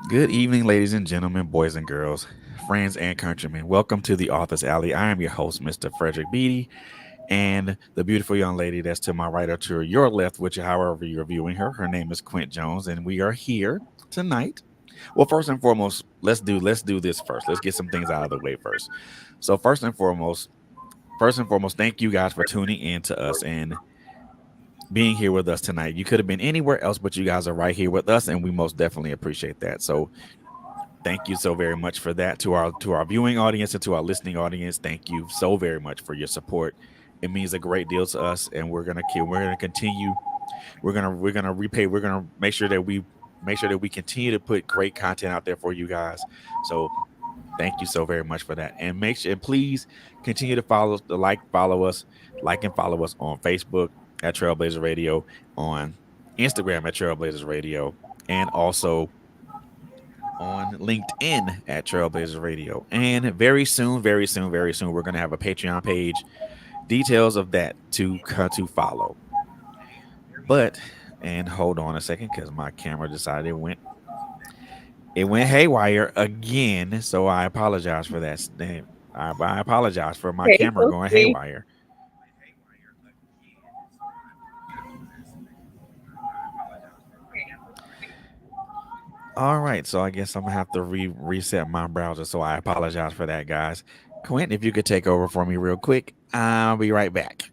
Good evening, ladies and gentlemen, boys and girls, friends and countrymen. Welcome to the Author's Alley. I am your host, Mr. Frederick Beatty, and the beautiful young lady that's to my right or to your left, which however you're viewing her, her name is Quint Jones, and we are here tonight. Well, first and foremost, let's do this first. Let's get some things out of the way first. So first and foremost, thank you guys for tuning in to us and being here with us tonight. You could have been anywhere else, but you guys are right here with us, and we most definitely appreciate that. So thank you so very much for that to our viewing audience and to our listening audience. Thank you so very much for your support. It means a great deal to us, and we're gonna continue. We're gonna repay. We're gonna make sure that we continue to put great content out there for you guys. So thank you so very much for that, and make sure and please continue to follow us, like and follow us on Facebook at Trailblazer Radio, on Instagram at Trailblazers Radio, and also on LinkedIn at Trailblazers Radio. And very soon, very soon, very soon, we're going to have a Patreon page. Details of that to follow. But and hold on a second because my camera decided it went haywire again. So I apologize for that. I apologize for my Okay, camera so going sweet. haywire. All right, so I guess I'm gonna have to reset my browser. So I apologize for that, guys. Quint, if you could take over for me real quick, I'll be right back.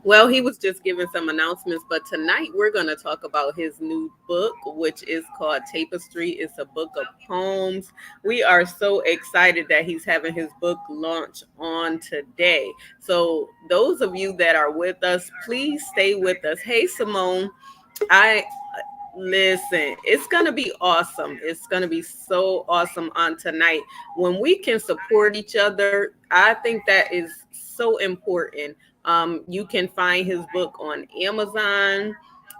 Well, he was just giving some announcements, but tonight we're going to talk about his new book, which is called Tapestry. It's a book of poems. We are so excited that he's having his book launch on today. So, those of you that are with us, please stay with us. Hey, Simone, I listen, it's going to be awesome. It's going to be so awesome on tonight. When we can support each other, I think that is so important. You can find his book on Amazon.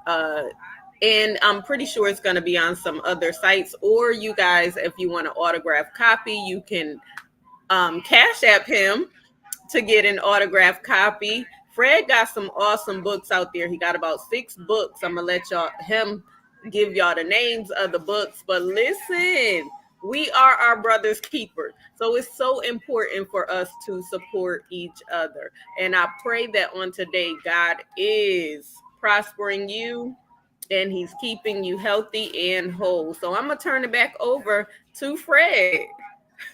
Uh, and I'm pretty sure it's going to be on some other sites. Or you guys, if you want an autographed copy, you can cash app him to get an autographed copy. Fred got some awesome books out there. He got about 6 books. I'm gonna let him give y'all the names of the books. But listen, we are our brother's keepers. So it's so important for us to support each other. And I pray that on today, God is prospering you and he's keeping you healthy and whole. So I'm gonna turn it back over to Fred.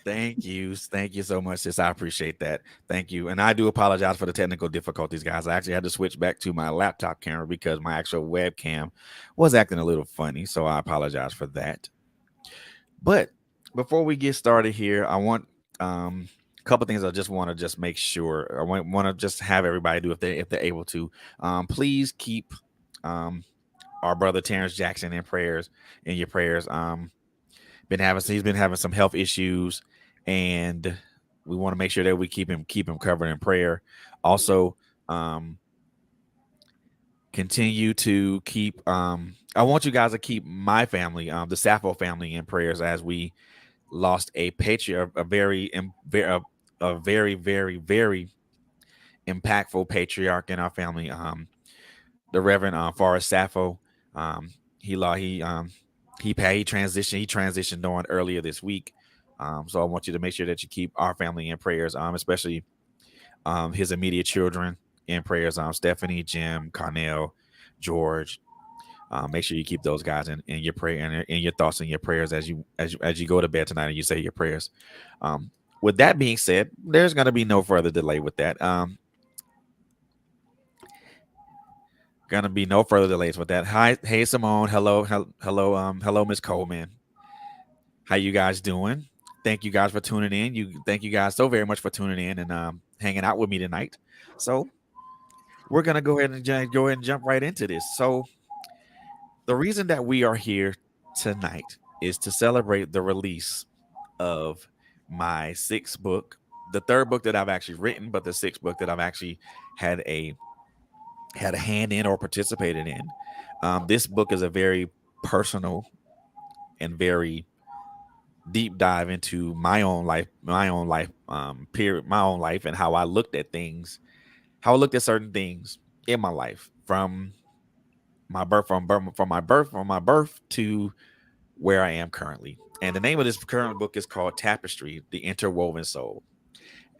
Thank you so much, sis. I appreciate that. Thank you, and I do apologize for the technical difficulties, guys. I actually had to switch back to my laptop camera because my actual webcam was acting a little funny, so I apologize for that. But before we get started here, I want a couple things. I just want to just make sure. I want to just have everybody do if they're able to. Please keep um our brother Terrence Jackson in your prayers. He's been having some health issues, and we want to make sure that we keep him covered in prayer. Also, um, continue to keep. I want you guys to keep my family, the Sappho family, in prayers as we lost a patriarch, a very, very, very impactful patriarch in our family. The Reverend Forrest Sappho. Um, he transitioned. He transitioned on earlier this week. So I want you to make sure that you keep our family in prayers, especially his immediate children in prayers. Stephanie, Jim, Carnell, George. Make sure you keep those guys in your prayer and in your thoughts and your prayers as you go to bed tonight and you say your prayers. With that being said, there's going to be no further delay with that. Gonna be no further delays with that. Hi, hey Simone. Hello, Miss Coleman. How you guys doing? Thank you guys for tuning in. Thank you guys so very much for tuning in and hanging out with me tonight. So we're gonna go ahead and jump right into this. So the reason that we are here tonight is to celebrate the release of my sixth book, the third book that I've actually written, but the sixth book that I've actually had a had a hand in or participated in. This book is a very personal and very deep dive into my own life, and how I looked at things, how I looked at certain things in my life from my birth to where I am currently. And the name of this current book is called Tapestry, The Interwoven Soul.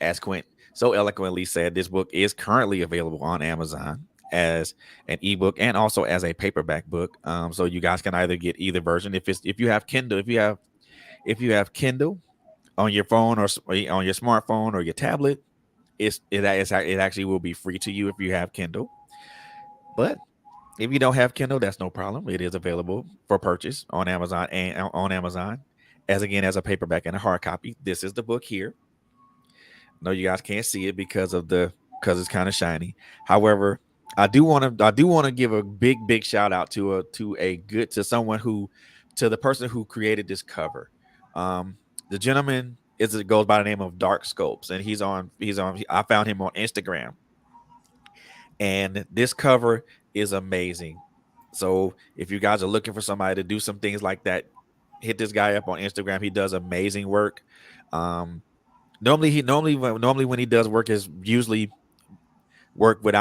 As Quint so eloquently said, this book is currently available on Amazon as an ebook and also as a paperback book. So you guys can either get either version. If you have Kindle, if you have Kindle on your phone or on your smartphone or your tablet, it actually will be free to you if you have Kindle. But if you don't have Kindle, that's no problem. It is available for purchase on Amazon and on Amazon as again as a paperback and a hard copy. This is the book here. No, you guys can't see it because it's kind of shiny. However, I do want to give a big shout out to someone who to the person who created this cover. The gentleman is it goes by the name of Dark Scopes, and he's on. I found him on Instagram, and this cover is amazing. So if you guys are looking for somebody to do some things like that, hit this guy up on Instagram. He does amazing work. Um, normally when he does work is usually work with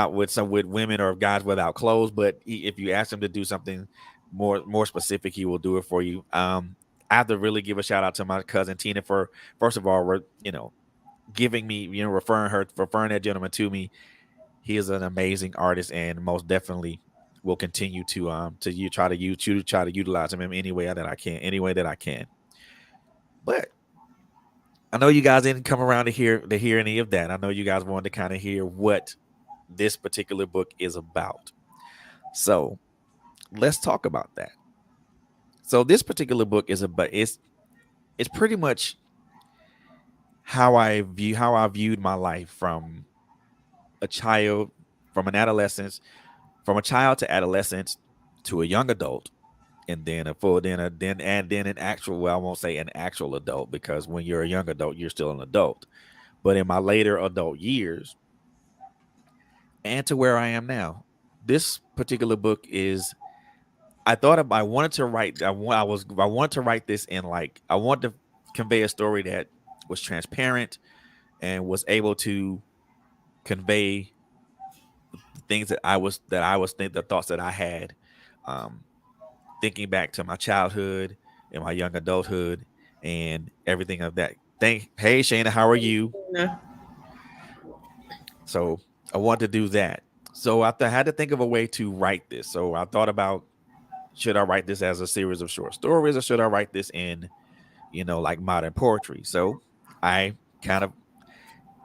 women or guys without clothes. But if you ask him to do something more specific, he will do it for you. I have to really give a shout out to my cousin Tina for first of all, giving me referring that gentleman to me. He is an amazing artist and most definitely will continue to you try to utilize him in any way that I can. But I know you guys didn't come around to hear any of that. I know you guys wanted to kind of hear what this particular book is about. So let's talk about that. So this particular book is about it's pretty much how I viewed my life a child from an adolescence from a child to adolescence to a young adult and then a full then an actual well I won't say an actual adult because when you're a young adult you're still an adult but in my later adult years and to where I am now. This particular book is I wanted to write I wanted to write this in like I wanted to convey a story that was transparent and was able to convey the things the thoughts that I had um thinking back to my childhood and my young adulthood and everything of that. Hey Shayna, how are you? Nah. So I wanted to do that. So I had to think of a way to write this. So I thought about should I write this as a series of short stories or should I write this in, like modern poetry? So I kind of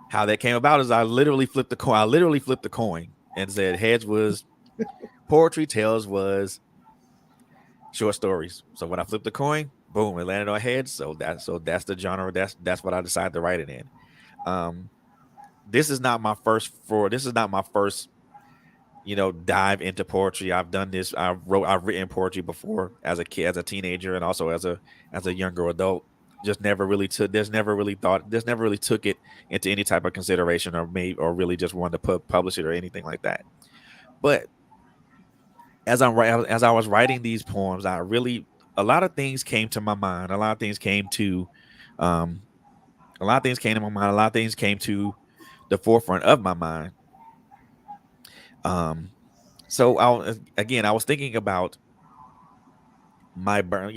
how that came about is I literally flipped the coin. I literally flipped the coin and said heads was poetry, tails was short stories. So when I flipped the coin, boom, it landed on heads. So that's the genre. That's what I decided to write it in. Um, this is not my first dive into poetry. I've written poetry before as a kid, as a teenager, and also as a younger adult. Just never really took it into any type of consideration or really just wanted to publish it or anything like that. But as I was writing these poems, a lot of things came to my mind. Um a lot of things came to my mind. A lot of things came to the forefront of my mind. Um so I was thinking about my burn,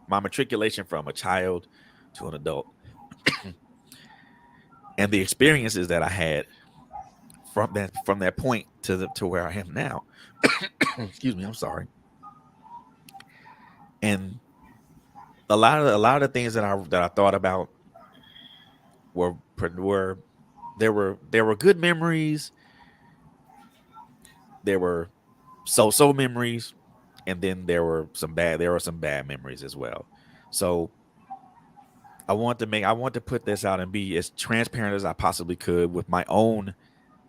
my matriculation from a child to an adult and the experiences that I had from that point to where I am now. Excuse me, I'm sorry. And a lot of the things that I thought about were there were good memories, there were so memories, and then there were some bad memories as well. So I want to put this out and be as transparent as I possibly could with my own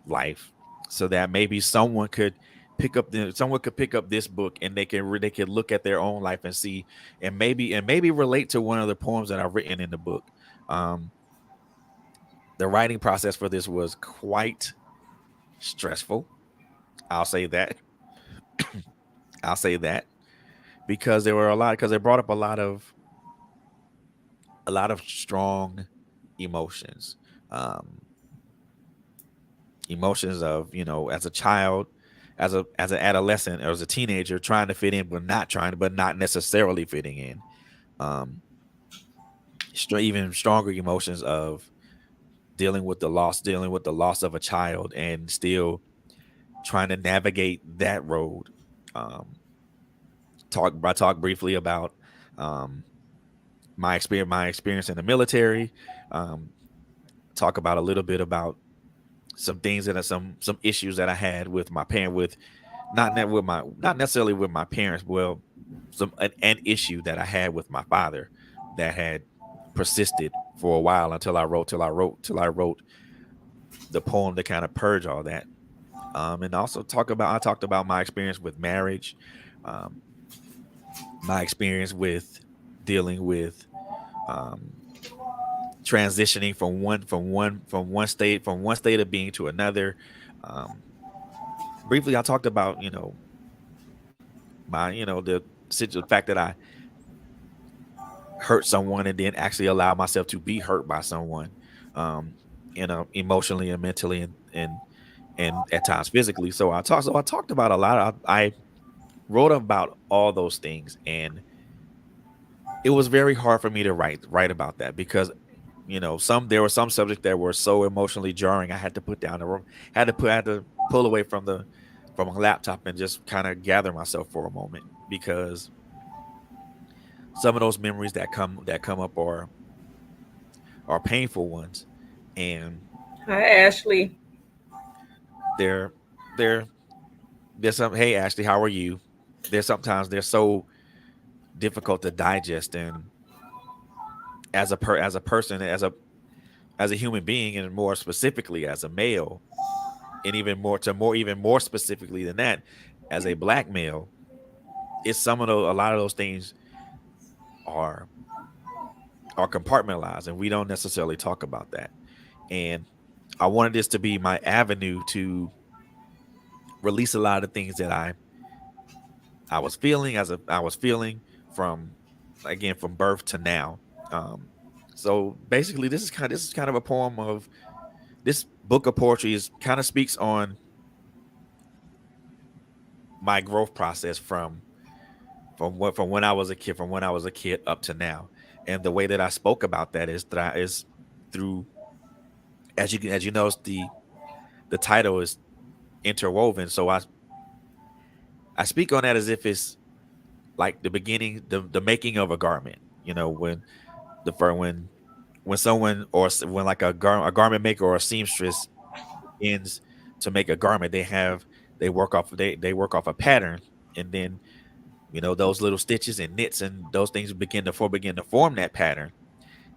life so that maybe someone could pick up this book and they can look at their own life and see and maybe relate to one of the poems that I've written in the book. Um, the writing process for this was quite stressful. I'll say that. I'll say that because they brought up a lot of strong emotions. Um, emotions of as a child as an adolescent or as a teenager trying to fit in but not necessarily fitting in. um Even stronger emotions of dealing with the loss of a child and still trying to navigate that road. um talk briefly about um my experience in the military. um Talk about a little bit about some things that are some issues that I had with my parent, with not necessarily with my parents. Well, an issue that I had with my father that had persisted for a while until I wrote the poem to kind of purge all that. And also I talked about my experience with marriage, um, my experience with dealing with um, transitioning from one state of being to another. Um, Briefly, I talked about the fact that I hurt someone and then actually allow myself to be hurt by someone, um, emotionally and mentally and at times physically. So I talked about a lot. I wrote about all those things, and it was very hard for me to write about that because there were some subjects that were so emotionally jarring. I had to put down the room, had to pull away from a laptop and just kind of gather myself for a moment because some of those memories that come up are painful ones, and Hi, Ashley. they're they're there's some. Hey Ashley, how are you? There's sometimes they're so difficult to digest, and as a person, as a human being, and more specifically as a male, and even more specifically than that, as a black male, it's a lot of those things are compartmentalized, and we don't necessarily talk about that. And I wanted this to be my avenue to release a lot of things that I was feeling from, again, from birth to now. Um, so basically, this is kind of a poem of this book of poetry is kind of speaks on my growth process from when I was a kid up to now. And the way that I spoke about that is through, as you notice, the title is interwoven. So I speak on that as if it's like the beginning, the making of a garment. When the fir- when someone when like a garment maker or a seamstress ends to make a garment, they work off a pattern, and then those little stitches and knits and those things begin to form that pattern.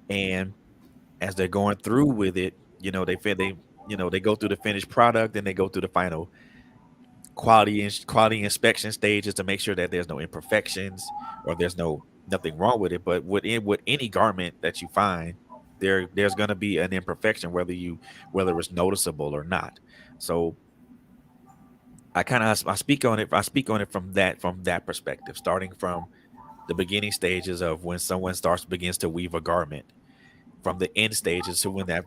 And as they're going through with it, they go through the finished product, and they go through the final quality inspection stages to make sure that there's no imperfections or there's nothing wrong with it. But with any garment that you find, there's going to be an imperfection, whether it's noticeable or not. So I speak on it from that perspective, starting from the beginning stages of when someone begins to weave a garment, from the end stages to when that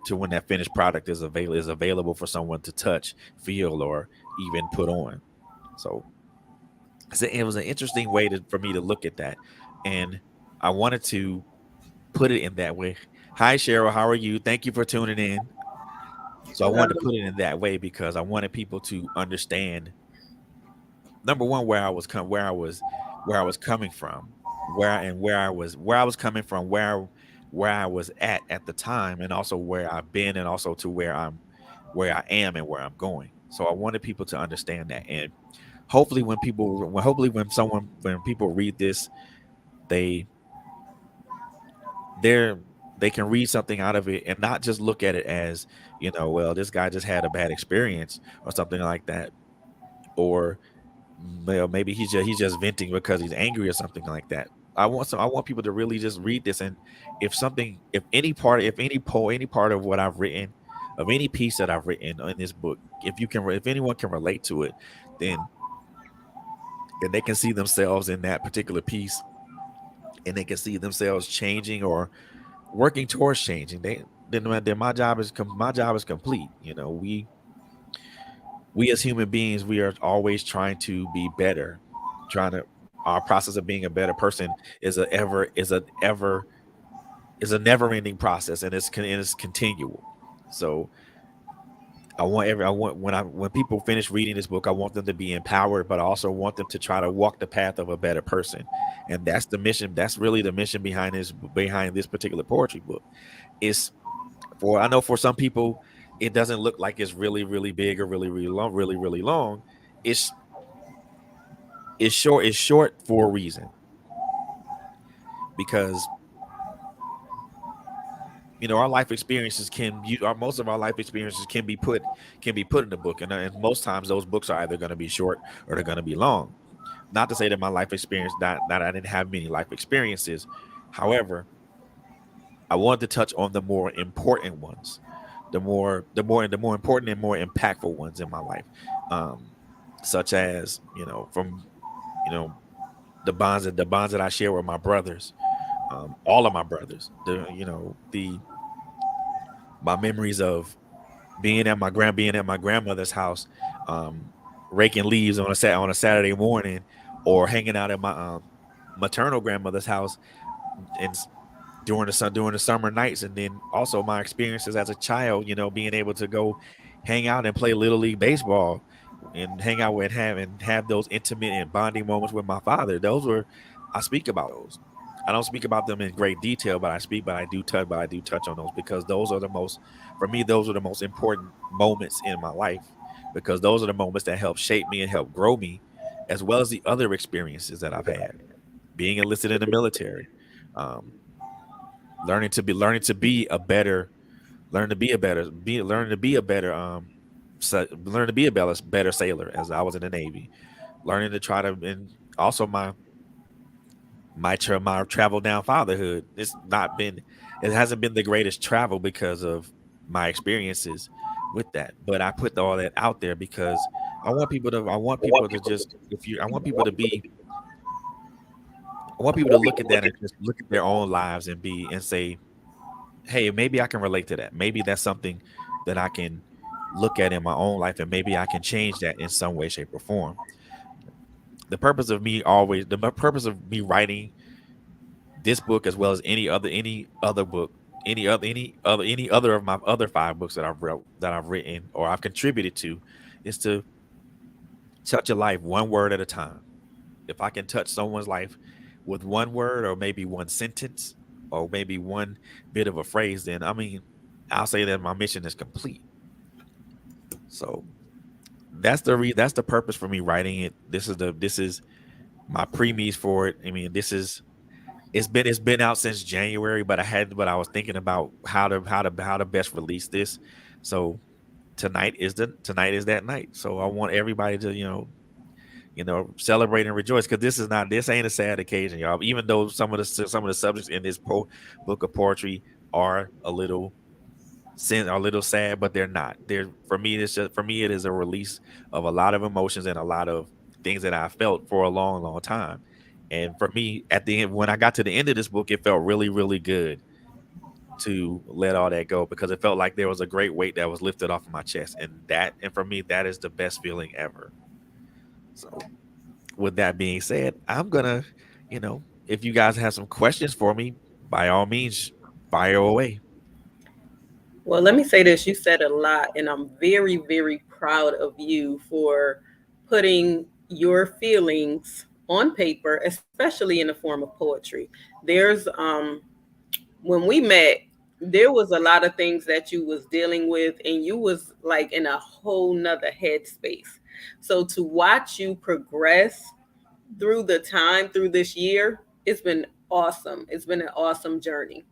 finished product is available for someone to touch, feel, or even put on. So it was an interesting way for me to look at that, and I wanted to put it in that way. Hi Cheryl, how are you? Thank you for tuning in. So I wanted to put it in that way because I wanted people to understand, number one, where I was coming from, where I was coming from, where I was at the time, and also where I've been, and also to where I am and where I'm going. So I wanted people to understand that. And when people read this, they they're they can read something out of it and not just look at it as, well, this guy just had a bad experience or something like that, or, well, maybe he's just venting because he's angry or something like that. I want people to really just read this, and any part of what I've written, of any piece that I've written in this book, if anyone can relate to it, then they can see themselves in that particular piece, and they can see themselves changing or working towards changing. Then my job is complete. we as human beings, we are always trying to be better, trying to our process of being a better person is a never ending process, and it's continual. So I want when people finish reading this book, I want them to be empowered, but I also want them to try to walk the path of a better person. And that's the mission. That's really the mission behind this particular poetry book. Is for I know for some people it doesn't look like it's really really big or really long. It's it's short. It's short for a reason, because our life experiences most of our life experiences can be put in the book, and most times those books are either going to be short or they're going to be long. Not to say that my life experience that I didn't have many life experiences. However, I wanted to touch on the more important ones, the more important and more impactful ones in my life, um, such as from you know the bonds that I share with my brothers, all of my brothers, the my memories of being at my grandmother's house, um, raking leaves on a Saturday morning, or hanging out at my maternal grandmother's house and during the summer nights, and then also my experiences as a child, being able to go hang out and play little league baseball and hang out with and have those intimate and bonding moments with my father. Those were I speak about those. I don't speak about them in great detail, but I do touch on those because those are the most for me. Those are the most important moments in my life because those are the moments that help shape me and help grow me, as well as the other experiences that I've had, being enlisted in the military, um, learning to be a better learn to be a better be learn to be a better learn to be a better sailor as I was in the Navy, learning to try to and also my travel down fatherhood. It hasn't been the greatest travel because of my experiences with that, but I put all that out there because I want people to just if you I want people to look at that and just look at their own lives and say, hey, maybe I can relate to that. Maybe that's something that I can look at in my own life, and maybe I can change that in some way, shape, or form. The purpose of me writing this book, as well as any other book, any other of my other five books that I've written or I've contributed to, is to touch a life one word at a time. If I can touch someone's life with one word or maybe one sentence or maybe one bit of a phrase, then I'll say that my mission is complete. So that's the purpose for me writing it. This is my premise for it. It's been out since January, but I was thinking about how to best release this. So tonight is that night. So I want everybody to celebrate and rejoice, because this ain't a sad occasion, y'all. Even though some of the subjects in this book of poetry are a little sad, but they're not. They're for me it is a release of a lot of emotions and a lot of things that I felt for a long, long time. And for me, at the end, when I got to the end of this book, it felt really, really good to let all that go, because it felt like there was a great weight that was lifted off of my chest, and for me, that is the best feeling ever. So with that being said, I'm gonna, if you guys have some questions for me, by all means, fire away. Well, let me say this. You said a lot, and I'm very, very proud of you for putting your feelings on paper, especially in the form of poetry. There's when we met, there was a lot of things that you was dealing with, and you was like in a whole nother headspace. So to watch you progress through the time through this year, it's been awesome. It's been an awesome journey.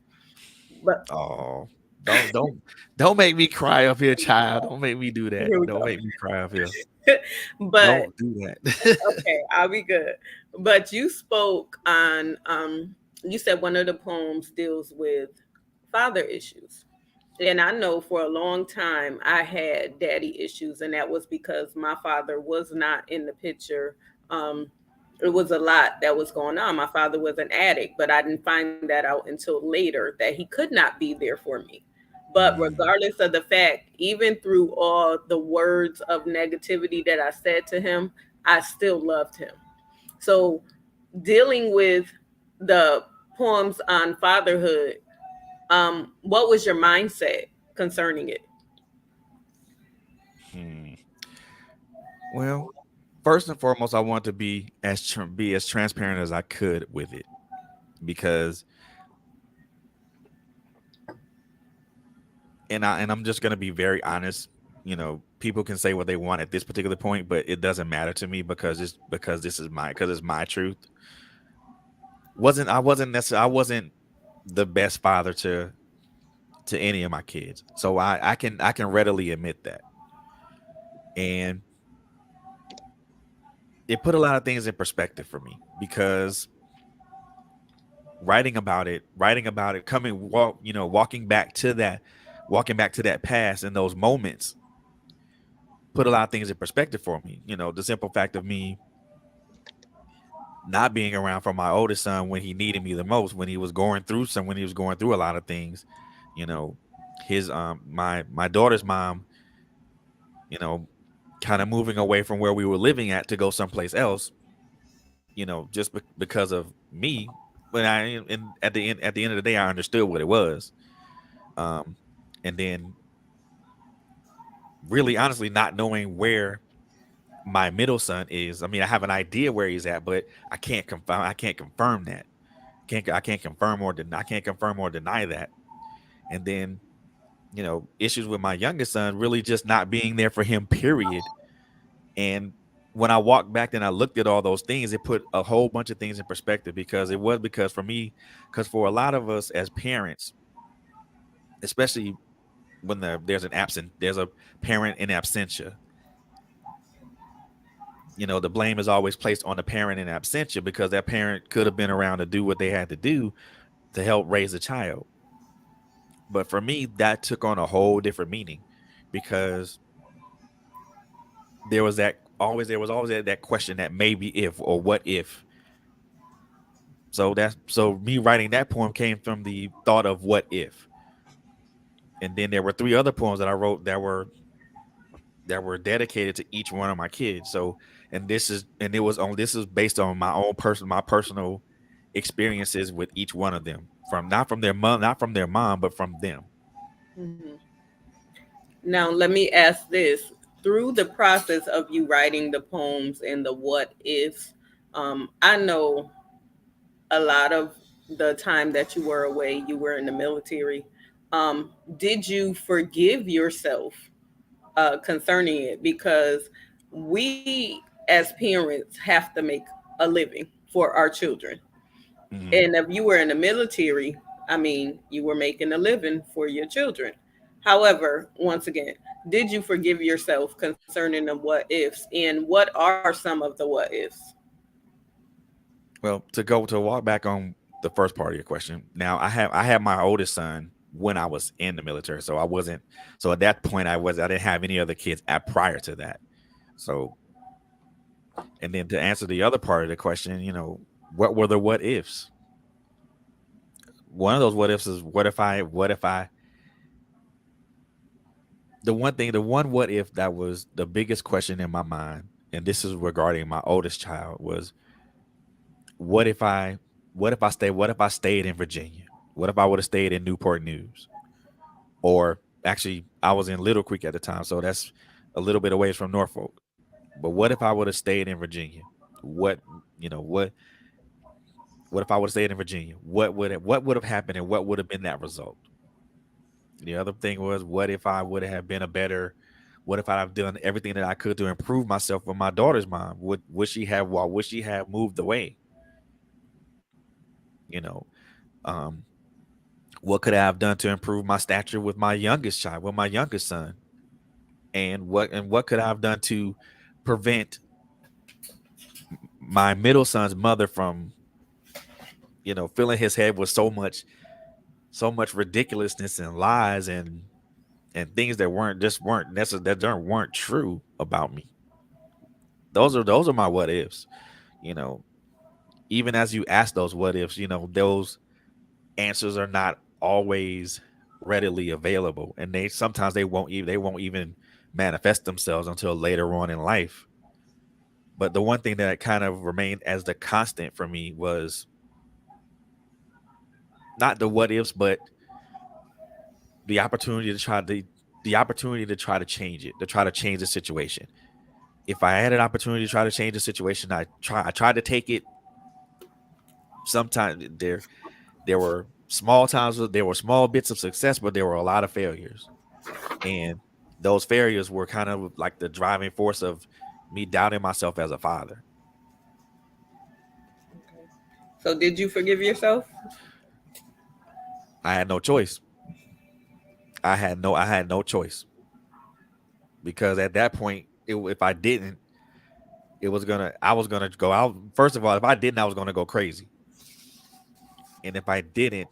But Oh, don't don't don't make me cry up here, child. Don't make me do that. here we Don't go. make me cry up here. But Don't do that. okay, I'll be good. But you spoke on you said one of the poems deals with father issues. And I know for a long time I had daddy issues, and that was because my father was not in the picture. Um, it was a lot that was going on. My father was an addict, but I didn't find that out until later that he could not be there for me. But Mm, regardless of the fact, even through all the words of negativity that I said to him, I still loved him. So, dealing with the poems on fatherhood, what was your mindset concerning it? hmm. Well, first and foremost, I want to be as transparent as I could with it because, and I'm just gonna be very honest. People can say what they want at this particular point, but it doesn't matter to me because because it's my truth. I wasn't the best father to any of my kids, so I can readily admit that, and it put a lot of things in perspective for me because writing about it, walking back to that past and those moments put a lot of things in perspective for me. The simple fact of me not being around for my oldest son when he needed me the most, when he was going through a lot of things, you know, his my daughter's mom, you know, kind of moving away from where we were living at to go someplace else, just because of me. But at the end of the day, I understood what it was. Um, and then really honestly not knowing where my middle son is. I mean, I have an idea where he's at, but I can't confirm that. I can't confirm or deny that. And then, issues with my youngest son really just not being there for him, period. And when I walked back and I looked at all those things, it put a whole bunch of things in perspective because for me, because for a lot of us as parents, especially when there's a parent in absentia, the blame is always placed on the parent in absentia because that parent could have been around to do what they had to do to help raise a child. But for me, that took on a whole different meaning because there was always that question, that maybe if or what if. So me writing that poem came from the thought of what if. And then there were three other poems that I wrote that were dedicated to each one of my kids. So, this is based on my personal experiences with each one of them, from not from their mom, but from them. Mhm. Now, let me ask this. Through the process of you writing the poems and the what ifs, I know a lot of the time that you were away, you were in the military. Did you forgive yourself concerning it? Because we, as parents, have to make a living for our children. Hmm. And if you were in the military, I mean, you were making a living for your children. However, once again, did you forgive yourself concerning the what ifs? And what are some of the what ifs? Well, to walk back on the first part of your question. Now, I had my oldest son when I was in the military, so I wasn't. So at that point, I didn't have any other kids at prior to that. So, and then to answer the other part of the question, what were the what ifs? One of those what ifs is what if I the one what if that was the biggest question in my mind, and this is regarding my oldest child, was what if I what if I stayed in Virginia? What if I would have stayed in Newport News? Or actually I was in Little Creek at the time, so that's a little bit away from Norfolk. But what if I would have stayed in Virginia? What you know, what if I would have stayed in Virginia? What would have happened and what would have been that result? The other thing was, what if I would have been a better, what if I'd have done everything that I could to improve myself with my daughter's mom? Would she have moved away? You know, um, what could I have done to improve my stature with my youngest child, with my youngest son? And what could I have done to prevent my middle son's mother from, filling his head with so much ridiculousness and lies and things that weren't necessary, that weren't true about me. Those are my what ifs. You know, Even as you ask those what ifs, those answers are not always readily available, and they sometimes they won't even manifest themselves until later on in life. But the one thing that kind of remained as the constant for me was not the what ifs, but the opportunity to try the opportunity to try to change it, to try to change the situation. If I had an opportunity to try to change the situation, I tried to take it. Sometimes there were small times, there were small bits of success, but there were a lot of failures. And those failures were kind of like the driving force of me doubting myself as a father. So did you forgive yourself? I had no choice. I had no choice, because at that point, if I didn't, I was gonna go out. First of all, if I didn't, I was gonna go crazy. And if I didn't,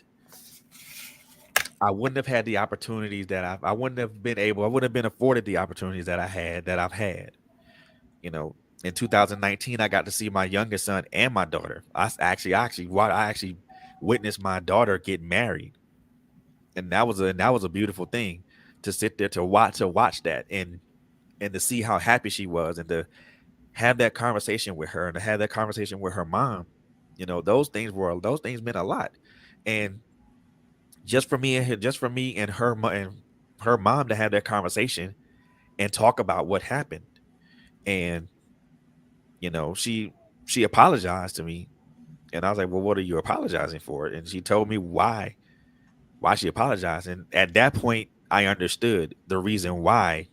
I wouldn't have had the opportunities that I wouldn't have been able, I wouldn't have been afforded the opportunities that I've had. You know, in 2019, I got to see my youngest son and my daughter. I actually witnessed my daughter get married, and that was a beautiful thing to sit there to watch that, and to see how happy she was, and to have that conversation with her, and to have that conversation with her mom. Those things meant a lot, and just for me and and her mom to have that conversation and talk about what happened. And she apologized to me, and I was like, well, what are you apologizing for? And she told me why she apologized. And at that point, I understood the reason why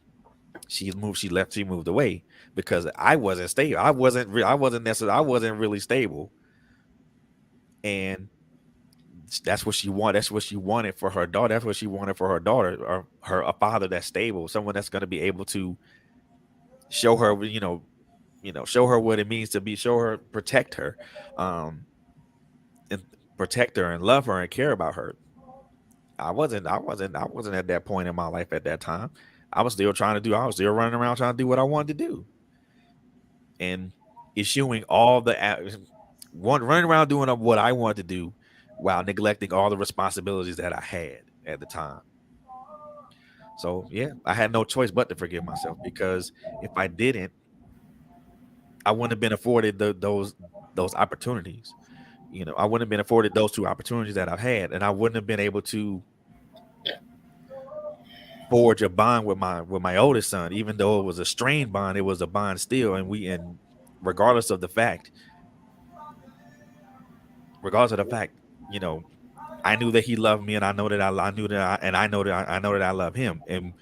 she moved away, because I wasn't stable. I wasn't really stable. And that's what she wanted for her daughter. That's what she wanted for her daughter, or her a father that's stable, someone that's going to be able to show her, show her what it means to be, show her, protect her, um, and protect her and love her and care about her. I wasn't at that point in my life at that time. I was still running around trying to do what I wanted to do, and eschewing all one running around doing what I wanted to do, while neglecting all the responsibilities that I had at the time. So yeah, I had no choice but to forgive myself, because if I didn't, I wouldn't have been afforded those opportunities. I wouldn't have been afforded those two opportunities that I've had, and I wouldn't have been able to forge a bond with my oldest son. Even though it was a strained bond, it was a bond still, and regardless of the fact, regardless of the fact, you know, I knew that he loved me, and I knew that I know that I love him, and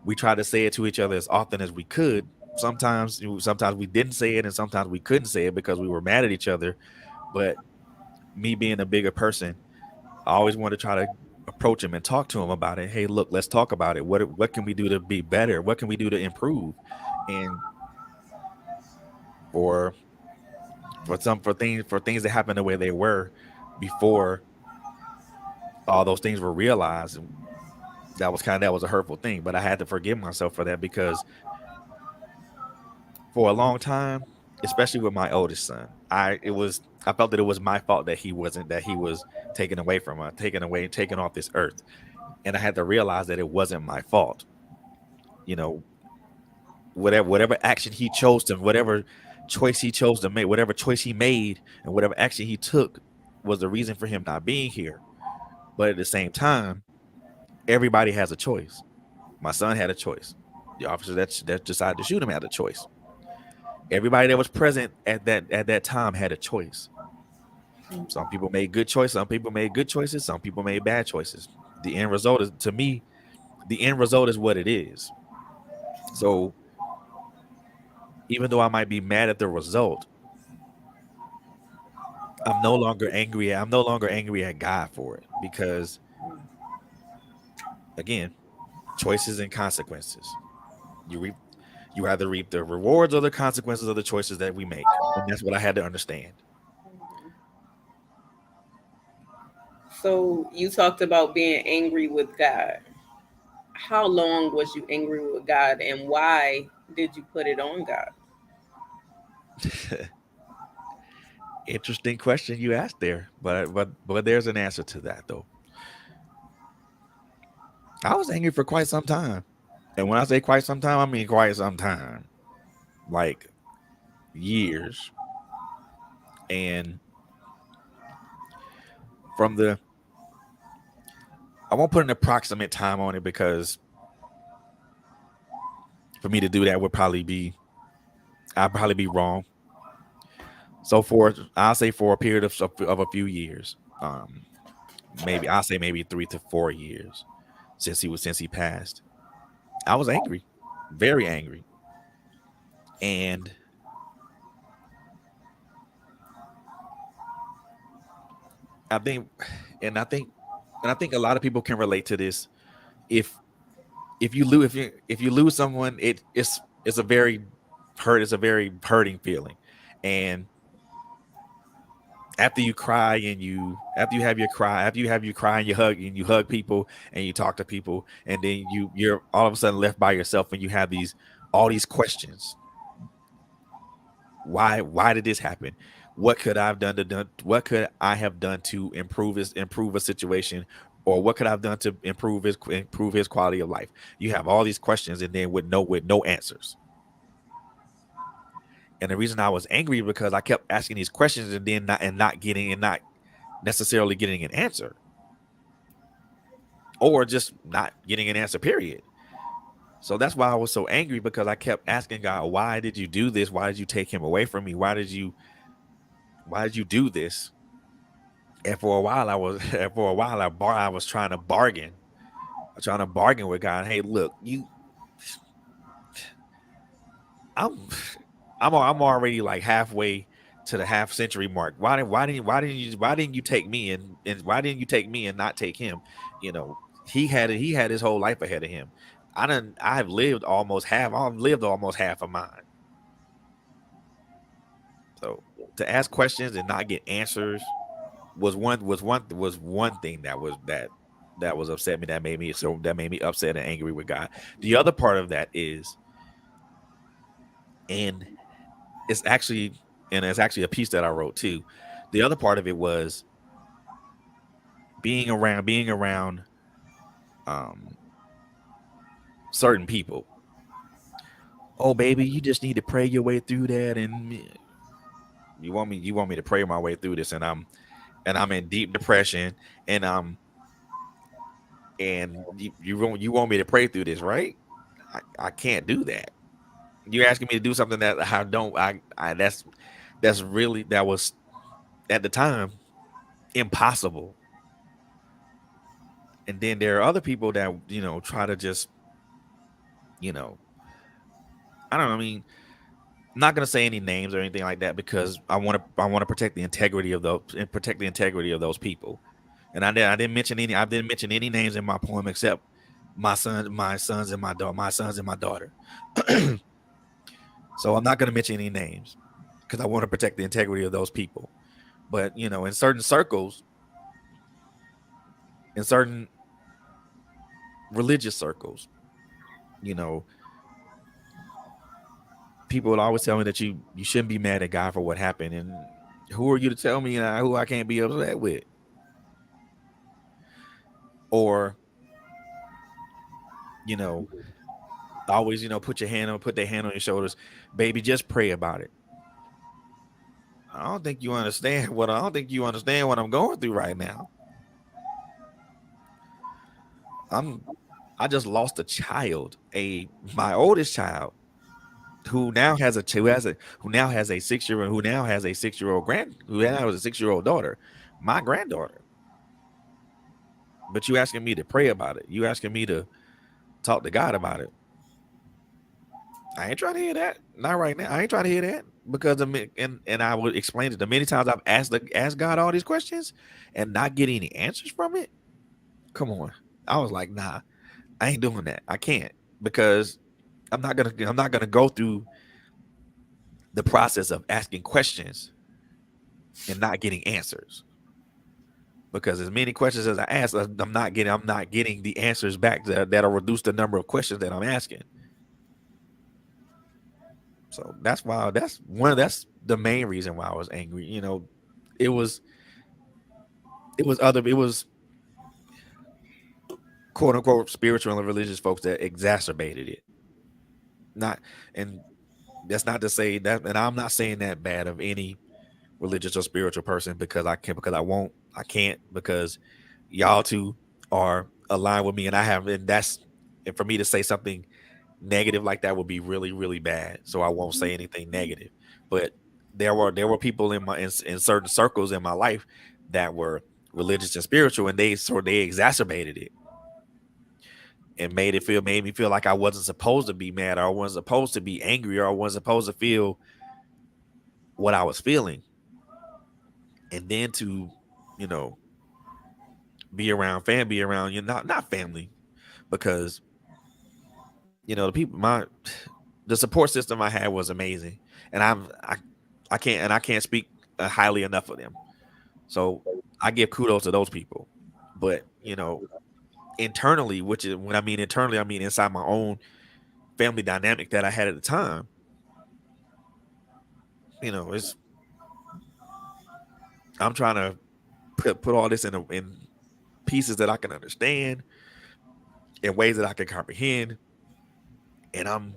we tried to say it to each other as often as we could. Sometimes we didn't say it, and sometimes we couldn't say it because we were mad at each other. But me being a bigger person, I always wanted to try to approach him and talk to him about it. Hey, look, let's talk about it. What can we do to be better? What can we do to improve? And for for things that happened the way they were before all those things were realized, that was a hurtful thing. But I had to forgive myself for that, because for a long time, especially with my oldest son, I felt that it was my fault that he was taken away from us, taken off this earth. And I had to realize that it wasn't my fault. You know, whatever action he chose to, whatever choice he chose to make, whatever choice he made, and whatever action he took was the reason for him not being here. But at the same time, everybody has a choice. My son had a choice. The officer that decided to shoot him had a choice. Everybody that was present at that time had a choice. Some people made good choices. Some people made good choices. Some people made bad choices. The end result is, to me, the end result is what it is. So even though I might be mad at the result, I'm no longer angry. I'm no longer angry at God for it, because again, choices and consequences. You reap, you either reap the rewards or the consequences of the choices that we make, and that's what I had to understand. So you talked about being angry with God. How long was you angry with God, and why did you put it on God? Interesting question you asked there, but there's an answer to that though. I was angry for quite some time. And when I say quite some time, I mean quite some time. Like years. And from the I won't put an approximate time on it because for me to do that would probably be I'd probably be wrong. So for I'll say for a period of a few years, maybe I'll say maybe 3 to 4 years since he passed, I was angry, very angry, and I think, and I think, and I think a lot of people can relate to this. If if you lose someone, it's a very it's a very hurting feeling, and after you cry and you after you have your cry and you hug people and you talk to people and then you're all of a sudden left by yourself and you have these all these questions. Why did this happen? What could I have done to done what could I have done to improve a situation, or what could I have done to improve his quality of life? You have all these questions and then with no answers. And the reason I was angry because I kept asking these questions and then not necessarily getting an answer, or just not getting an answer, period. So that's why I was so angry, because I kept asking God, why did you do this? Why did you take him away from me? Why did you do this? And for a while I was for a while I was trying to bargain with God. Hey, look, I'm I'm already like halfway to the half century mark. Why didn't you take me, and why didn't you take me and not take him? You know, he had his whole life ahead of him. I've lived almost half of mine. So to ask questions and not get answers was one thing that was upset me, that made me upset and angry with God. The other part of that is, and it's actually it's actually a piece that I wrote too. The other part of it was being around um certain people. Oh baby, you just need to pray your way through that, and you want me to pray my way through this, and I'm in deep depression, and you want me to pray through this, right? I can't do that. You're asking me to do something that I don't I that's really that was at the time impossible. And then there are other people that try to just you know I don't know. I mean, I'm not gonna say any names or anything like that because I want to protect the integrity of those people. And I didn't mention any names in my poem except my sons and my sons and my daughter. So I'm not gonna mention any names because I want to protect the integrity of those people. But in certain circles, in certain religious circles, you know, people would always tell me that you shouldn't be mad at God for what happened, and who are you to tell me who I can't be upset with? Or you know, always put their hand on your shoulders, baby. Just pray about it. I don't think you understand what I'm going through right now. I'm I just lost a child, a my oldest child, who now has a who now has a 6 year who now has a 6 year old who now has a 6 year old daughter, my granddaughter. But you asking me to pray about it. You asking me to talk to God about it. I ain't trying to hear that. Not right now. I ain't trying to hear that because and I would explain it the many times I've asked God all these questions and not getting any answers from it. Come on. I was like, nah, I ain't doing that. I can't, because I'm not gonna go through the process of asking questions and not getting answers. Because as many questions as I ask, I'm not getting the answers back that'll reduce the number of questions that I'm asking. So that's the main reason why I was angry. It was it was quote unquote spiritual and religious folks that exacerbated it. Not and that's not to say that, and I'm not saying that bad of any religious or spiritual person because I can't, because I won't, I can't, because y'all two are aligned with me, and I have, and that's, and for me to say something negative like that would be really, really bad. So I won't say anything negative. But there were people in certain circles in my life that were religious and spiritual, and they exacerbated it and made me feel like I wasn't supposed to be mad, or I wasn't supposed to be angry, or I wasn't supposed to feel what I was feeling. And then to, you know, be around you, not family, because the people, the support system I had was amazing, and I can't speak highly enough of them. So I give kudos to those people. But internally, which is when I mean internally, I mean inside my own family dynamic that I had at the time. It's I'm trying to put all this in pieces that I can understand, in ways that I can comprehend, and I'm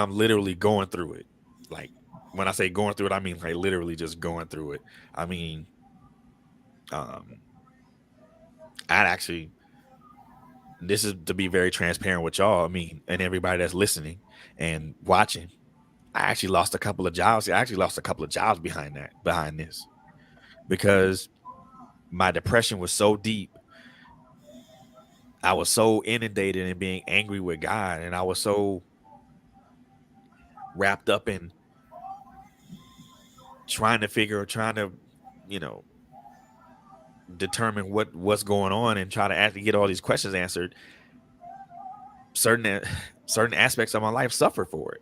literally going through it. Like, when I say going through it, I mean like literally just going through it. I mean, um, I'd actually, this is to be very transparent with y'all. I mean, and everybody that's listening and watching. I actually lost a couple of jobs. I actually lost a couple of jobs behind this, because my depression was so deep. I was so inundated in being angry with God, and I was so wrapped up in trying to, you know, determine what's going on and try to actually get all these questions answered. Certain certain aspects of my life suffered for it.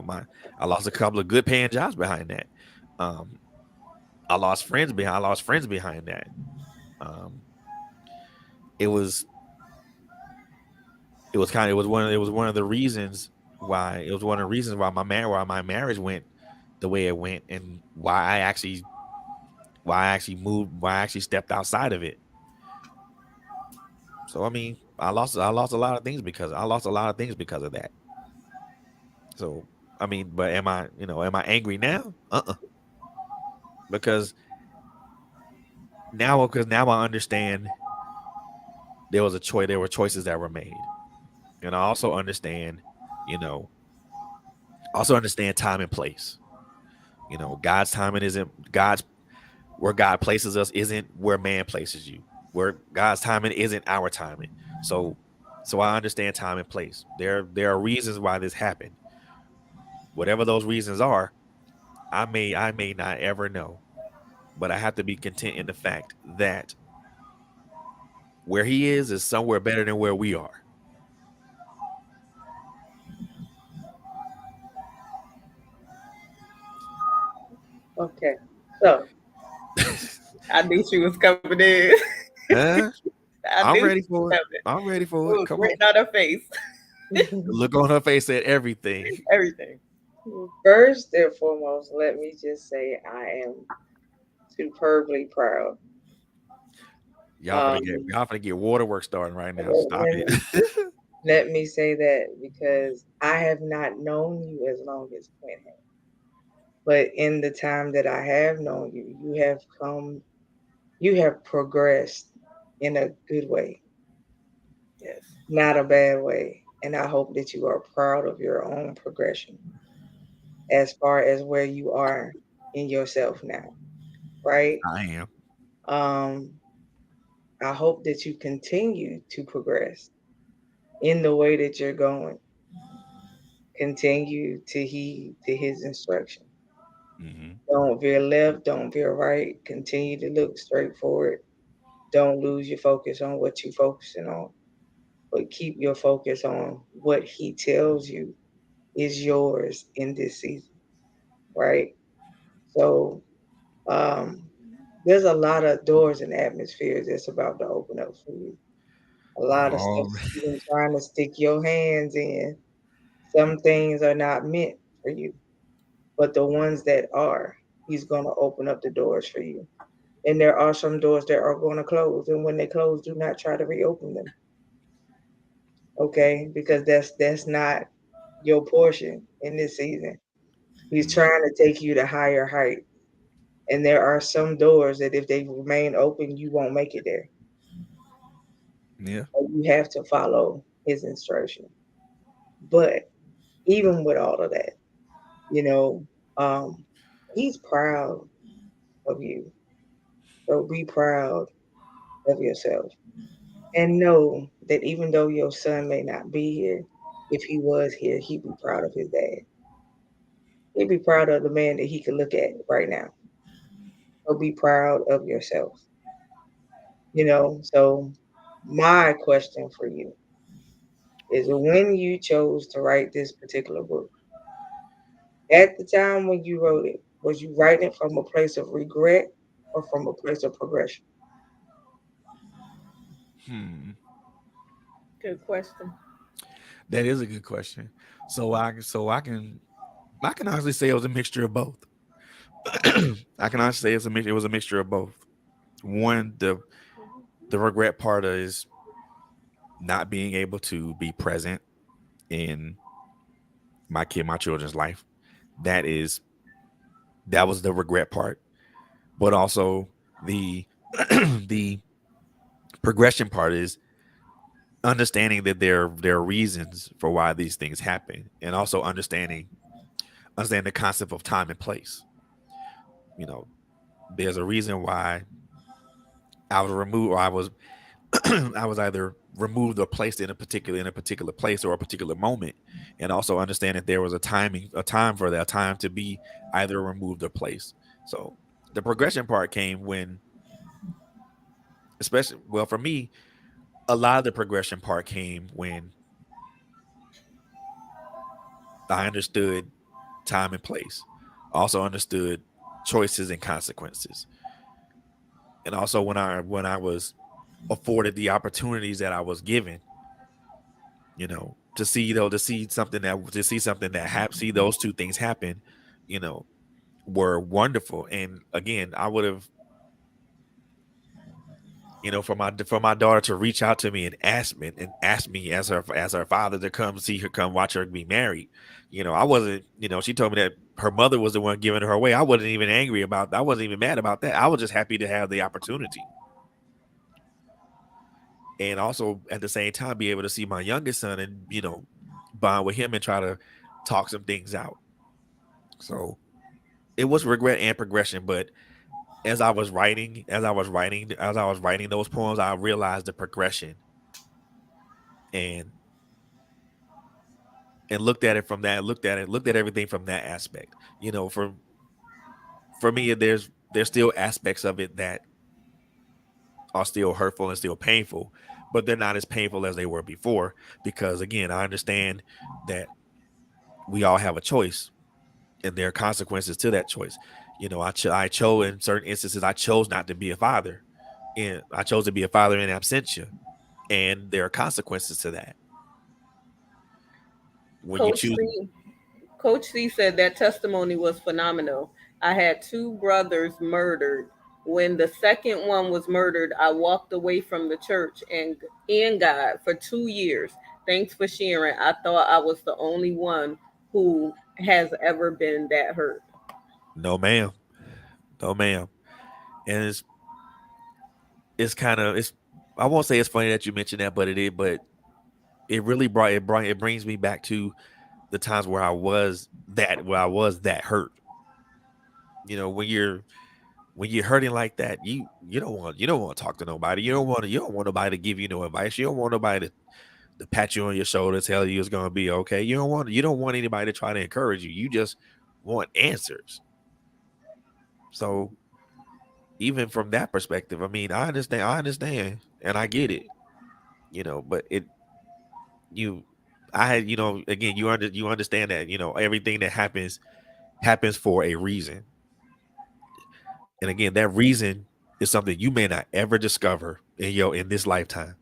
My I lost a couple of good paying jobs behind that. Um, I lost friends behind that. Um, it was it was one of the reasons why why my marriage went the way it went, and why I actually stepped outside of it. So I mean, I lost a lot of things because I lost a lot of things because of that. So I mean, but am I angry now? Because now I understand there were choices that were made. And I also understand, you know, time and place. God's timing isn't God's where God places us isn't where man places you. Where God's timing isn't our timing. So I understand time and place. There are reasons why this happened. Whatever those reasons are, I may not ever know. But I have to be content in the fact that where he is somewhere better than where we are. Okay. So I knew she was coming in. Huh? I knew I'm she ready was for it. coming. I'm ready It for it. was Come on. written on her face. Look on her face at everything. Everything. First and foremost, let me just say I am superbly proud. Um, Y'all finna get waterworks starting right now. let, Stop let it. me, let me say that because I have not known you as long as Quint has. But in the time that I have known you, you have progressed in a good way, Yes. not a bad way. And I hope that you are proud of your own progression as far as where you are in yourself now, right? I am. Um, I hope that you continue to progress in the way that you're going. Continue to heed to his instruction. Hmm. Don't veer left, don't veer right. Continue to look straight forward. Don't lose your focus on what you're focusing on, but keep your focus on what he tells you is yours in this season, right? So um, there's a lot of doors and atmospheres that's about to open up for you. A lot of stuff Oh, you've been trying to stick your hands in. Some things are not meant for you, but the ones that are, he's going to open up the doors for you And there are some doors that are going to close. And when they close, do not try to reopen them. Okay? Because that's not your portion in this season. He's Mm, trying to take you to higher height. And there are some doors that if they remain open, you won't make it there. yeah. So you have to follow his instruction. But even with all of that, you know, um, he's proud of you. So be proud of yourself. And know that even though your son may not be here, if he was here, he'd be proud of his dad. He'd be proud of the man that he could look at right now. So be proud of yourself. So my question for you is when you chose to write this particular book, at the time when you wrote it, was you writing it from a place of regret or from a place of progression? Hmm. Good question. That is a good question. So I can honestly say it was a mixture of both. I can honestly say it was a mixture of both. One, the regret part is not being able to be present in my children's life. That is that was the regret part. But also the the progression part is understanding that there are reasons for why these things happen, and also understand the concept of time and place. You know, there's a reason why I was removed, or I was I was either removed or placed in a particular place or a particular moment, and also understand that there was a time for that, a time to be either removed or placed. So the progression part came when, especially, well, for me, a lot of the progression part came when I understood time and place, also understood choices and consequences, and also when I was afforded the opportunities that I was given, to see something that see those two things happen, you know, were wonderful. And again, I would have, for my daughter to reach out to me and ask me as her father to come see her, come watch her be married. I wasn't, she told me that her mother was the one giving her away. I wasn't even angry about that. I wasn't even mad about that. I was just happy to have the opportunity. And also at the same time be able to see my youngest son and bond with him and try to talk some things out. So it was regret and progression. But as I was writing those poems, I realized the progression, and looked at it from that looked at everything from that aspect. For me, there's still aspects of it that are still hurtful and still painful, but they're not as painful as they were before, because again, I understand that we all have a choice and there are consequences to that choice. I chose, in certain instances, I chose not to be a father, and I chose to be a father in absentia, and there are consequences to that when you Coach choose. C. Coach C said that testimony was phenomenal. I had two brothers murdered. When the second one was murdered, I walked away from the church and God for 2 years. Thanks for sharing. I thought I was the only one who has ever been that hurt. No, ma'am. No, ma'am. And it's kind of it's I won't say it's funny that you mentioned that, but it is. But it brings me back to the times where I was that hurt. When you're hurting like that, you don't want to talk to nobody. You don't want nobody to give you no advice. You don't want nobody to pat you on your shoulder, tell you it's gonna be okay. You don't want anybody to try to encourage you. You just want answers. So even from that perspective, I mean, I understand, and I get it. But you, again, you understand that everything that happens for a reason, and again, that reason is something you may not ever discover in this lifetime,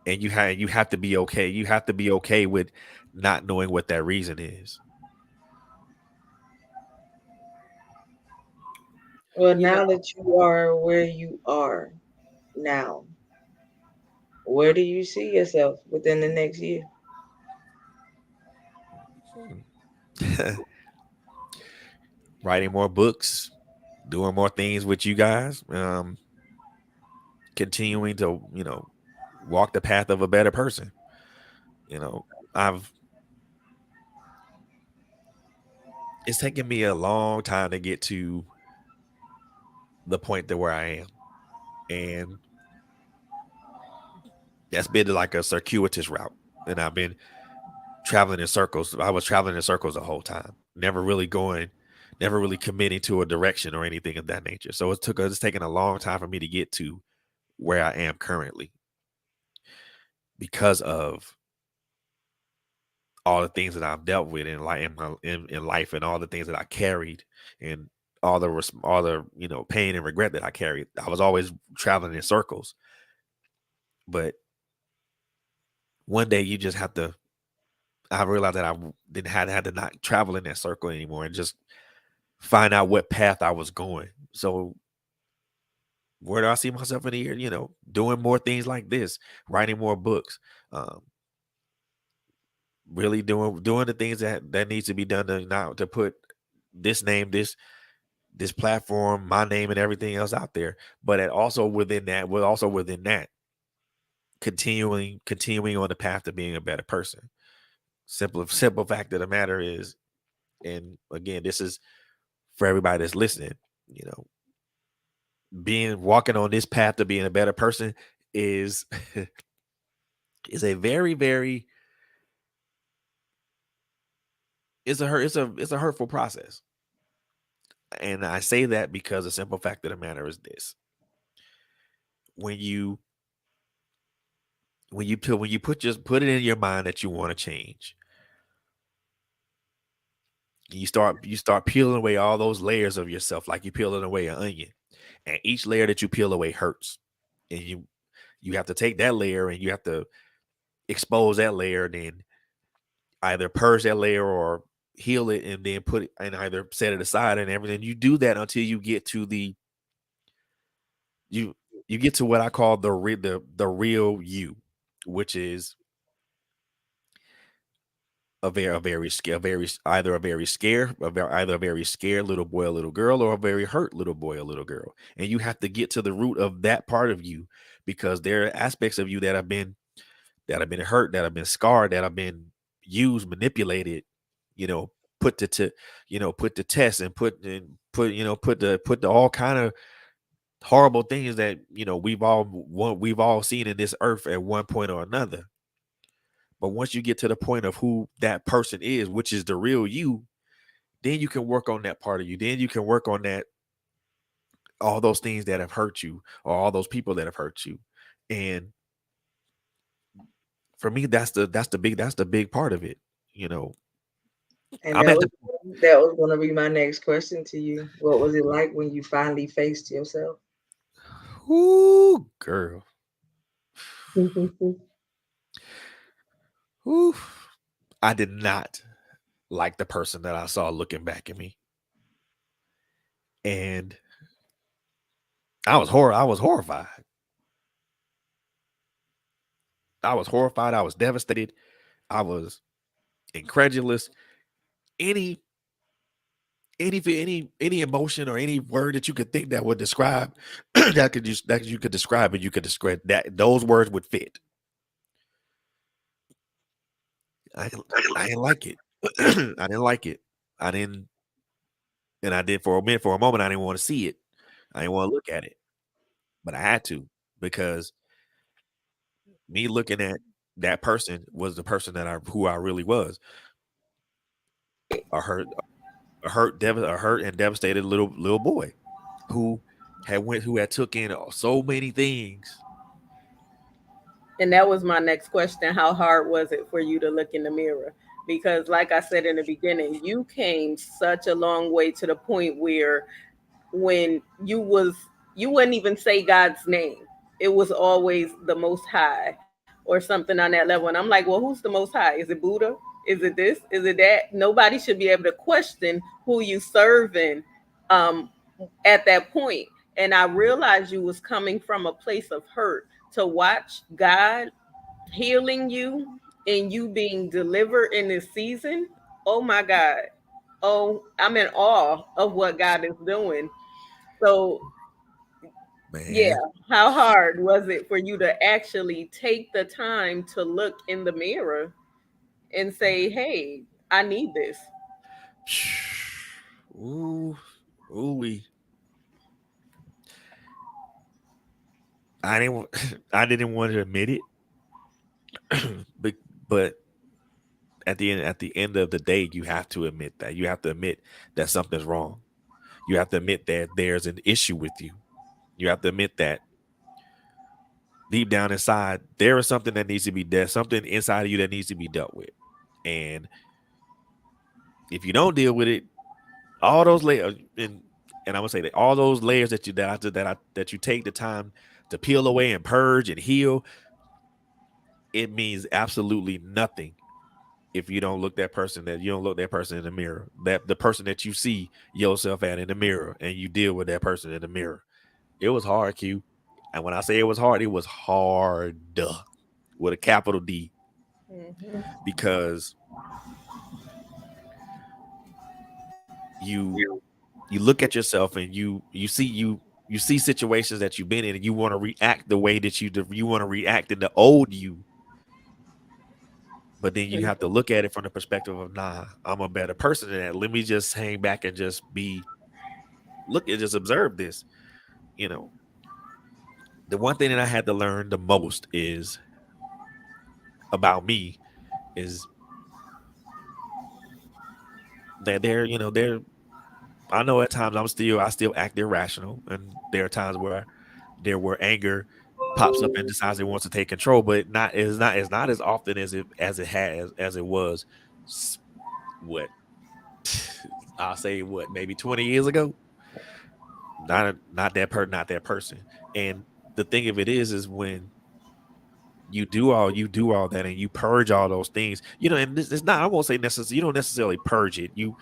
and you have to be okay. You have to be okay with not knowing what that reason is. Well, you know. now that you are where you are now, where do you see yourself within the next year? Writing more books, doing more things with you guys, continuing to walk the path of a better person. You know, I've it's taken me a long time to get to the point to where I am, and that's been like a circuitous route, and I've been traveling in circles. I was traveling in circles the whole time, never really committing to a direction or anything of that nature. So it's taken a long time for me to get to where I am currently because of all the things that I've dealt with in life, in life, and all the things that I carried, and all the pain and regret that I carried. I was always traveling in circles, but one day you just have to. I realized that I didn't had to not travel in that circle anymore and just find out what path I was going. So where do I see myself in a year? Doing more things like this, writing more books, um, really doing the things that needs to be done to now to put this name, this platform, my name, and everything else out there. But also within that, continuing on the path to being a better person. Simple fact of the matter is, and again, this is for everybody that's listening. You know, being walking on this path to being a better person is is a very very it's a hurtful process. And I say that because the simple fact of the matter is this: when you when you put it in your mind that you want to change, you start peeling away all those layers of yourself like you're peeling away an onion, and each layer that you peel away hurts, and you have to take that layer and you have to expose that layer, and then either purge that layer or heal it, and then put it and either set it aside and everything. You do that until you you get to what I call the real you, which is a very either a very scared either a very scared little boy or little girl, or a very hurt little boy or little girl. And you have to get to the root of that part of you, because there are aspects of you that have been hurt, that have been scarred, that have been used, manipulated, you know put put the test, and put the all kind of horrible things that we've all seen in this earth at one point or another. But once you get to the point of who that person is, which is the real you, then you can work on that part of you. Then you can work on that, all those things that have hurt you, or all those people that have hurt you. And for me, that's the big part of it. You know, And I'm at the that was going to be my next question to you. What was it like when you finally faced yourself? Ooh, girl. Ooh. I did not like the person that I saw looking back at me. And I was horrified. I was horrified. I was devastated. I was incredulous. Any any emotion or any word that you could think that would describe that you could describe, and you could describe that those words would fit. I I didn't like it. I didn't like it. I didn't, and I did for a minute. For a moment, I didn't want to see it. I didn't want to look at it, but I had to, because me looking at that person was the person who I really was. A hurt, a hurt and devastated little boy who who had took in so many things. And that was my next question. How hard was it for you to look in the mirror? Because, like I said in the beginning, you came such a long way to the point where when you wouldn't even say God's name. It was always the Most High or something on that level. And I'm like, well, who's the Most High? Is it Buddha? Is it this? Is it that? Nobody should be able to question who you serving um, at that point. And I realized you was coming from a place of hurt. To watch God healing you and you being delivered in this season, oh my God. Oh, I'm in awe of what God is doing. So, yeah, Man. how hard was it for you to actually take the time to look in the mirror and say, hey, I need this? Ooh, ooh, I didn't, I didn't want to admit it, but but at the end of the day, you have to admit that. You have to admit that something's wrong. You have to admit that there's an issue with you. You have to admit that deep down inside there is something that needs to be dealt, something inside of you that needs to be dealt with. And if you don't deal with it, all those layers, and I'm gonna say that all those layers that you take the time to peel away and purge and heal, it means absolutely nothing if you don't look that person in the mirror, that the person that you see yourself at in the mirror, and you deal with that person in the mirror. It was hard, Q. And when I say it was hard with a capital D, Mm-hmm. because you you look at yourself and you see situations that you've been in, and you want to react the way that you want to react in the old you. But then you have to look at it from the perspective of, nah, I'm a better person than that. Let me just hang back and just look and just observe this. You know, the one thing that I had to learn the most is about me is that they're I know at times I still act irrational, and there are times where anger pops up and decides it wants to take control, but not as often as it was what I'll say what maybe 20 years ago. Not that person. And the thing of it is when you do all that and you purge all those things, and this is not, I won't say necessarily, you don't necessarily purge it. You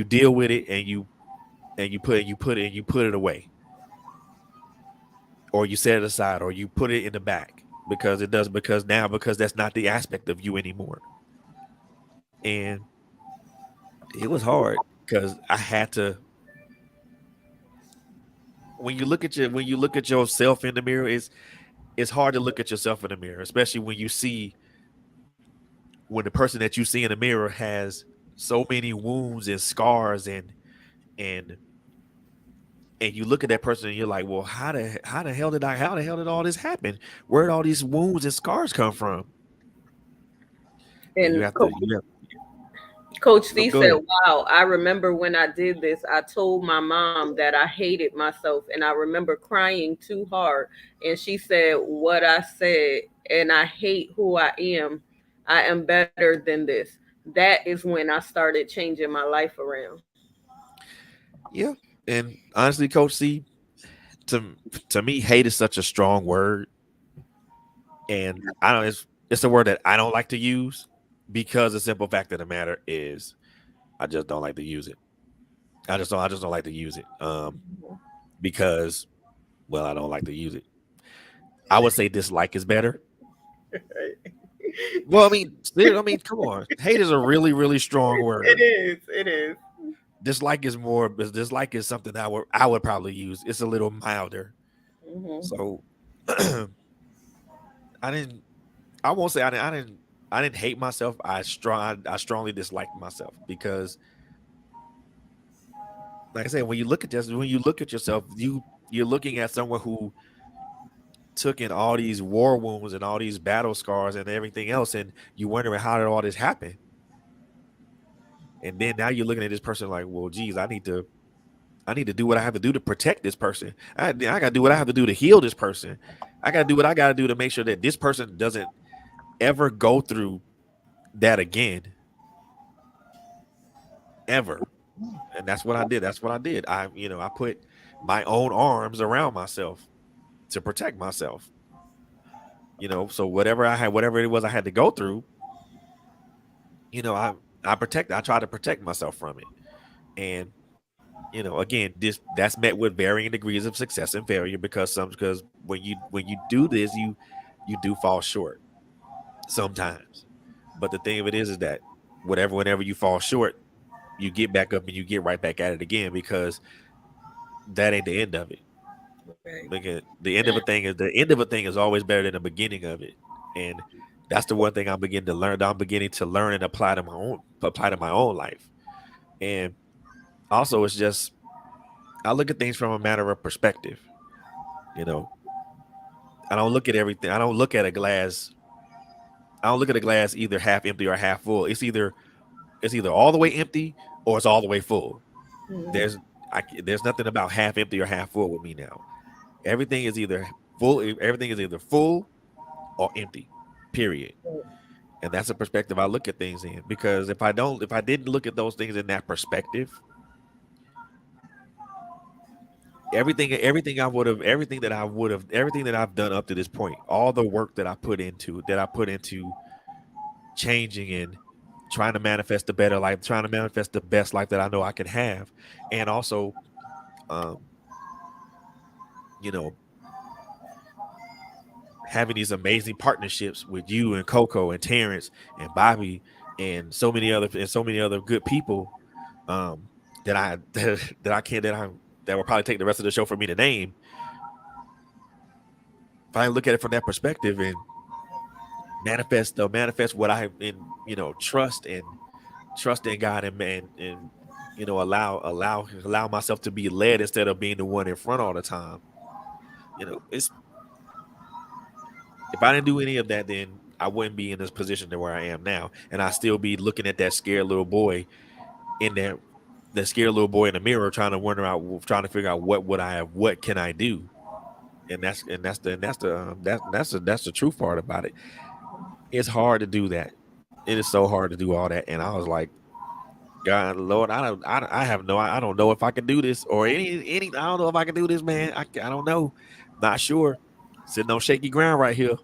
deal with it, and you put it away, or you set it aside, or you put it in the back, because that's not the aspect of you anymore. And it was hard because I had to, when you look at yourself in the mirror, it's hard to look at yourself in the mirror, especially when the person that you see in the mirror has so many wounds and scars, and and you look at that person and you're like, well, how the hell did all this happen? Where did all these wounds and scars come from? And And you have Coach go, C go said, ahead. wow, I remember when I did this, I told my mom that I hated myself. And I remember crying too hard. And she said, what I said, and I hate who I am. I am better than this. That is when I started changing my life around. Yeah. And honestly, Coach C, to to me, hate is such a strong word, and I don't. It's a word that I don't like to use, because the simple fact of the matter is, I just don't like to use it. I just don't like to use it. Because, well, I don't like to use it. I would say dislike is better. Well, I mean, come on. Hate is a really, really strong It word. is. It is. Dislike is something that I would probably use. It's a little milder. Hmm. So I didn't I won't say I didn't hate myself. I strongly disliked myself, because, like I said, when you look at yourself, you're looking at someone who took in all these war wounds and all these battle scars and everything else, and you wondering how did all this happen. And then now you're looking at this person like, well, geez, I need to do what I have to do to protect this person. I got to do what I have to do to heal this person. I got to do what I got to do to make sure that this person doesn't ever go through that again, ever. And that's what I did. That's what I did. I put my own arms around myself to protect myself. So whatever it was I had to go through, you know, I I tried to protect myself from it. And Again, that's met with varying degrees of success and failure, because when you do this, you do fall short sometimes. But the thing of it is that whenever you fall short, you get back up and you get right back at it again, because that ain't the end of it. Right. Look at the end of a thing is always better than the beginning of it. And that's the one thing I'm beginning to learn and apply to my own life. And also, it's just, I look at things from a matter of perspective. You know, I don't look at everything. I don't look at a glass either half empty or half full. It's either all the way empty or it's all the way full. Mhm. There's nothing about half empty or half full with me now. Everything is either full or empty. Period. And that's a perspective I look at things in. Because if I didn't look at those things in that perspective, everything that I've done up to this point, all the work that I put into changing and trying to manifest the better life, trying to manifest the best life that I know I can have, and also, um, you know, having these amazing partnerships with you and Coco and Terrence and Bobby and so many other good people, um, that I that I can't that will probably take the rest of the show for me to name. If I look at it from that perspective and manifest what I in trust in God, and allow myself to be led instead of being the one in front all the time. It's If I didn't do any of that, then I wouldn't be in this position to where I am now, and I still be looking at that scared little boy in there, that scared little boy in the mirror, trying to figure out what can I do, and that's the truth part about it. It's hard to do that. It is so hard to do all that, and I was like, God, Lord, I don't know if I can do this, or any I don't know if I can do this, man. I don't know, not sure. Sitting on shaky ground right here.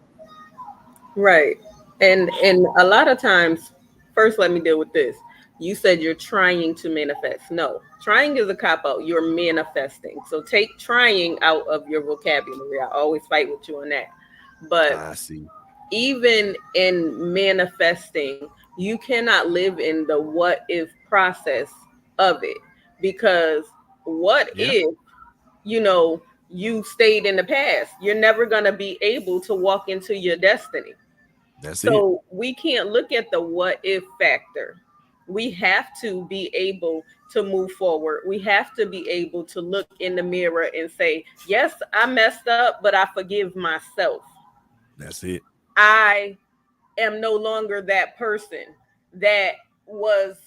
Right. And a lot of times, first let me deal with this. You said you're trying to manifest. No, trying is a cop out. You're manifesting. So take trying out of your vocabulary. I always fight with you on that. But I see. even in manifesting, you cannot live in the what if process of it, because what Yeah, if, you know, you stayed in the past? You're never going to be able to walk into your destiny. that's it. So we can't look at the what if factor. We have to be able to move forward. We have to be able to look in the mirror and say, yes, I messed up, but I forgive myself. That's it. I am no longer that person that was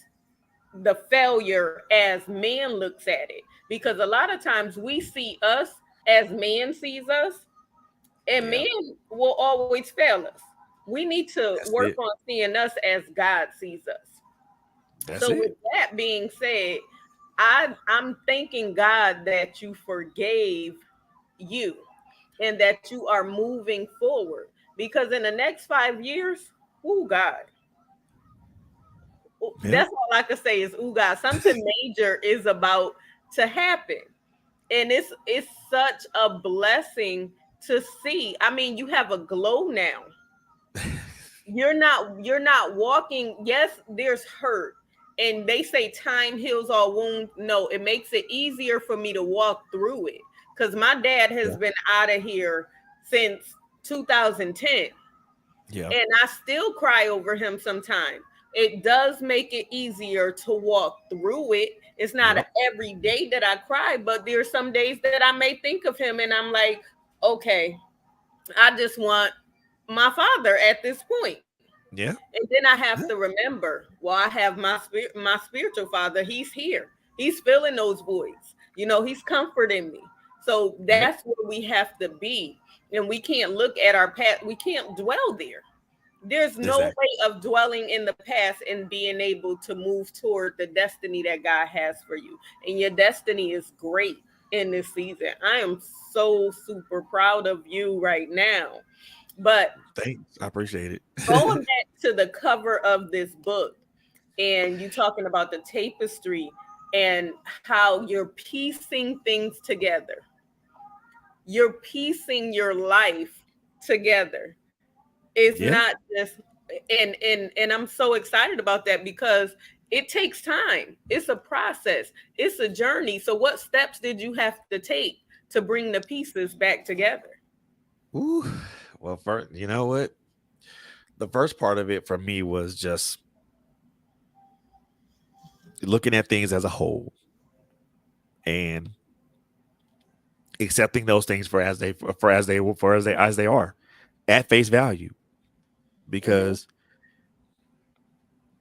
the failure as man looks at it. Because a lot of times we see us as man sees us, and Yeah, man will always fail us. We need to that's work it. on seeing us as God sees us. That's So with it. that being said, I'm thanking God that you forgave you and that you are moving forward, because in the next 5 years, oh God, Yeah, that's all I can say is, oh God, something major is about to happen. And it's such a blessing to see. I mean, you have a glow now. You're not walking. Yes, there's hurt, and they say time heals all wounds. No, it makes it easier for me to walk through it, because my dad has yeah, been out of here since 2010, yeah, and I still cry over him sometimes. It does make it easier to walk through it. It's not yep, every day that I cry, but there's some days that I may think of him and I'm like, okay, I just want my father at this point. yeah, And then I have to yeah. remember, well, I have my spiritual father. He's here. He's filling those voids. He's comforting me. So Yep. that's where we have to be. And we can't look at our past. We can't dwell there. There's no Exactly. way of dwelling in the past and being able to move toward the destiny that God has for you. And your destiny is great in this season. I am so super proud of you right now. But Thanks. I appreciate going it. back to the cover of this book, and you talking about the tapestry, and how you're piecing things together. You're piecing your life together. It's Yeah. not just, and I'm so excited about that because it takes time. It's a process. It's a journey. So what steps did you have to take to bring the pieces back together? Ooh. Well, first, you know what? The first part of it for me was just looking at things as a whole and accepting those things as they are at face value, Mm-hmm. because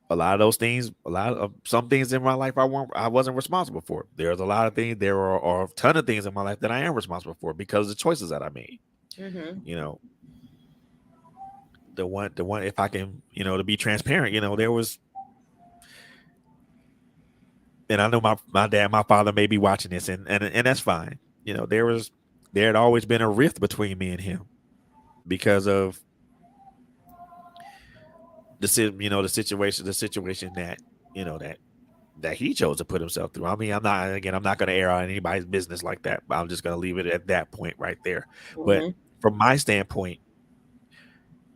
a lot of those things, a lot of some things in my life I wasn't responsible for. There's a lot of things, are a ton of things in my life that I am responsible for because of the choices that I made. Mm-hmm. You know, the one if I can, to be transparent, there was, and I know my dad, my father may be watching this, and that's fine. There had always been a rift between me and him because of the situation that he chose to put himself through. I mean, I'm not going to air out anybody's business like that. I'm just going to leave it at that point right there. But Mm-hmm. from my standpoint,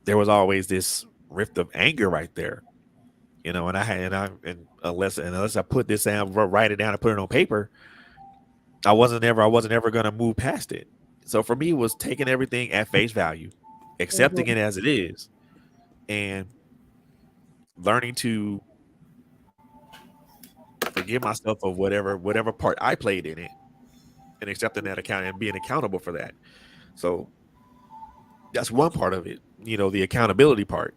there was always this rift of anger right there. And unless I put this down, write it down and put it on paper, I wasn't ever going to move past it. So for me, it was taking everything at face value, accepting Mm-hmm. it as it is, and learning to forgive myself of whatever part I played in it, and accepting that account and being accountable for that. So that's one part of it. The accountability part.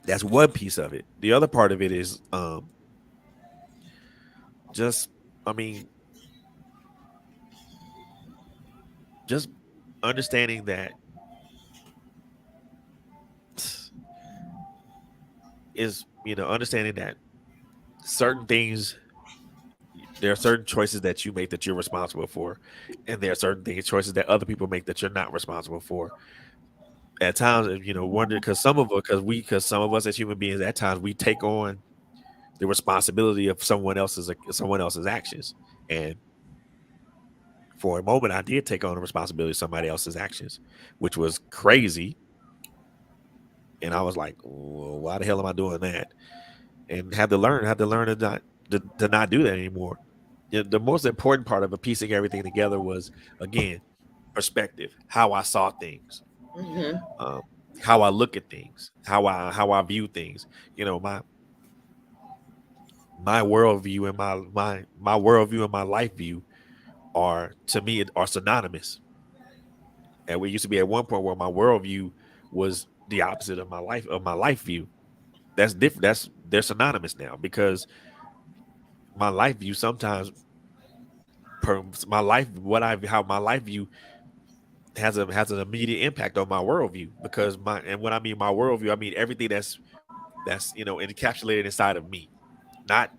That's one piece of it. The other part of it is just, I mean, just understanding that understanding that certain things, there are certain choices that you make that you're responsible for, and there are certain choices that other people make that you're not responsible for. At times, wonder, because some of us as human beings, at times we take on the responsibility of someone else's actions. And for a moment, I did take on the responsibility of somebody else's actions, which was crazy. And I was like, well, why the hell am I doing that? And had to learn to not do that anymore. The most important part of piecing everything together was, again, perspective, how I saw things, Mm-hmm. um, how I look at things, how I view things. My worldview and my worldview and my life view are, to me, are synonymous. And we used to be at one point where my worldview was the opposite of my life view. That's different. They're synonymous now, because my life view sometimes, my life what I how my life view has an immediate impact on my worldview, because and when I mean my worldview, I mean everything that's encapsulated inside of me, not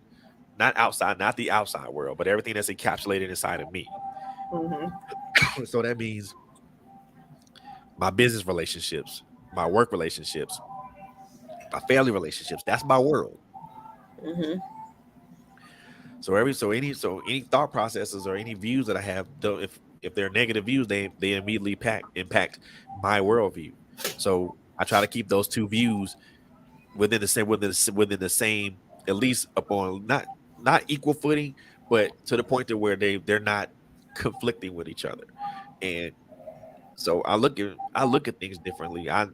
outside, not the outside world, but everything that's encapsulated inside of me. Mm-hmm. So that means my business relationships, my work relationships, my family relationships. That's my world. Mm-hmm. So any thought processes or any views that I have, though, if they're negative views, they immediately impact my worldview. So I try to keep those two views within the same, at least upon not equal footing, but to the point to where they're not conflicting with each other. And so I look at things differently. I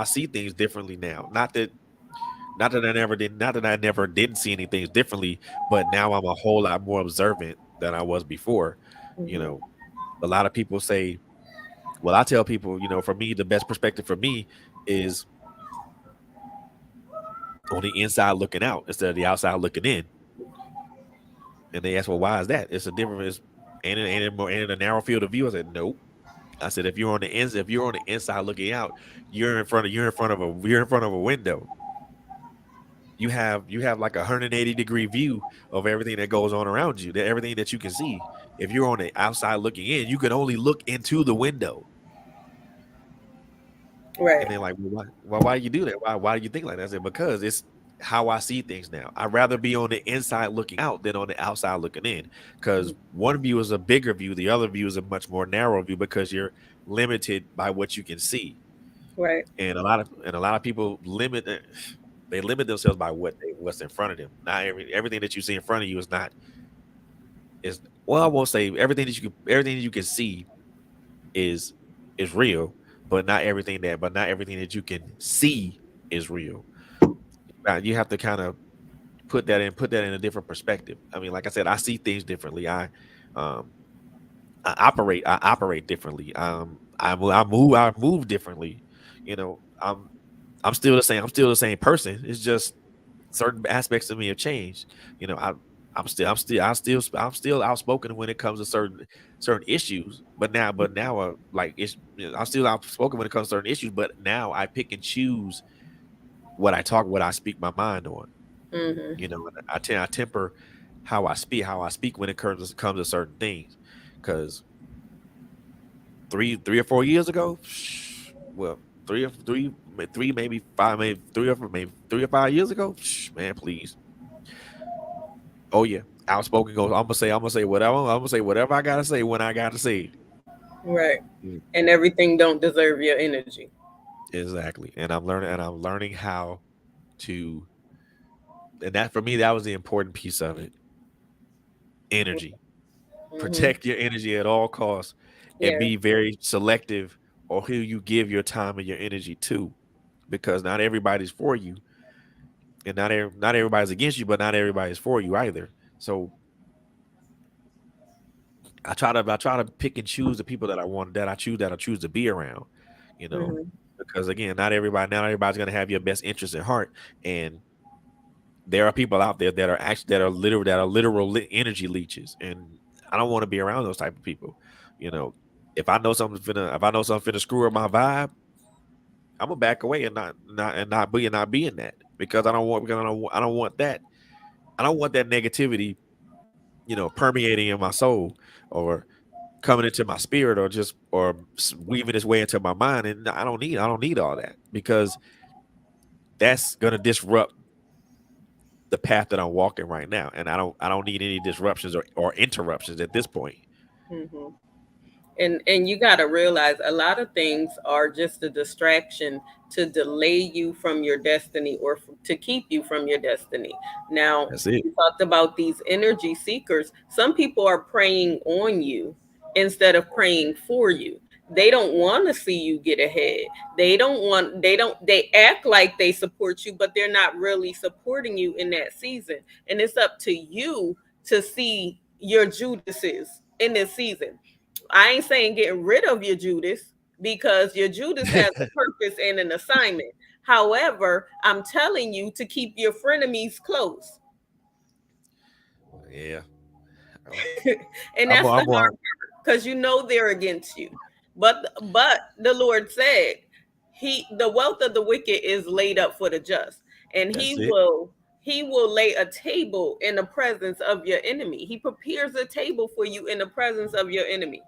see things differently now. Not that I never didn't see any things differently, but now I'm a whole lot more observant than I was before. You Mm-hmm. know, a lot of people say, well, I tell people, for me, the best perspective for me is on the inside looking out instead of the outside looking in. And they ask, well, why is that? It's a difference. Ain't it a narrow field of view? I said, nope. I said, if you're on the inside looking out, you're in front of a window. You have like 180-degree view of everything that goes on around you, that everything that you can see. If you're on the outside looking in, you can only look into the window. Right. And they're like, well, why you do that? Why do you think like that? I said, because how I see things now. I'd rather be on the inside looking out than on the outside looking in, because one view is a bigger view, the other view is a much more narrow view because you're limited by what you can see. Right. And a lot of people they limit themselves by what's in front of them. Not everything that you see in front of you is well, I won't say everything that you can see is real, but not everything that you can see is real. Now, you have to kind of put that in a different perspective. I mean, like I said, I see things differently. Um I operate differently. I move differently. You know, I'm still the same person. It's just certain aspects of me have changed. You know, I'm still outspoken when it comes to certain issues. But now, like I'm still outspoken when it comes to certain issues. But now I pick and choose what I speak my mind on. Mm-hmm. You know, and I temper how I speak when it comes to certain things, because 3 or 4 years ago, well, maybe five, maybe 3 or 5 years ago, man, please. Oh yeah, outspoken goes. I'm gonna say whatever I gotta say when I gotta say it. Right. Mm. And everything don't deserve your energy. Exactly. And I'm learning how to, and that for me, that was the important piece of it. Energy. Mm-hmm. Protect your energy at all costs, and Yeah. be very selective on who you give your time and your energy to, because not everybody's for you, and not everybody's against you, but not everybody's for you either. So I try to pick and choose the people that I choose to be around, you know, Mm-hmm. because again, not everybody's gonna have your best interest at heart, and there are people out there that are literal energy leeches, and I don't want to be around those type of people. You know, if I know something finna screw up my vibe, I'm gonna back away and not be in that, because I don't want that. I don't want that negativity, permeating in my soul, or coming into my spirit, or weaving its way into my mind. And I don't need all that, because that's gonna disrupt the path that I'm walking right now, and I don't need any disruptions or interruptions at this point. Mm-hmm. And you got to realize a lot of things are just a distraction to delay you from your destiny, or to keep you from your destiny. Now, That's it. you talked about these energy seekers. Some people are preying on you instead of praying for you. They don't want to see you get ahead. They act like they support you, but they're not really supporting you in that season. And it's up to you to see your Judases in this season. I ain't saying get rid of your Judas, because your Judas has a purpose and an assignment. However, I'm telling you to keep your frenemies close. Yeah. Um, And I'm, that's the I'm, hard I'm, part, because you know they're against you. But the Lord said, the wealth of the wicked is laid up for the just, and that's it. he will lay a table in the presence of your enemy. He prepares a table for you in the presence of your enemy.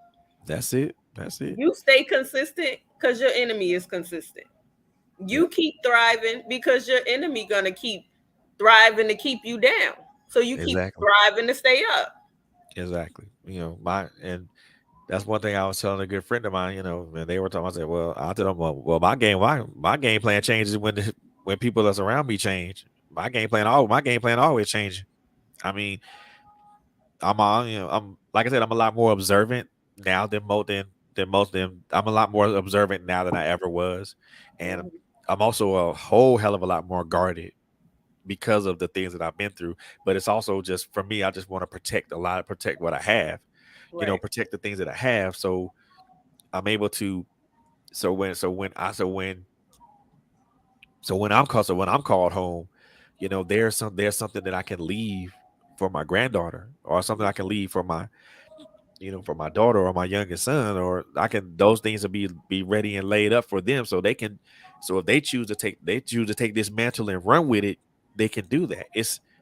That's it. That's it. You stay consistent because your enemy is consistent. You Yep. keep thriving because your enemy gonna keep thriving to keep you down. So you keep Exactly. thriving to stay up. Exactly. And that's one thing I was telling a good friend of mine. And they were talking. I said, "Well, I told them, well, my game plan changes when people that's around me change. My game plan always changes. I mean, I'm like I said, I'm a lot more observant now than most of them. I'm a lot more observant now than I ever was, and Mhm. I'm also a whole hell of a lot more guarded because of the things that I've been through. But it's also just for me, I just want to protect what I have, Right. protect the things that I have, so I'm able to. So when I'm called home, there's something that I can leave for my granddaughter, or something I can leave for my daughter or my youngest son, or I can those things will be ready and laid up for them, so they can. So if they choose to take this mantle and run with it, they can do that.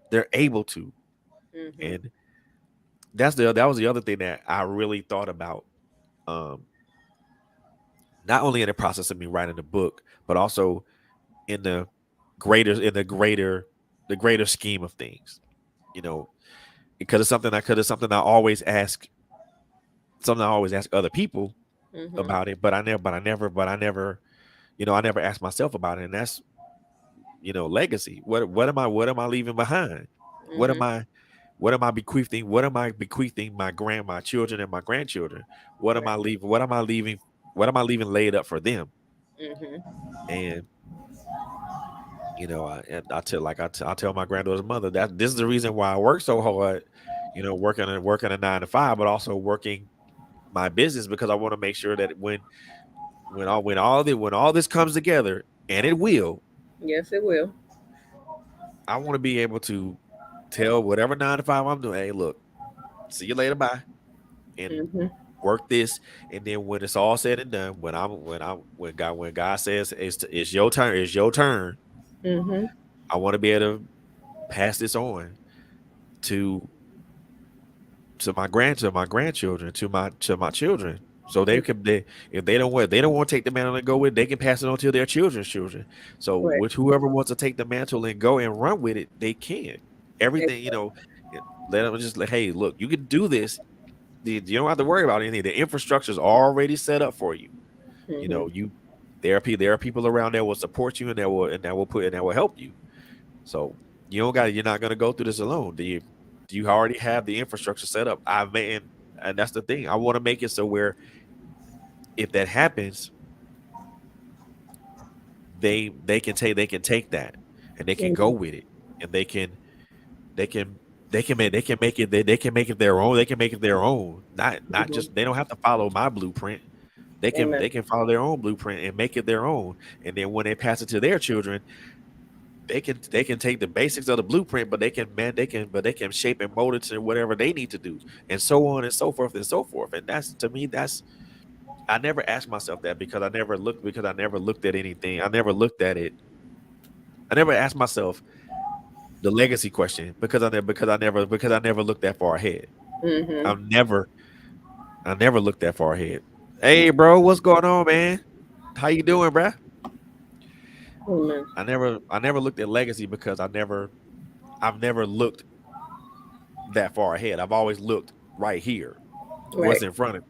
They're able to. Hmm. And that was the other thing that I really thought about, um not only in the process of me writing the book, but also in the greater the greater scheme of things. You know, because it's something I could have something I always ask, something I always ask other people Mhm. about it, but I never, I never asked myself about it, and that's, legacy. What am I leaving behind? What am Mhm. I what am I bequeathing? What am I bequeathing my children and my grandchildren? What am I Right. leaving? What am I leaving laid up for them? Mhm. And I tell I tell my granddaughter's mother that this is the reason why I work so hard, working a 9 to 5, but also working my business, because I want to make sure that when all this comes together, and it will, Yes, it will. I want to be able to tell whatever 9 to 5 I'm doing, hey, look, see you later, bye, and Mhm. work this. And then when it's all said and done, when God says it's your turn, Mhm. I want to be able to pass this on to my grandchildren, to my children, so if they don't want to take the mantle and go with it, they can pass it on to their children's children. So Right. which whoever wants to take the mantle and go and run with it, they can. Everything, Exactly. let them just like, hey, look, you can do this. You don't have to worry about anything. The infrastructure is already set up for you. You know, Mhm. you there are people around that will support you, and that will help you. So you're not gonna go through this alone. Do you already have the infrastructure set up? And that's the thing. I want to make it so where if that happens, they can take that, and they can go Mhm. with it, and they can they can make it their own. They can make it their own. Not Mhm. just, they don't have to follow my blueprint. They can Amen. they can follow their own blueprint and make it their own. And then when they pass it to their children, they can take the basics of the blueprint, but they can shape and mold it to whatever they need to do, and so on and so forth and so forth. And that's, to me, that's, I never asked myself that, because I never looked at anything. I never asked myself the legacy question, because I never looked that far ahead. Mhm. I've never I never looked that far ahead. Hey, bro, what's going on, man? How you doing, bruh? Amen. I never looked at legacy, because I've never looked that far ahead. I've always looked right here, what's Right. in front of me,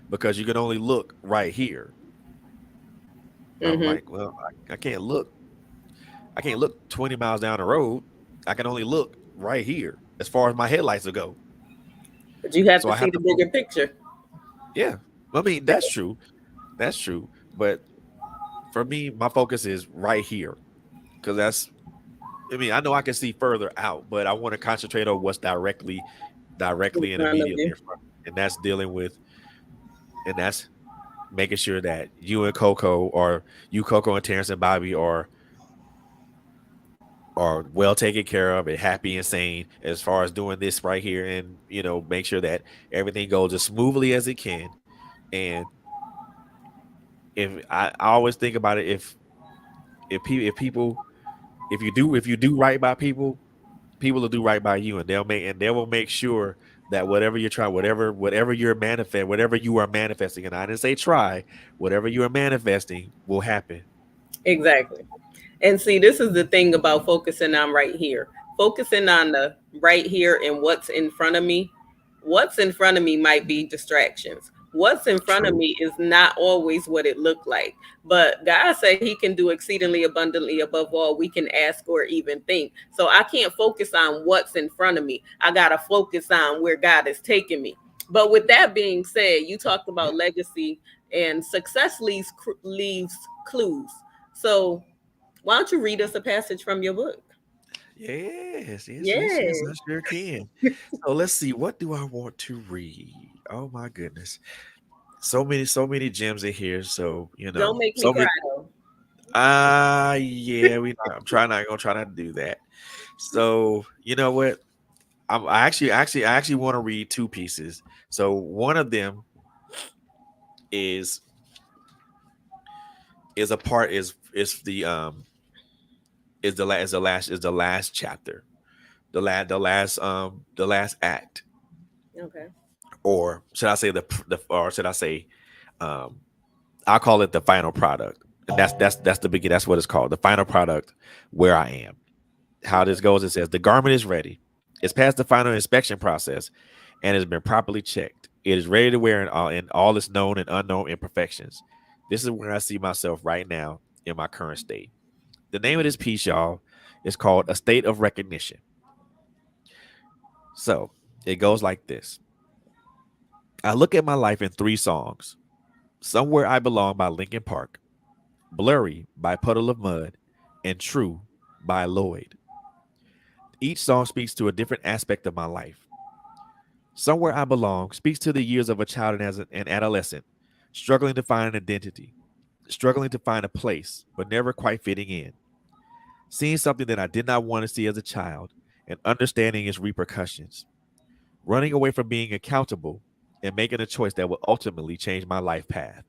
because you can only look right here. I'm Mhm. like, well, I can't look 20 miles down the road. I can only look right here as far as my headlights will go. But you have So to I see have the to bigger focus. picture. Yeah. I mean, that's true. That's true. But for me, my focus is right here, because I know I can see further out, but I want to concentrate on what's In directly and front of immediately you. in front. And that's making sure that you and Coco, or you, Coco, and Terrence and Bobby are well taken care of and happy and sane, as far as doing this right here, and make sure that everything goes as smoothly as it can. And I always think about it, if you do right by people, people will do right by you, and they will make sure that whatever you are manifesting, and I didn't say try, whatever you are manifesting will happen. Exactly. And see, this is the thing about focusing on right here. Focusing on the right here and what's in front of me. What's in front of me might be distractions. What's in front of True. me is not always what it looked like. But God said he can do exceedingly abundantly above all we can ask or even think. So I can't focus on what's in front of me. I got to focus on where God is taking me. But with that being said, you talked Yeah. about legacy, and success leaves clues. So why don't you read us a passage from your book? Yes, yes, yes, yes, Yes. I sure can. So let's see, what do I want to read? Oh my goodness. So many gems in here. So, Don't make me so cry many. though. Yeah, I'm gonna try not to do that. So, you know what? I actually want to read two pieces. So one of them is is a part is the last chapter, the last act, Okay. or should I say or should I say, um I'll call it the final product. And that's the beginning. That's what it's called, the final product, where I am. How this goes, it says the garment is ready. It's past the final inspection process and has been properly checked. It is ready to wear in all its known and unknown imperfections. This is where I see myself right now in my current state. The name of this piece, y'all, is called A State of Recognition. So it goes like this. I look at my life in three songs: Somewhere I Belong by Linkin Park, Blurry by Puddle of Mud, and True by Lloyd. Each song speaks to a different aspect of my life. Somewhere I Belong speaks to the years of a child and as an adolescent, struggling to find an identity, struggling to find a place, but never quite fitting in, seeing something that I did not want to see as a child, and understanding its repercussions, running away from being accountable and making a choice that will ultimately change my life path.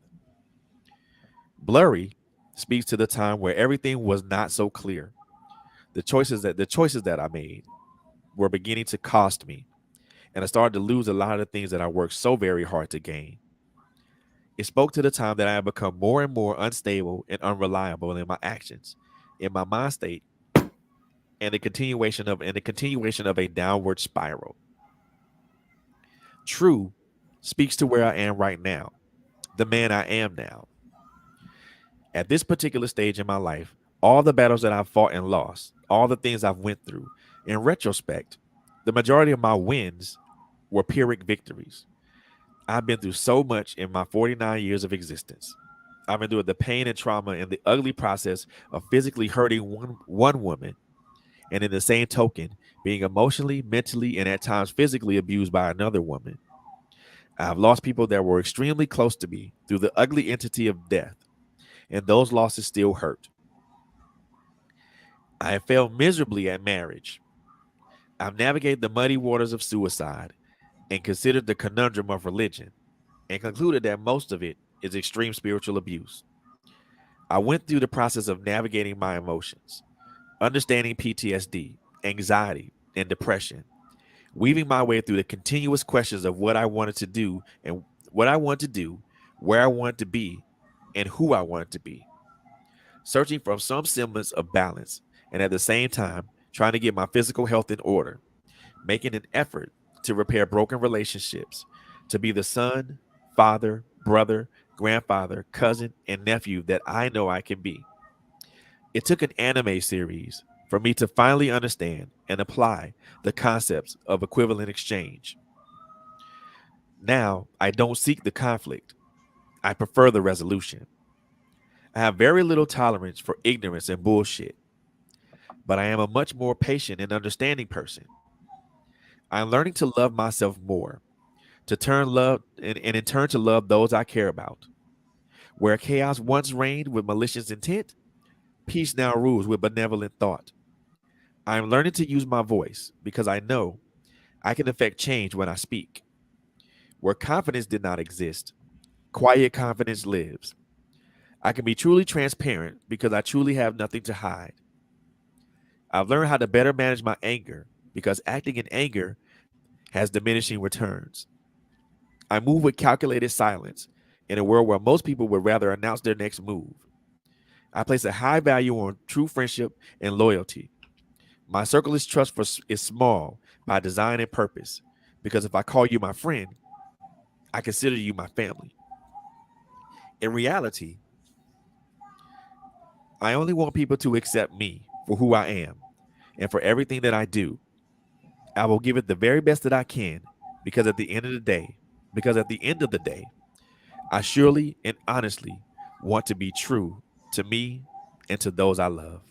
Blurry speaks to the time where everything was not so clear. The choices that I made were beginning to cost me, and I started to lose a lot of the things that I worked so very hard to gain. It spoke to the time that I have become more and more unstable and unreliable in my actions, in my mind state, and the continuation of a downward spiral. True speaks to where I am right now, the man I am now. At this particular stage in my life, all the battles that I've fought and lost, all the things I've went through, in retrospect, the majority of my wins were Pyrrhic victories. I've been through so much in my 49 years of existence. I've endured the pain and trauma and the ugly process of physically hurting one woman, and in the same token, being emotionally, mentally, and at times physically abused by another woman. I have lost people that were extremely close to me through the ugly entity of death, and those losses still hurt. I have failed miserably at marriage. I've navigated the muddy waters of suicide and considered the conundrum of religion, and concluded that most of it is extreme spiritual abuse. I went through the process of navigating my emotions, understanding PTSD, anxiety, and depression, weaving my way through the continuous questions of what I wanted to do and what I wanted to do, where I wanted to be, and who I wanted to be, searching for some semblance of balance, and at the same time, trying to get my physical health in order, making an effort to repair broken relationships, to be the son, father, brother, grandfather, cousin, and nephew that I know I can be. It took an anime series for me to finally understand and apply the concepts of equivalent exchange. Now, I don't seek the conflict, I prefer the resolution. I have very little tolerance for ignorance and bullshit, but I am a much more patient and understanding person. I am learning to love myself more, to turn love and in turn to love those I care about. Where chaos once reigned with malicious intent, peace now rules with benevolent thought. I am learning to use my voice because I know I can affect change when I speak. Where confidence did not exist, quiet confidence lives. I can be truly transparent because I truly have nothing to hide. I've learned how to better manage my anger because acting in anger has diminishing returns. I move with calculated silence in a world where most people would rather announce their next move. I place a high value on true friendship and loyalty. My circle is small by design and purpose because if I call you my friend, I consider you my family. In reality, I only want people to accept me for who I am and for everything that I do. I will give it the very best that I can because at the end of the day, because at the end of the day, I surely and honestly want to be true to me and to those I love.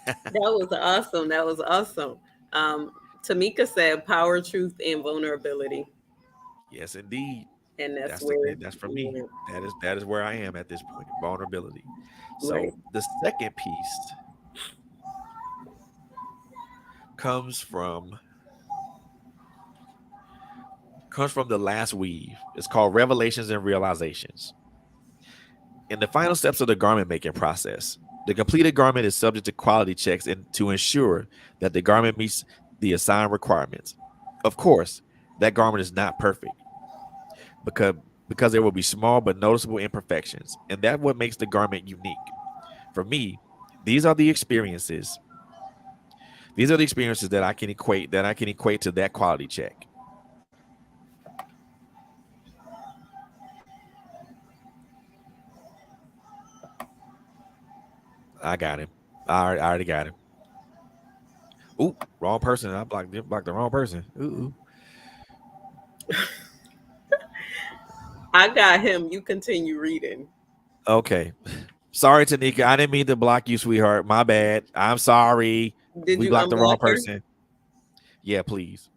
That was awesome. That was awesome. Um, Tamika said power, truth, and vulnerability. Yes, indeed. And that's That's where, that's for me. yeah, That is where I am at this point. Vulnerability. right. So the second piece comes from the last weave. It's called Revelations and Realizations. In the final steps of the garment making process, the completed garment is subject to quality checks and to ensure that the garment meets the assigned requirements. Of course, that garment is not perfect because because there will be small but noticeable imperfections, and that's what makes the garment unique. For me, These are the experiences. These are the experiences that I can equate to that quality check. I got him. I already got him. Ooh, wrong person. I blocked the wrong person. Ooh. I got him. You continue reading. Okay. Sorry, Tanika. I didn't mean to block you, sweetheart. My bad. I'm sorry. Did We you blocked the wrong unblock her? person. Yeah, please.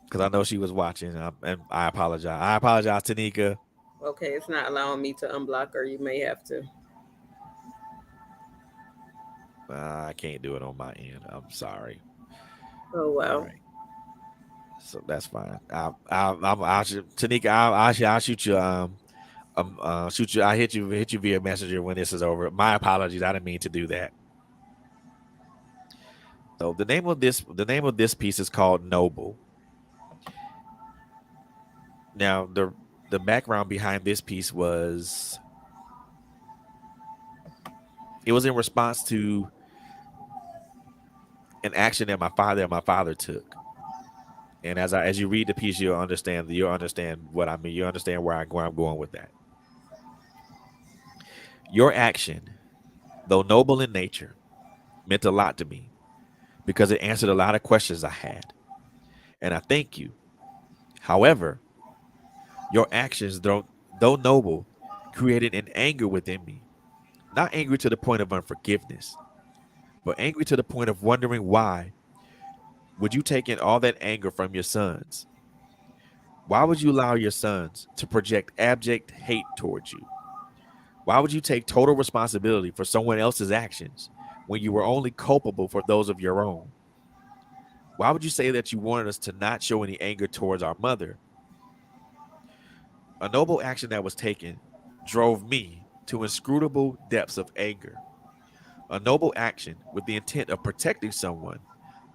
Because I know she was watching. And I apologize. I apologize, Tanika. Okay, it's not allowing me to unblock her. You may have to. I can't do it on my end. I'm sorry. Oh All wow. right. So that's fine. Tanika, I'll shoot you. Shoot you. I hit you via messenger when this is over. My apologies. I didn't mean to do that. So the name of this piece is called Noble. Now the background behind this piece was it was in response to an action that my father took. And as you read the piece, you'll understand what I mean. You understand where I'm going with that. Your action, though noble in nature, meant a lot to me because it answered a lot of questions I had. And I thank you. However, your actions, though noble, created an anger within me. Not angry to the point of unforgiveness, but angry to the point of wondering why would you take in all that anger from your sons? Why would you allow your sons to project abject hate towards you? Why would you take total responsibility for someone else's actions when you were only culpable for those of your own? Why would you say that you wanted us to not show any anger towards our mother? A noble action that was taken drove me to inscrutable depths of anger. A noble action with the intent of protecting someone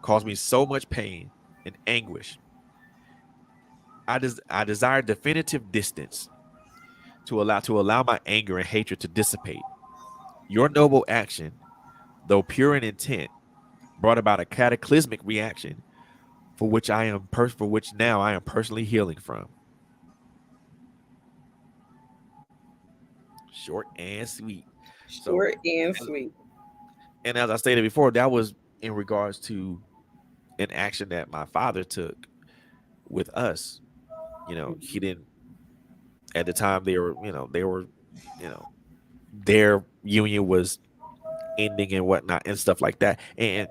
caused me so much pain and anguish. I desired definitive distance to allow my anger and hatred to dissipate. Your noble action, though pure in intent, brought about a cataclysmic reaction for which now I am personally healing from. Short and sweet. So, Short and as, sweet. and as I stated before, that was in regards to an action that my father took with us. He didn't at the time they were, you know, their union was ending and whatnot and stuff like that. And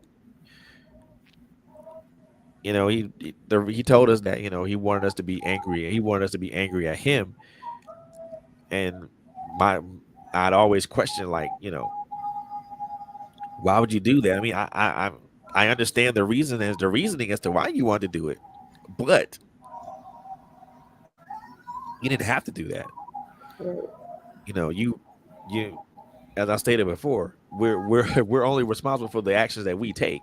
he told us that he wanted us to be angry. He wanted us to be angry at him. And my I'd always question, like, why would you do that? I mean, I understand the reasoning as to why you wanted to do it, but you didn't have to do that. Right. You as I stated before, we're only responsible for the actions that we take.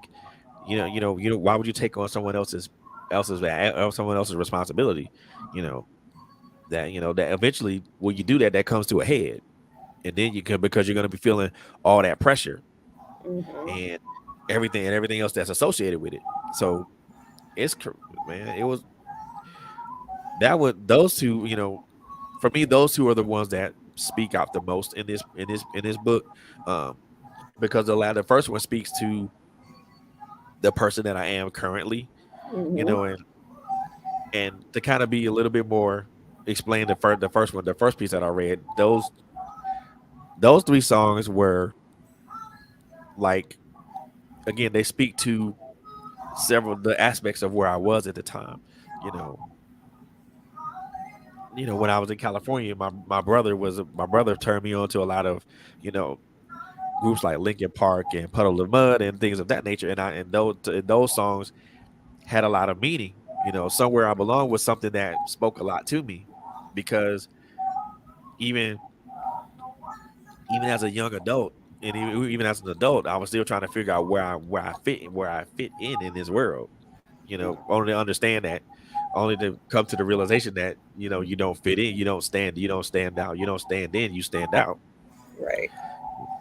Why would you take on someone else's responsibility? You know that eventually, when you do that, that comes to a head, and then you can, because you're going to be feeling all that pressure Mm-hmm. and everything else that's associated with it. So man, it was that would those two. For me, those two are the ones that speak out the most in this book, um, because the first one speaks to the person that I am currently, you Mm-hmm. know, and to kind of be a little bit more explain the first piece that I read, those three songs were like, again, they speak to several of the aspects of where I was at the time. You know, when I was in California, my brother turned me on to a lot of, you know, groups like Linkin Park and Puddle of Mud and things of that nature. And those songs had a lot of meaning. Somewhere I Belong was something that spoke a lot to me, because even even as a young adult, and even as an adult, I was still trying to figure out where I fit in this world. Only to understand that, only to come to the realization that you don't fit in, you don't stand out, you don't stand in, you stand out. Right.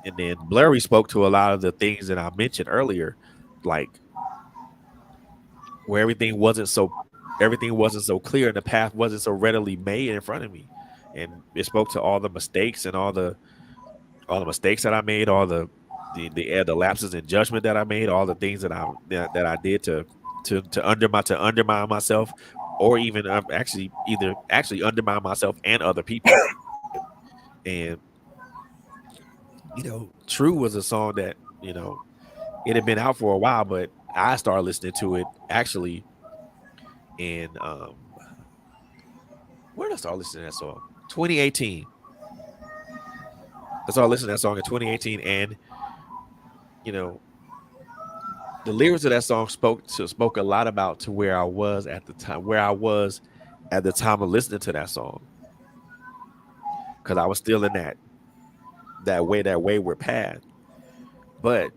And then Blurry spoke to a lot of the things that I mentioned earlier, like where everything wasn't so clear and the path wasn't so readily made in front of me. And it spoke to all the mistakes and all the mistakes that I made, all the lapses in judgment that I made, all the things that I did to undermine myself, or even actually undermine myself and other people. And True was a song that it had been out for a while, but I started listening to it actually in where did I start listening to that song? 2018. I started listening to that song in 2018, and you know the lyrics of that song spoke a lot about to where I was at the time, of listening to that song, because I was still in that wayward path, but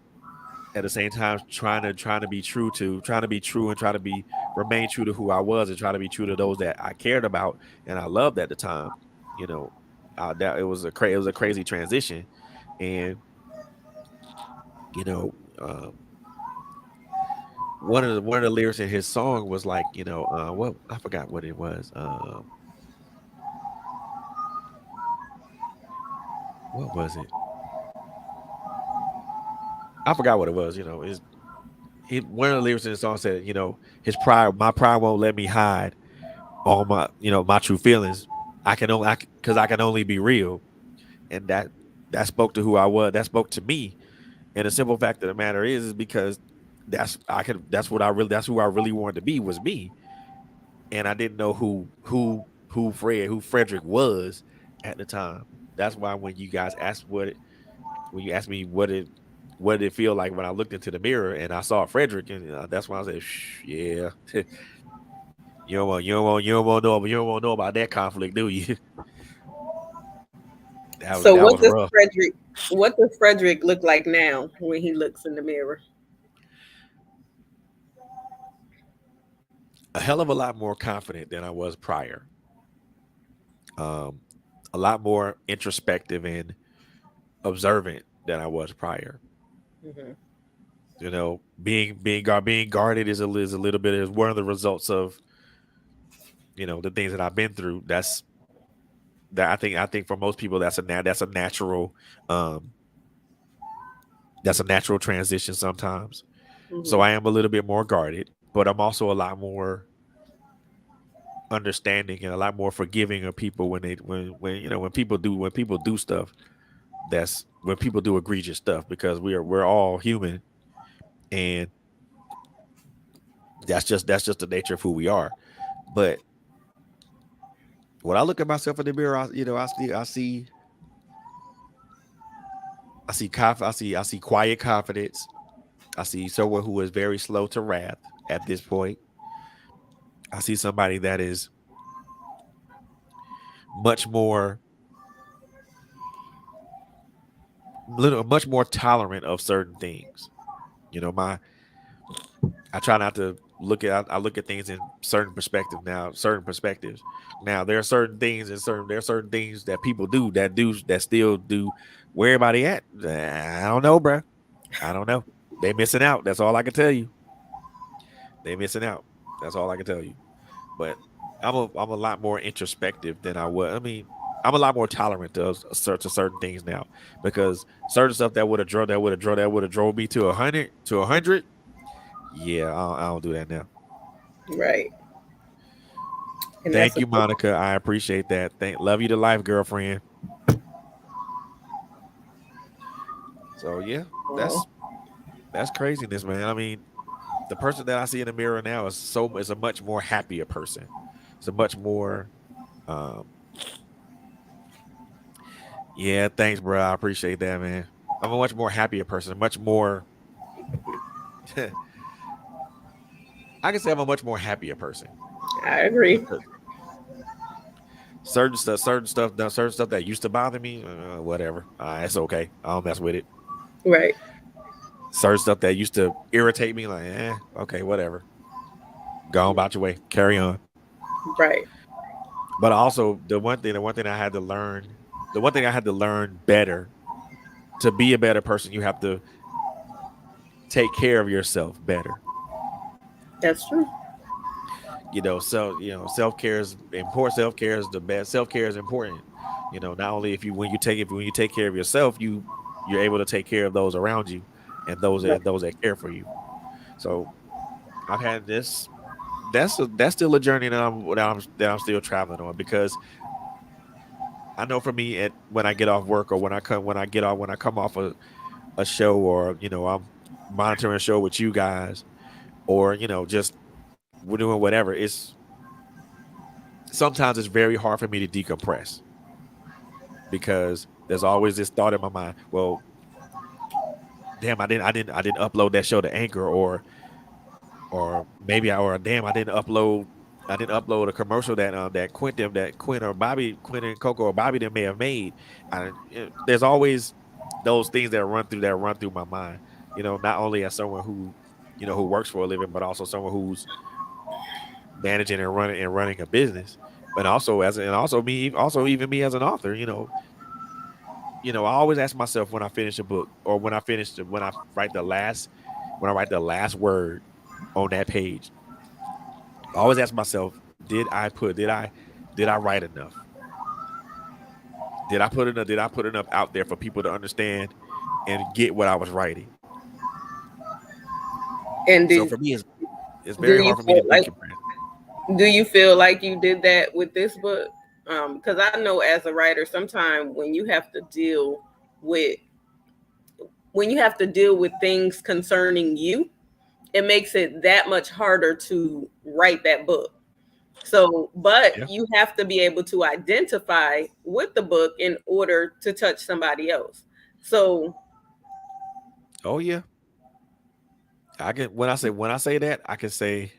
at the same time trying to be true and try to be remain true to who I was and try to be true to those that I cared about and I loved at the time. You know, that it was a crazy transition, and you know, one of the lyrics in his song was like, what I forgot what it was. What was it? I forgot what it was. One of the lyrics in the song said, my pride won't let me hide all my true feelings. Because I can only be real, and that spoke to who I was. That spoke to me. And the simple fact of the matter is because that's who I really wanted to be, was me. And I didn't know who Frederick was at the time. That's why when you guys asked when you asked me what did it feel like when I looked into the mirror and I saw Frederick, and that's why I said, yeah, you don't want to know about that conflict, do you? So That was rough. what does Frederick look like now when he looks in the mirror? A hell of a lot more confident than I was prior. Um, a lot more introspective and observant than I was prior. Hmm. Being guarded is a little bit is one of the results of the things that I've been through. I think for most people um that's a natural transition sometimes. So Hmm. I am a little bit more guarded, but I'm also a lot more understanding and a lot more forgiving of people when people do stuff, that's when people do egregious stuff, because we're all human, and that's just the nature of who we are. But when I look at myself in the mirror, I see quiet confidence. I see someone who is very slow to wrath at this point. I see somebody that is much more much more tolerant of certain things. You know, my I try not to I look at things in certain perspectives. Now there are certain things that people that still do. Where everybody at? I don't know, bro. I don't know. They missing out. That's all I can tell you. They missing out. That's all I can tell you. But I'm a lot more introspective than I was. I mean, I'm a lot more tolerant to certain things now, because certain stuff that would have drove me to 100. Yeah, I don't do that now. Right. And that's Thank a you, Monica. I appreciate that. Love you to life, girlfriend. So yeah, oh, that's craziness, man. I mean, the person that I see in the mirror now is a much more happier person. It's a much more um yeah, thanks, bro. I appreciate that, man. I'm a much more happier person, much more I can say I'm a much more happier person, I agree. because certain stuff that used to bother me, whatever. It's okay. I don't mess with it. Right. Certain stuff that used to irritate me, like, okay, whatever. Go on about your way. Carry on. Right. But also the one thing I had to learn, the one thing I had to learn better to be a better person, you have to take care of yourself better. That's true. Self care is important. Self care is the best. Self care is important. Not only if you when you take care of yourself, you're able to take care of those around you and Right. those that care for you. So I've had this. That's still a journey that I'm still traveling on, because I know for me, when I get off work, or when I come off a show, or I'm monitoring a show with you guys, or just we're doing whatever. It's Sometimes it's very hard for me to decompress, because there's always this thought in my mind. Well, damn, I didn't upload that show to Anchor, or maybe or damn, I didn't upload a commercial that Quint or Bobby, Quint and Coco or Bobby that may have made. There's always those things that run through my mind. Not only as someone who works for a living, but also someone who's managing and running a business, but also even me as an author. I always ask myself, when I finish a book, or when I write the last word on that page, I always ask myself, did I write enough? Did I put enough out there for people to understand and get what I was writing? And So for me, it's do very you hard for me to feel like decompress. do you feel like you did that with this book? Because I know as a writer, sometimes with when you have to deal with things concerning you, it makes it that much harder to write that book. So, but Yeah. you have to be able to identify with the book in order to touch somebody else. So, Oh yeah. I can when I say that, I can say,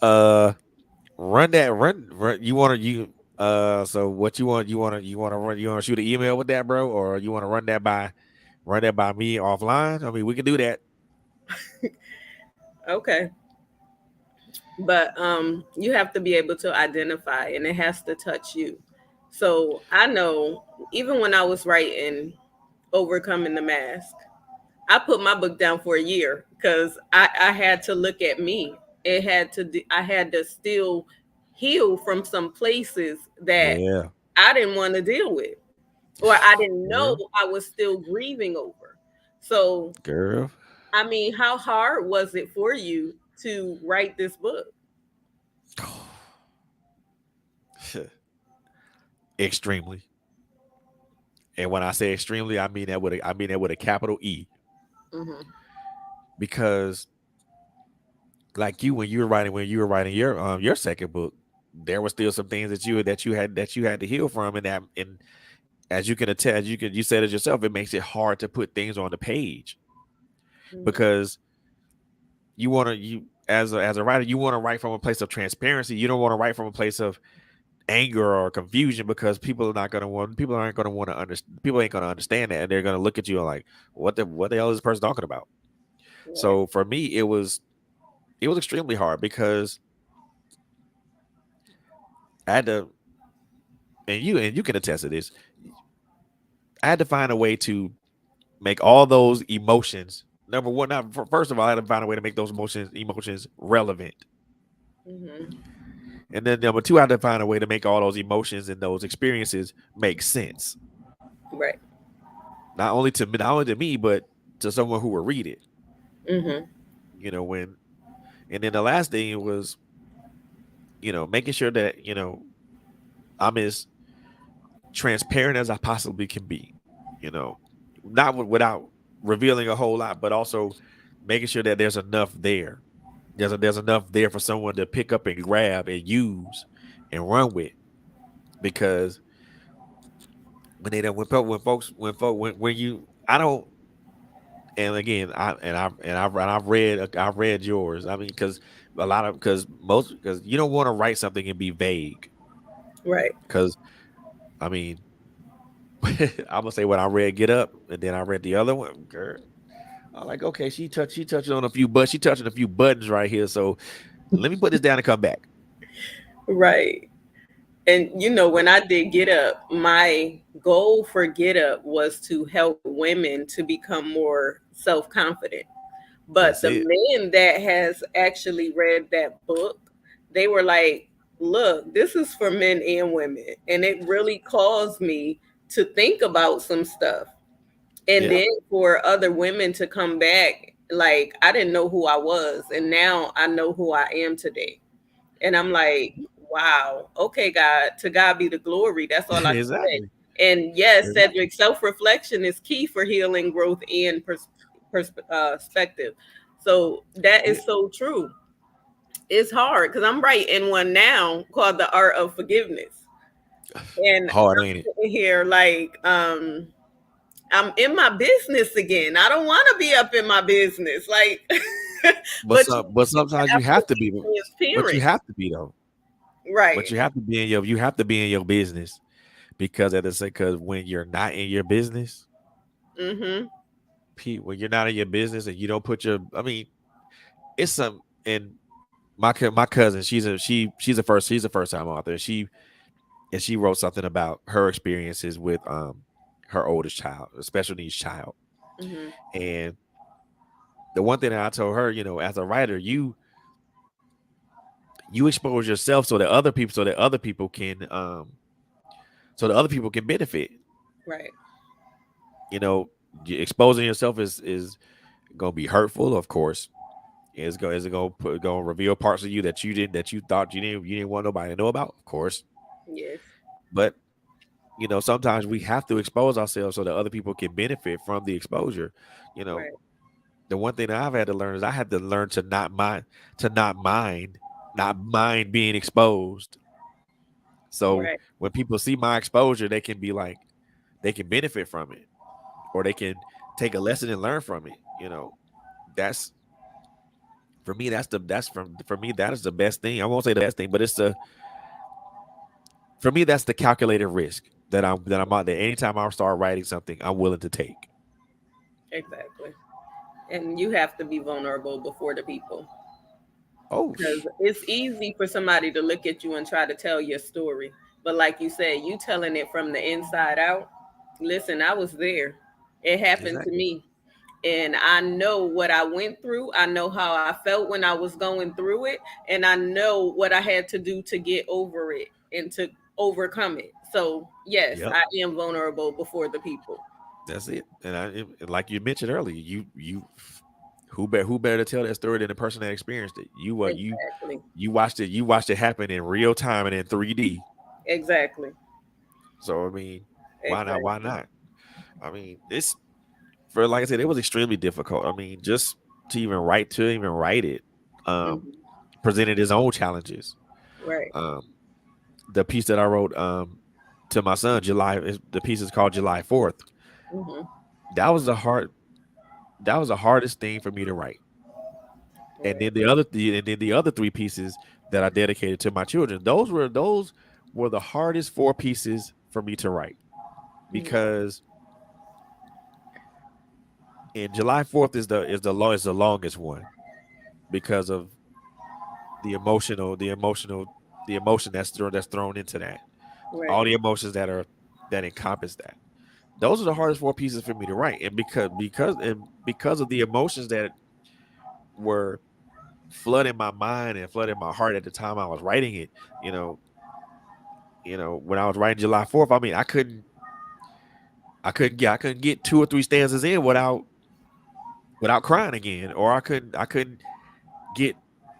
uh run so what you want to shoot an email with that, bro, or you want to run that by me offline? I mean, we can do that. okay. But you have to be able to identify and it has to touch you. So, I know even when I was writing Overcoming the Mask, I put my book down for a year because I had to look at me. I had to still heal from some places that Yeah. I didn't want to deal with, or I didn't know Girl. I was still grieving over. So, Girl. I mean, how hard was it for you to write this book? Extremely. And when I say extremely, I mean that with a capital E. Hmm. Because, like you, when you were writing your second book, there were still some things that you had to heal from, and as you can attest, you said it yourself, it makes it hard to put things on the page, Hmm. because you as a writer, you want to write from a place of transparency. You don't want to write from a place of anger or confusion, because people aren't going to want to understand. People ain't going to understand that, and they're going to look at you like, what the hell is this person talking about? Right. So for me, it was extremely hard, because I had to, and you can attest to this. I had to find a way to make all those emotions. Number one, not first of all, I had to find a way to make those emotions relevant, Hmm. and then number two, I had to find a way to make all those emotions and those experiences make sense, Right. not only to me, but to someone who will read it. Hmm. When And then the last thing was, making sure that I'm as transparent as I possibly can be. You know, not without revealing a whole lot, but also making sure that there's enough there. There's enough there for someone to pick up and grab and use and run with. Because when they don't when folks when you I don't and again I've read yours. I mean, because you don't want to write something and be vague. Right. Because I mean, I'm gonna say, when I read Get Up, and then I read the other one, girl, I'm like, okay, she touching on a few buttons right here. So Let me put this down and come back. Right. And when I did Get Up, my goal for Get Up was to help women to become more self-confident. But That's the it. men that has actually read that book, they were like, look, this is for men and women. And it really caused me to think about some stuff. And Yeah. then for other women to come back, like, I didn't know who I was. And now I know who I am today. And I'm like, wow, okay, God, to God be the glory. That's all I can say. Exactly. And yes, Exactly. Cedric, self reflection is key for healing, growth, and perspective. So that is Yeah. so true. It's hard because I'm writing one now called The Art of Forgiveness. And Hard, ain't it? I'm sitting here like, I'm in my business again. I don't want to be up in my business. Like, But but you some, but sometimes you have to have to be be. But you transparent. have to be though. But Right. you have to be in your. You have to be in your business because at the same, because when you're not in your business, Mm-hmm. when you're not in your business and you don't put your. I mean, it's some. And my cousin, she's a first time author. And she wrote something about her experiences with her oldest child, a special needs child. Mm-hmm. And the one thing that I told her, as a writer, you expose yourself so that other people can benefit. Right. You know, exposing yourself is gonna be hurtful, of course. Is it gonna reveal parts of you that you thought you didn't want nobody to know about, of course. Yes. But sometimes we have to expose ourselves so that other people can benefit from the exposure. You know, Right. the one thing that I've had to learn is I had to learn to not mind being exposed. So Right. when people see my exposure, they can be like, they can benefit from it, or they can take a lesson and learn from it. That's for me. For me that is the best thing. I won't say the best thing, but it's the for me that's the calculated risk that I'm out there. Anytime I start writing something, I'm willing to take. Exactly. And you have to be vulnerable before the people Oh, because it's easy for somebody to look at you and try to tell your story. But like you said, you telling it from the inside out. Listen, I was there. It happened to exactly. me. And I know what I went through. I know how I felt when I was going through it. And I know what I had to do to get over it and to overcome it. So, yes, Yep. I am vulnerable before the people. That's it. Like you mentioned earlier, who better to tell that story than the person that experienced it? Exactly. You watched it happen in real time and in 3D. Exactly. So I mean, why not? Why Exactly. not? I mean, this for like I said, it was extremely difficult. I mean, just to even write it, um, Hmm. presented its own challenges. Right. Um, the piece that I wrote to my son, the piece is called July 4th. Hmm. That was the hard that was the hardest thing for me to write. And Right. then the other three pieces that I dedicated to my children, those were the hardest four pieces for me to write, Hmm. because in July 4th is the longest one because of the emotion that's thrown into that. Right. All the emotions that encompass that. Those are the hardest four pieces for me to write. And because of the emotions that were flooding my mind and flooding my heart at the time I was writing it, you know, when I was writing July 4th, I mean, I couldn't get two or three stanzas in without crying again, or I couldn't get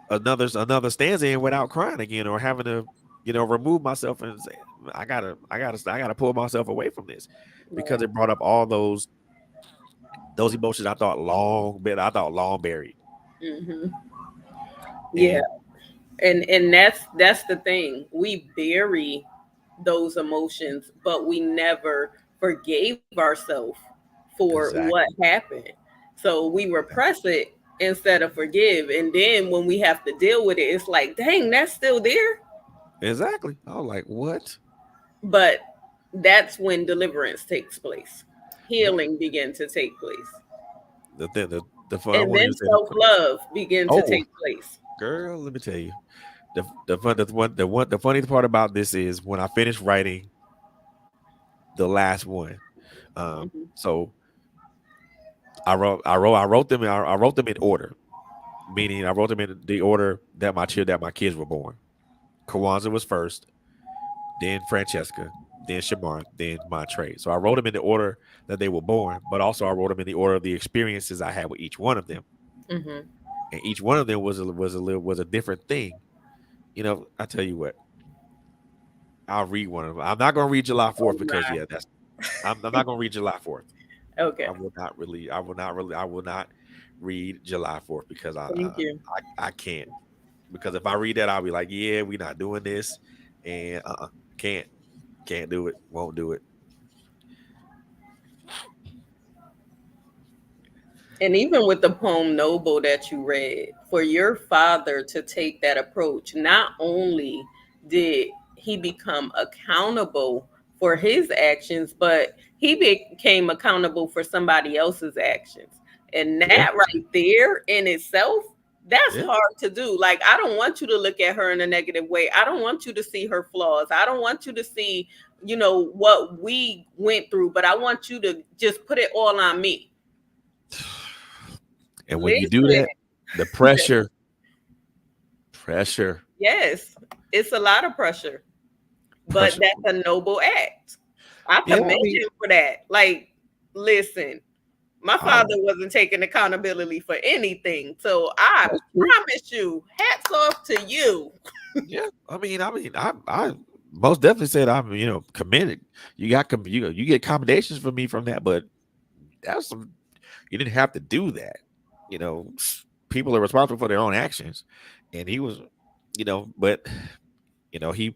another stanza in without crying again, or having to remove myself and say I gotta pull myself away from this, because Right. it brought up all those emotions I thought long buried. Hmm. Yeah. And And that's the thing. We bury those emotions, but we never forgave ourselves for what exactly, happened. So we repress it instead of forgive. And then when we have to deal with it, it's like, dang, that's still there. exactly. I was like, what? But that's when deliverance takes place. Yep. Healing begin to take place. The thing, the fun. I And won't then even say the fun. self-love begin to Oh, take place. Girl, let me tell you. The funny part about this is when I finished writing the last one. Mhm. So I wrote them in order, meaning I wrote them in the order that my kids were born. Kawanza was first, then Francesca, then Shamar, then Montre. So I wrote them in the order that they were born, but also I wrote them in the order of the experiences I had with each one of them, Mhm. and each one of them was a different thing. I tell you what, I'll read one of them. I'm not gonna read July Oh 4th because my. yeah, I'm not gonna read July 4th. Okay. I will not read July 4th because Thank you. I can't, because if I read that I'll be like, yeah, we're not doing this, and can't can't do it, won't do it. And even with the poem Noble that you read, for your father to take that approach, not only did he become accountable for his actions, but he became accountable for somebody else's actions. And Yeah, that right there in itself, that's yeah, hard to do. Like, I don't want you to look at her in a negative way. I don't want you to see her flaws. I don't want you to see, what we went through, but I want you to just put it all on me. and when you do Listen, that, the pressure, yes, it's a lot of pressure, but pressure. that's a noble act. I Yeah, commend I mean, him for that. Like, listen, my I, father wasn't taking accountability for anything. So I that's true. promise you, hats off to you. Yeah, I most definitely said I'm, committed. You get accommodations from me from that, but that's some. You didn't have to do that. You know, people are responsible for their own actions, and he was, but he,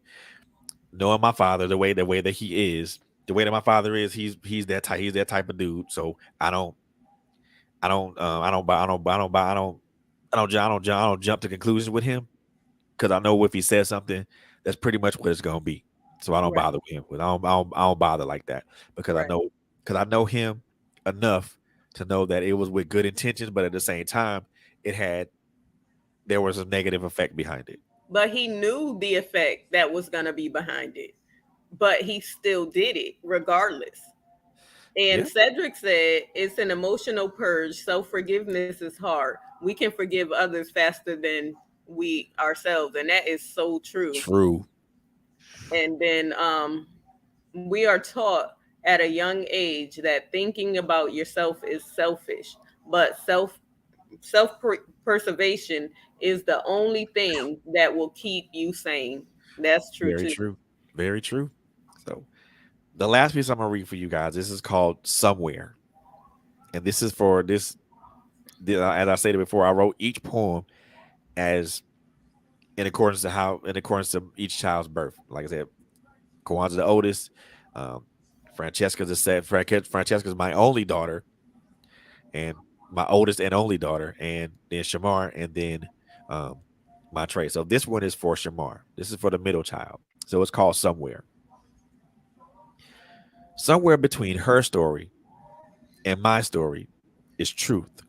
knowing my father the way that he is, the way that my father is, he's that type of dude. So I don't buy I don't buy I don't buy I don't jump to conclusions with him, because I know if he says something, that's pretty much what it's gonna be. So I don't Right, bother with him. I don't bother like that, because right. I know him enough to know that it was with good intentions, but at the same time, it had there was a negative effect behind it. But he knew the effect that was going to be behind it, but he still did it regardless. And Yeah, Cedric said it's an emotional purge. Self forgiveness is hard. We can forgive others faster than we ourselves. And that is so true. true. And then we are taught at a young age that thinking about yourself is selfish, but self preservation is the only thing that will keep you sane. That's true Very too. true. Very true. So the last piece I'm gonna read for you guys. This is called "Somewhere," and this is for this. As I stated before, I wrote each poem as in accordance to each child's birth. Like I said, Kawan's the oldest. Um, Francesca's my only daughter, and my oldest and only daughter, and then Shamar, and then um, my Trey. So this one is for Shamar. This is for the middle child. So it's called "Somewhere." Somewhere between her story and my story is truth.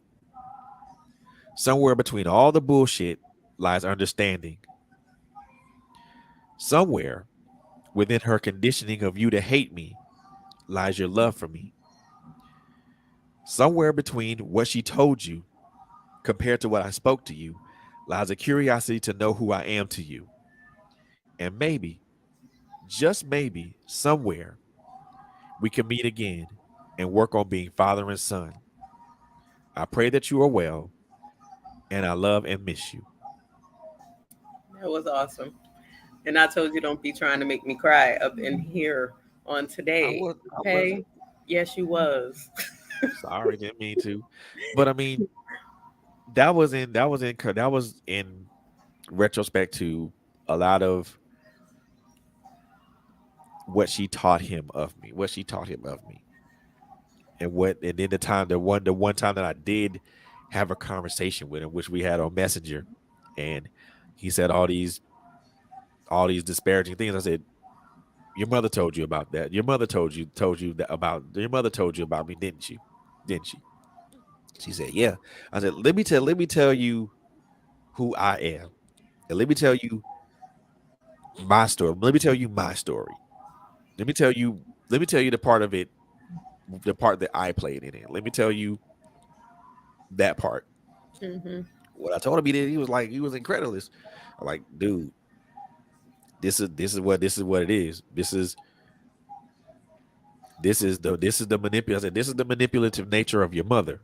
Somewhere between all the bullshit lies understanding. Somewhere within her conditioning of you to hate me lies your love for me. Somewhere between what she told you compared to what I spoke to you lies a curiosity to know who I am to you. And maybe, just maybe, somewhere we can meet again and work on being father and son. I pray that you are well, and I love and miss you. That was awesome. And I told you don't be trying to make me cry up in here on today. I Okay? wasn't Yes, you was. sorry, didn't mean to, but I mean that was in retrospect to a lot of what she taught him of me, and then the one time that I did have a conversation with him, which we had on Messenger, and he said all these disparaging things. I said, your mother told you about that. Your mother told you about me, didn't you? Didn't she? She said, yeah. I said, let me tell you who I am. And let me tell you my story. Let me tell you my story. Let me tell you. Let me tell you the part of it, the part that I played in it. Let me tell you that part. Mm-hmm. What I told him, he was like, he was incredulous. I'm like, dude, this is what it is. This is the manipulative. I said, this is the manipulative nature of your mother.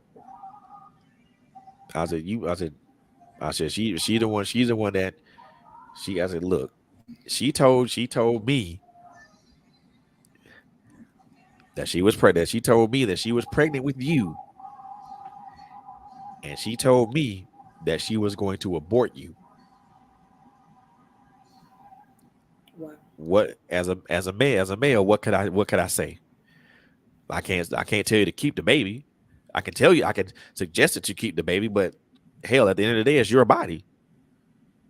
I said, I said, she's the one that I said, look, she told me that she was pregnant. She told me that she was pregnant with you, and she told me that she was going to abort you. Wow. What, as a male, what could I say? I can't tell you to keep the baby. I can tell you, I can suggest that you keep the baby, but hell, at the end of the day, it's your body.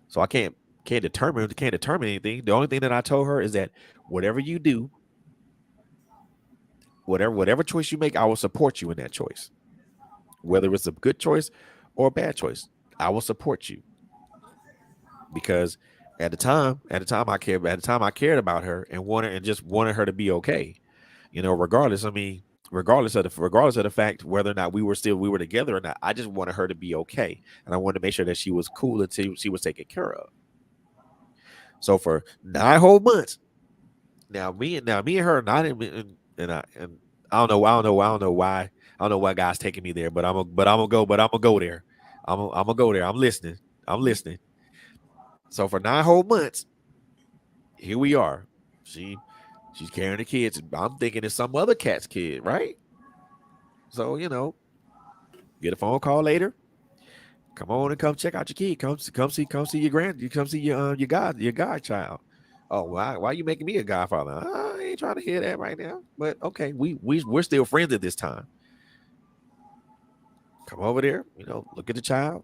So I can't determine anything. The only thing that I told her is that whatever you do, whatever choice you make, I will support you in that choice. Whether it's a good choice or a bad choice, I will support you, because at the time I cared about her and wanted her to be okay. Regardless. I mean, regardless of the fact whether or not we were together or not, I just wanted her to be okay, and I wanted to make sure that she was cool until she was taken care of. So for 9 whole months, now me and her not in, and I don't know why. I don't know why God's taking me there, but I'm gonna go there. I'm gonna go there. I'm listening. I'm listening. So for 9 whole months, here we are. She she's carrying the kids. I'm thinking it's some other cat's kid, right? So get a phone call later. Come on and come check out your kid. Come see your you come see your godchild. Oh, why are you making me a godfather? I ain't trying to hear that right now. But okay, we're still friends at this time. Come over there, look at the child.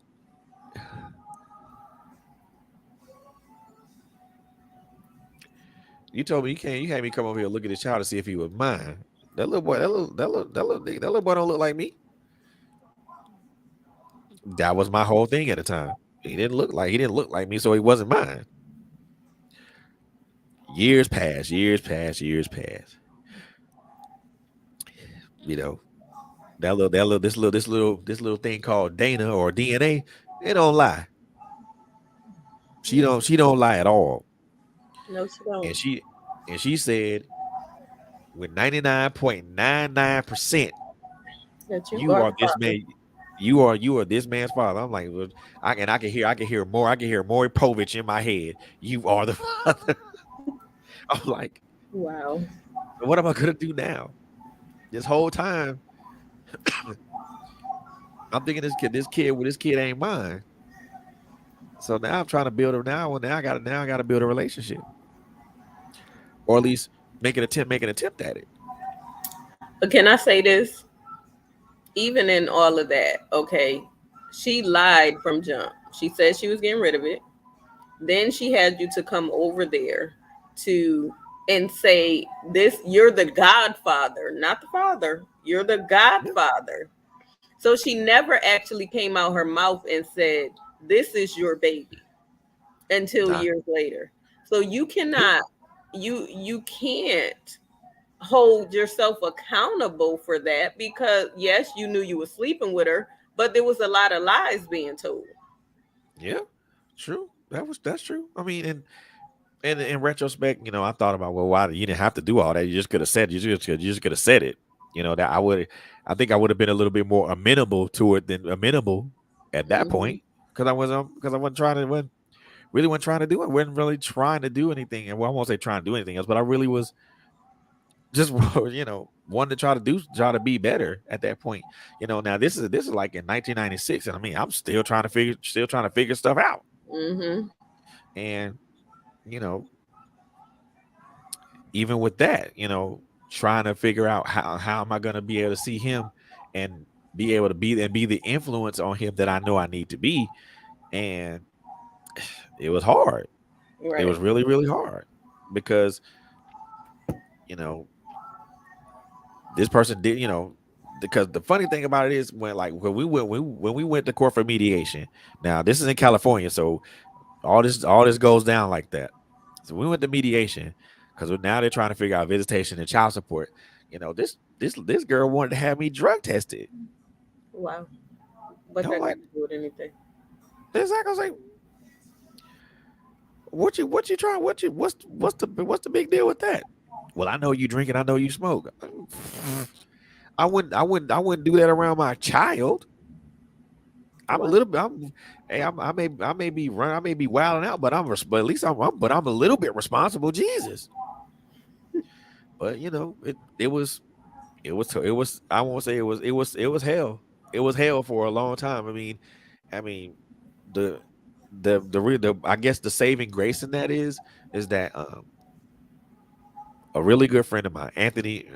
You told me you had me come over here and look at this child to see if he was mine. That little boy, that little boy don't look like me. That was my whole thing at the time. He didn't look like me, so he wasn't mine. Years pass, years pass, years pass. You know, this little thing called Dana or DNA, it don't lie. She don't lie at all. No, she don't. And she said with 99.99%, That you you are are the this father. man. You are this man's father. I'm like, well, I can hear more Povich in my head. You are the father. I'm like, Wow. what am I gonna do now? This whole time, I'm thinking this kid ain't mine. So now I'm trying to build a now I gotta build a relationship, or at least make an attempt at it. But can I say this? Even in all of that, okay, she lied from jump. She said she was getting rid of it. Then she had you to come over there to and say this, you're the godfather, not the father. You're the Yeah, godfather. So she never actually came out her mouth and said, this is your baby until nah, years later. So you yeah, cannot, you can't hold yourself accountable for that, because yes, you knew you were sleeping with her, but there was a lot of lies being told. yeah. True. That's true. I mean, and in retrospect, I thought about, well, why you didn't have to do all that. You just could have said you just could have said it. That I think I would have been a little bit more amenable to it than amenable at that Hmm. point, because I wasn't trying to really wasn't trying to do it. wasn't really trying to do anything, and well, I won't say trying to do anything else, but I really was just wanted to try to be better at that point. Now this is like in 1996, and I mean I'm still trying to figure stuff out, Hmm. and you know even with that, trying to figure out how am I going to be able to see him and be able to be the influence on him that I know I need to be. And it was hard. It Right. was really, really hard because, you know, this person did, because the funny thing about it is when we went to court for mediation. Now this is in California, so all this goes down like that. So we went to mediation because now they're trying to figure out visitation and child support. This girl wanted to have me drug tested. Wow. But And I'm that got like, to do with anything. this I was like, what you trying? What's the big deal with that? Well, I know you drink and I know you smoke. I wouldn't do that around my child. I'm a Wow. little bit. Hey, I may be wilding out, but but at least I'm a little bit responsible. Jesus, but it was. I won't say it was hell. It was hell for a long time. I mean the I guess the saving grace in that is that a really good friend of mine, Anthony.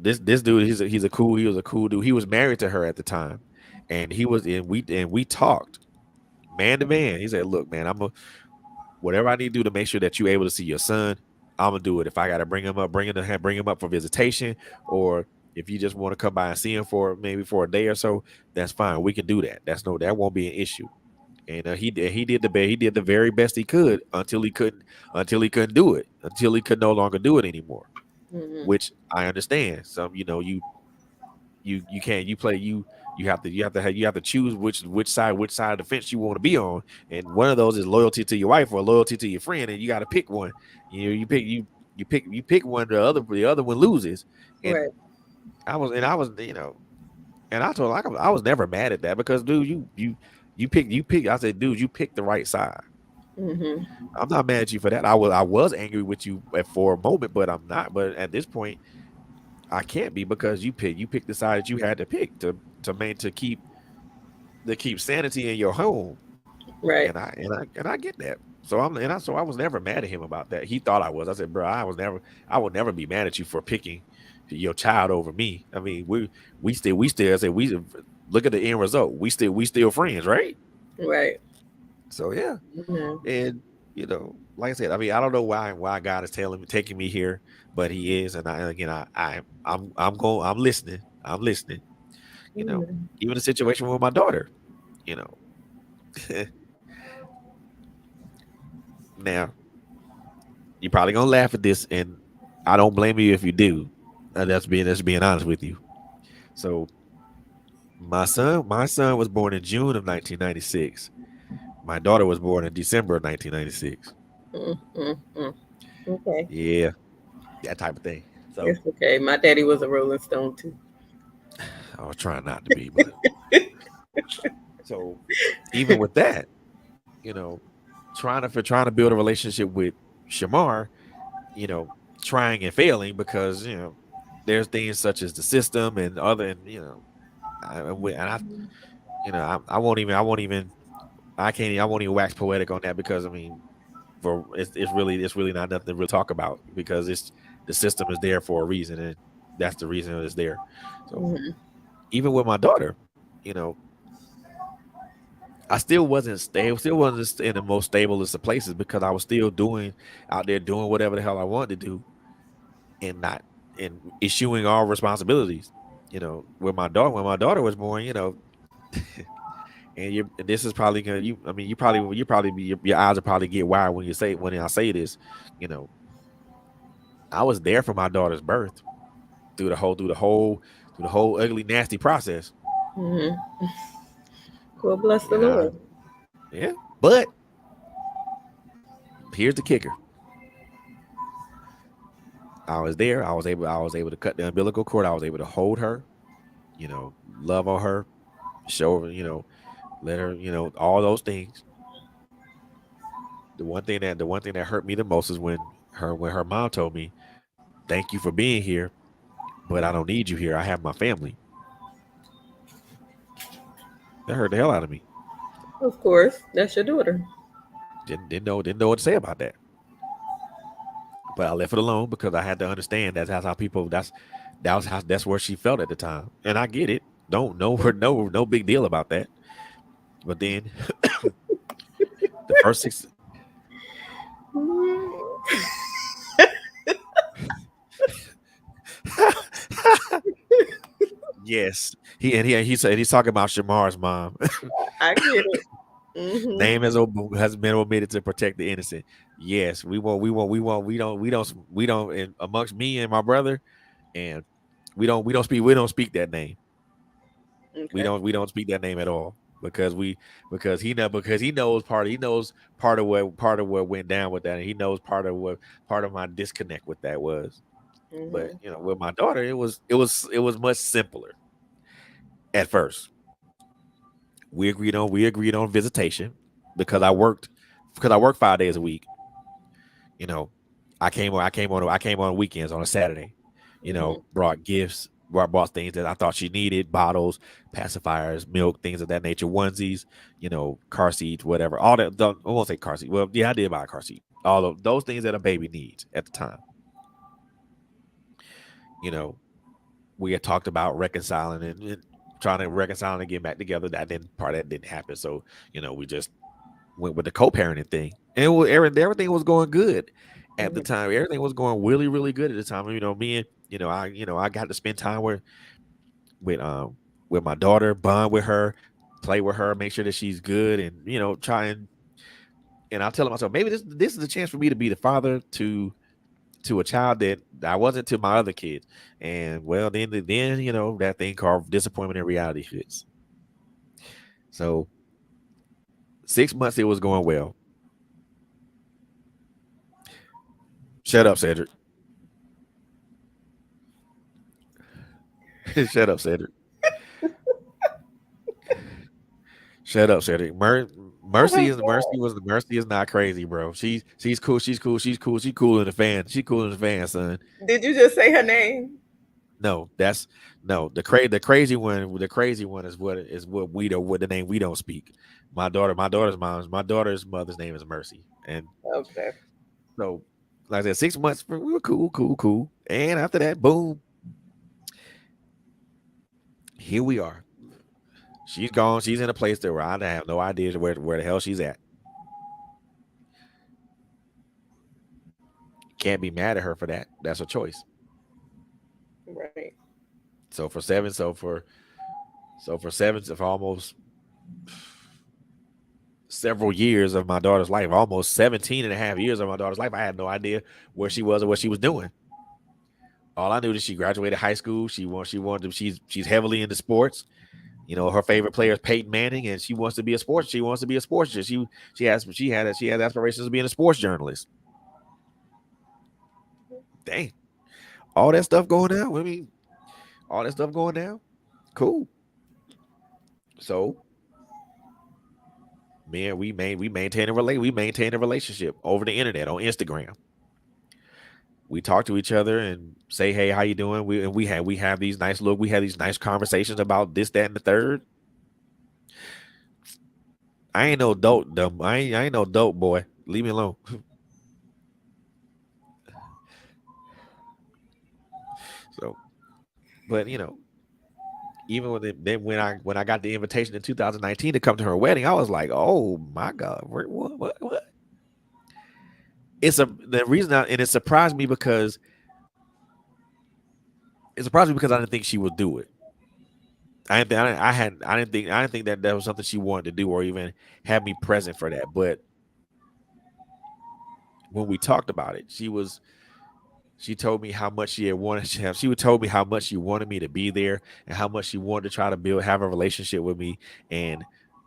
This dude, he was a cool dude. He was married to her at the time, and we talked man to man. He said, "Look, man, whatever I need to do to make sure that you're able to see your son, I'm gonna do it. If I gotta bring him up for visitation, or if you just want to come by and see him for maybe for a day or so, that's fine. We can do that. That won't be an issue." And he did the very best he could until he couldn't do it, until he could no longer do it anymore, Hmm. which I understand. Some you can't you play you have to choose which side of the fence you want to be on, and one of those is loyalty to your wife or loyalty to your friend, and you got to pick one. You pick one, the other one loses. And Right. I told him I was never mad at that because dude, you pick. I said, dude, you picked the right side. Hmm. I'm not mad at you for that. I was angry with you for a moment, but I'm not. But at this point, I can't be because you picked the side that you had to pick to keep sanity in your home, Right. and I get that. So I was never mad at him about that. He thought I was. I said, bro, I would never be mad at you for picking your child over me. I mean, we still I said we look at the end result. We still friends, right? Right. So yeah. Hmm. And like I said, I mean, I don't know why God is taking me here, but He is, and I'm listening. I'm listening. You know, Hmm. even the situation with my daughter. You know, now you're probably gonna laugh at this, and I don't blame you if you do. That's being honest with you. So my son was born in June of 1996. My daughter was born in December of 1996. Mm-hmm. Okay. Yeah, that type of thing. So It's okay. My daddy was a Rolling Stone too. I was trying not to be, but so even with that, you know, trying to build a relationship with Shamar, you know, trying and failing because there's things such as the system and other, and I won't even wax poetic on that because I mean, it's really not nothing to really talk about because the system is there for a reason, and that's the reason it's there. So Hmm. even with my daughter, you know, I still wasn't in the most stablest of places because I was still out there doing whatever the hell I wanted to do and not and issuing all responsibilities. When my daughter was born, and this is probably gonna you. I mean, you probably be your eyes will probably get wide when I say this. You know, I was there for my daughter's birth through the whole ugly nasty process. Hmm. Well, bless the Yeah, Lord. yeah. But here's the kicker: I was there. I was able to cut the umbilical cord. I was able to hold her. Love on her, show her. Let her. All those things. The one thing that hurt me the most is when her mom told me, "Thank you for being here, but I don't need you here. I have my family." That hurt the hell out of me. Of course, that's your daughter. Didn't know what to say about that. But I left it alone because I had to understand that's how people that's where she felt at the time, and I get it. Don't no big deal about that. But then the first six, Yes, he said he's talking about Shamar's mom. I get it. Mm-hmm. Name has been omitted to protect the innocent. Yes, we don't. And amongst me and my brother, and we don't speak that name. Okay. We don't speak that name at all because he knows part of what went down with that, and he knows part of my disconnect with that was. But Mm-hmm. with my daughter, it was much simpler at first. We agreed on visitation because I worked 5 days a week. You know, I came on weekends on a Saturday. Mm-hmm. Brought gifts, brought things that I thought she needed, bottles, pacifiers, milk, things of that nature, onesies, car seats, whatever. All that. I won't say car seat. Well, yeah, I did buy a car seat. All of those things that a baby needs at the time. You know, we had talked about reconciling and trying to reconcile and get back together. That didn't happen. So we just went with the co-parenting thing, and everything was going good at the Mm-hmm. time. Everything was going really, really good at the time. Me and I got to spend time with with my daughter, bond with her, play with her, make sure that she's good, and try and I'll tell myself maybe this is a chance for me to be the father to a child that I wasn't to my other kids. And well, then that thing called disappointment and reality hits. So 6 months it was going well. Shut up, Cedric. Shut up, Cedric. Shut up, Cedric. Mercy is not crazy, bro. She's cool. She's cool. She's cool. She's cool in the fan. She's cool in the fan, son. Did you just say her name? No, that's no the crazy one. The crazy one is what we don't what the name we don't speak. My daughter's mother's name is Mercy, and Okay. so like I said, 6 months we were cool, and after that, boom, here we are. She's gone. She's in a place there where I have no idea where the hell she's at. Can't be mad at her for that. That's a choice. Right. So for seven, for almost several years of my daughter's life, almost 17 and a half years of my daughter's life, I had no idea where she was or what she was doing. All I knew is she graduated high school. She wanted to, she's heavily into sports. Her favorite player is Peyton Manning, and she wants to be a sports. She wants to be a sports. She had aspirations of being a sports journalist. Dang, all that stuff going down. I mean, all that stuff going down. Cool. So, man, we maintain a relationship over the internet on Instagram. We talk to each other and say, "Hey, how you doing?" We have these nice conversations about this, that, and the third. I ain't no dope, dumb. I ain't no dope boy. Leave me alone. So, but even when I got the invitation in 2019 to come to her wedding, I was like, oh my god, what? The reason and it surprised me because I didn't think she would do it. I didn't think that that was something she wanted to do or even have me present for that. But when we talked about it, she told me how much she had wanted to have. She would told me how much she wanted me to be there and how much she wanted to try to have a relationship with me. And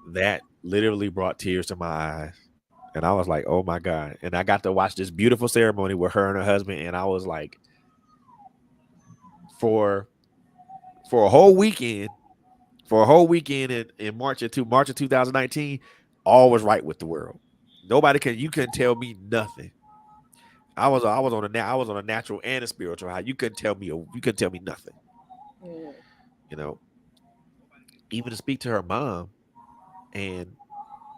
that literally brought tears to my eyes. And I was like, oh my God. And I got to watch this beautiful ceremony with her and her husband. And I was like, for for a whole weekend, in March of 2019, all was right with the world. You couldn't tell me nothing. I was on a natural and a spiritual high. You couldn't tell me nothing. Mm. You know, even to speak to her mom and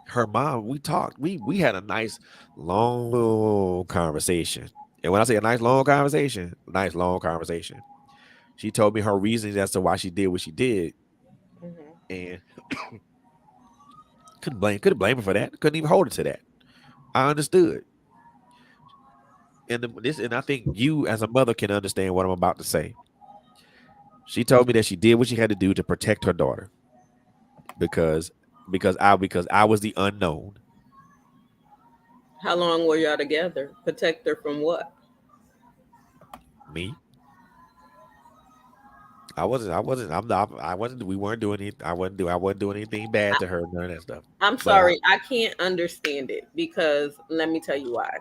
her mom, we talked. We had a nice long conversation. And when I say a nice long conversation. She told me her reasons as to why she did what she did, Mm-hmm. and couldn't blame her for that. Couldn't even hold her to that. I understood, and I think you as a mother can understand what I'm about to say. She told me that she did what she had to do to protect her daughter because because I was the unknown. How long were y'all together? Protect her from what? Me, I'm not. I wasn't. We weren't doing anything. I wasn't doing anything bad to her. None of that stuff. I'm But I, sorry, I can't understand it because let me tell you why.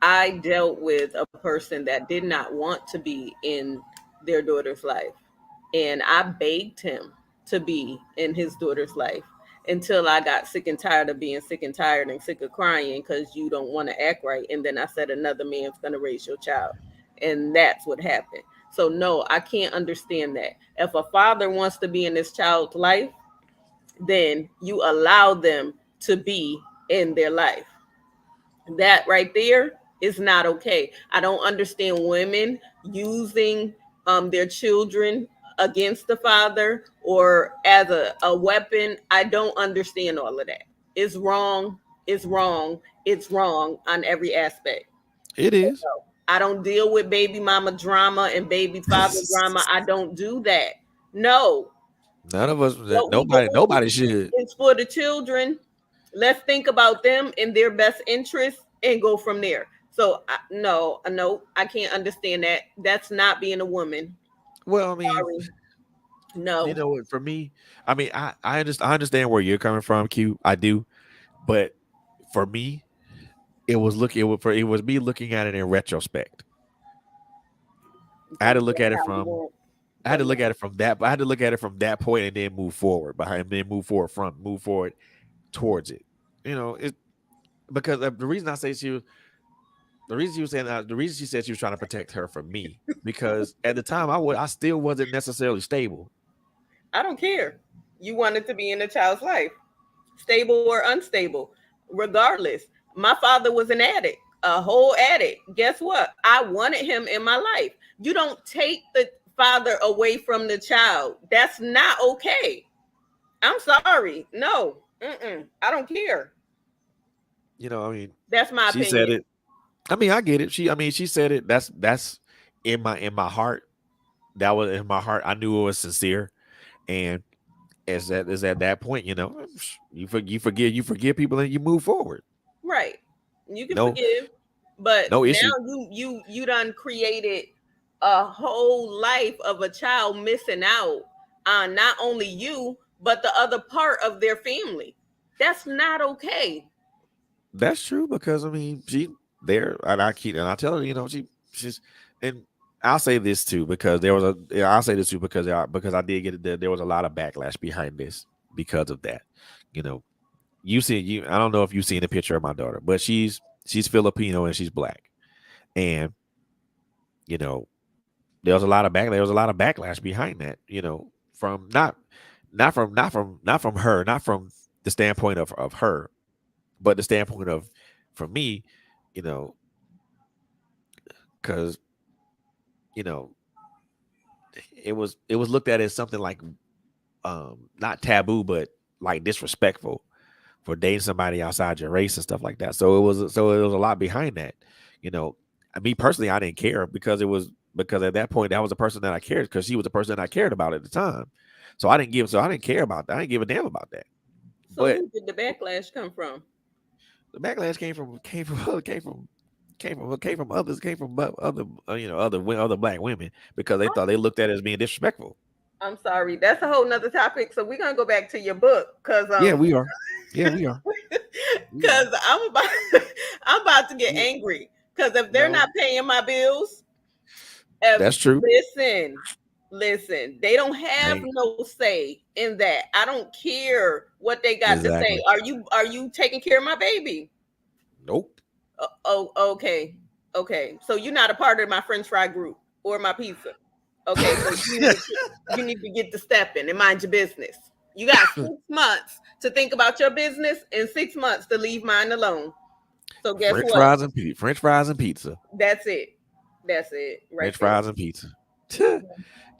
I dealt with a person that did not want to be in their daughter's life. And I begged him to be in his daughter's life until I got sick and tired of being sick and tired and sick of crying because you don't want to act right. And then I said, another man's going to raise your child. And that's what happened. So, no, I can't understand that. If a father wants to be in his child's life, then you allow them to be in their life. That right there is not okay. I don't understand women using their children against the father or as a weapon. I don't understand all of that. It's wrong. It's wrong. It's wrong on every aspect. it is. I don't deal with baby mama drama and baby father drama. I don't do that. No, None of us. what we Nobody. do Nobody should. is for the children. Let's think about them in their best interest and go from there. So no, I can't understand that. That's not being a woman. Well, I mean, Sorry. you No. know what? For me, I mean, I understand where you're coming from, Q. I do, but for me, it was me looking at it in retrospect. I had Don't to say look at it how you from want, I had but to look no. at it from that. I had to look at it from that point and then move forward behind, and then move forward towards it. You know, it because the reason I say the reason she was saying that, the reason she said she was trying to protect her from me because at the time I still wasn't necessarily stable. I don't care. You wanted to be in a child's life, stable or unstable, regardless. My father was an addict, a whole addict. Guess what? I wanted him in my life. You don't take the father away from the child. That's not okay. I'm sorry. No. I don't care. You know, I mean, That's my she said opinion. it. I mean, I get it. I mean, she said it. That's in my heart. That was in my heart. I knew it was sincere, and is at that point, you know, you forgive people and you move forward. Right. You can No, forgive, but no issue. now you done created a whole life of a child missing out on not only you but the other part of their family. That's not okay. That's true because I mean, she there, and I tell her, you know, she's and I'll say this too because there was a yeah, I'll say this too because I did get it. There was a lot of backlash behind this because of that. You know, I don't know if you've seen a picture of my daughter, but she's Filipino and she's black, and you know, there was a lot of backlash behind that. You know, from not from her, not from the standpoint of her, but the standpoint of for me, you know, because you know it was looked at as something like not taboo but like disrespectful for dating somebody outside your race and stuff like that. So it was a lot behind that. You know, me personally, I didn't care because at that point that was a person that I cared because she was the person that I cared about at the time. So I didn't care about that. I didn't give a damn about that. So But who did the backlash come from? the backlash came from other other black women because they thought they looked at it as being disrespectful. I'm sorry. That's a whole nother topic. So we're gonna go back to your book because Yeah, we are. Yeah, we are. We are. because I'm about I'm about to get Yeah, angry because if they're no, not paying my bills, if that's true. listen, they don't have They no say in that. I don't care what they got to say. exactly. Are you taking care of my baby? Nope. Okay, okay. So you're not a part of my French fry group or my pizza. Okay, so you need to get to stepping and mind your business. You got 6 months to think about your business and 6 months to leave mine alone. So guess what? French fries and pizza. That's it. That's it right French there. fries and pizza.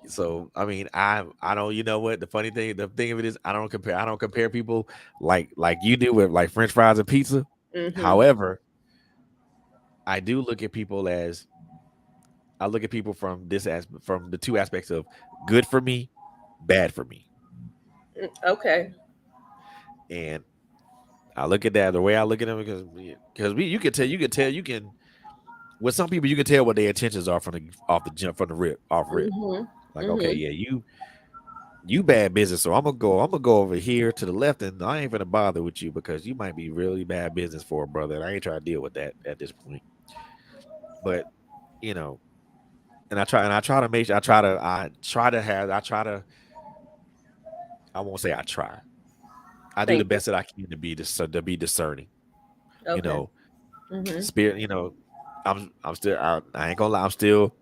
So I mean, I don't. You know what? The thing of it is, I don't compare people like you do with like French fries and pizza. Mm-hmm. However, I do look at people as I look at people from from the two aspects of good for me, bad for me. Okay. And I look at that the way I look at them because you can with some people you can tell what their intentions are from the off the jump from the rip off rip. Mhm. Like, okay, Mhm. yeah, you bad business, so I'm gonna go over here to the left, and I ain't gonna bother with you because you might be really bad business for a brother, and I ain't trying to deal with that at this point. But you know, and I try to make sure I try to I won't say I try. I do the Thank you. best that I can to be discerning. You Okay. know, Mhm. spirit. You know, I'm still I ain't gonna lie. I'm still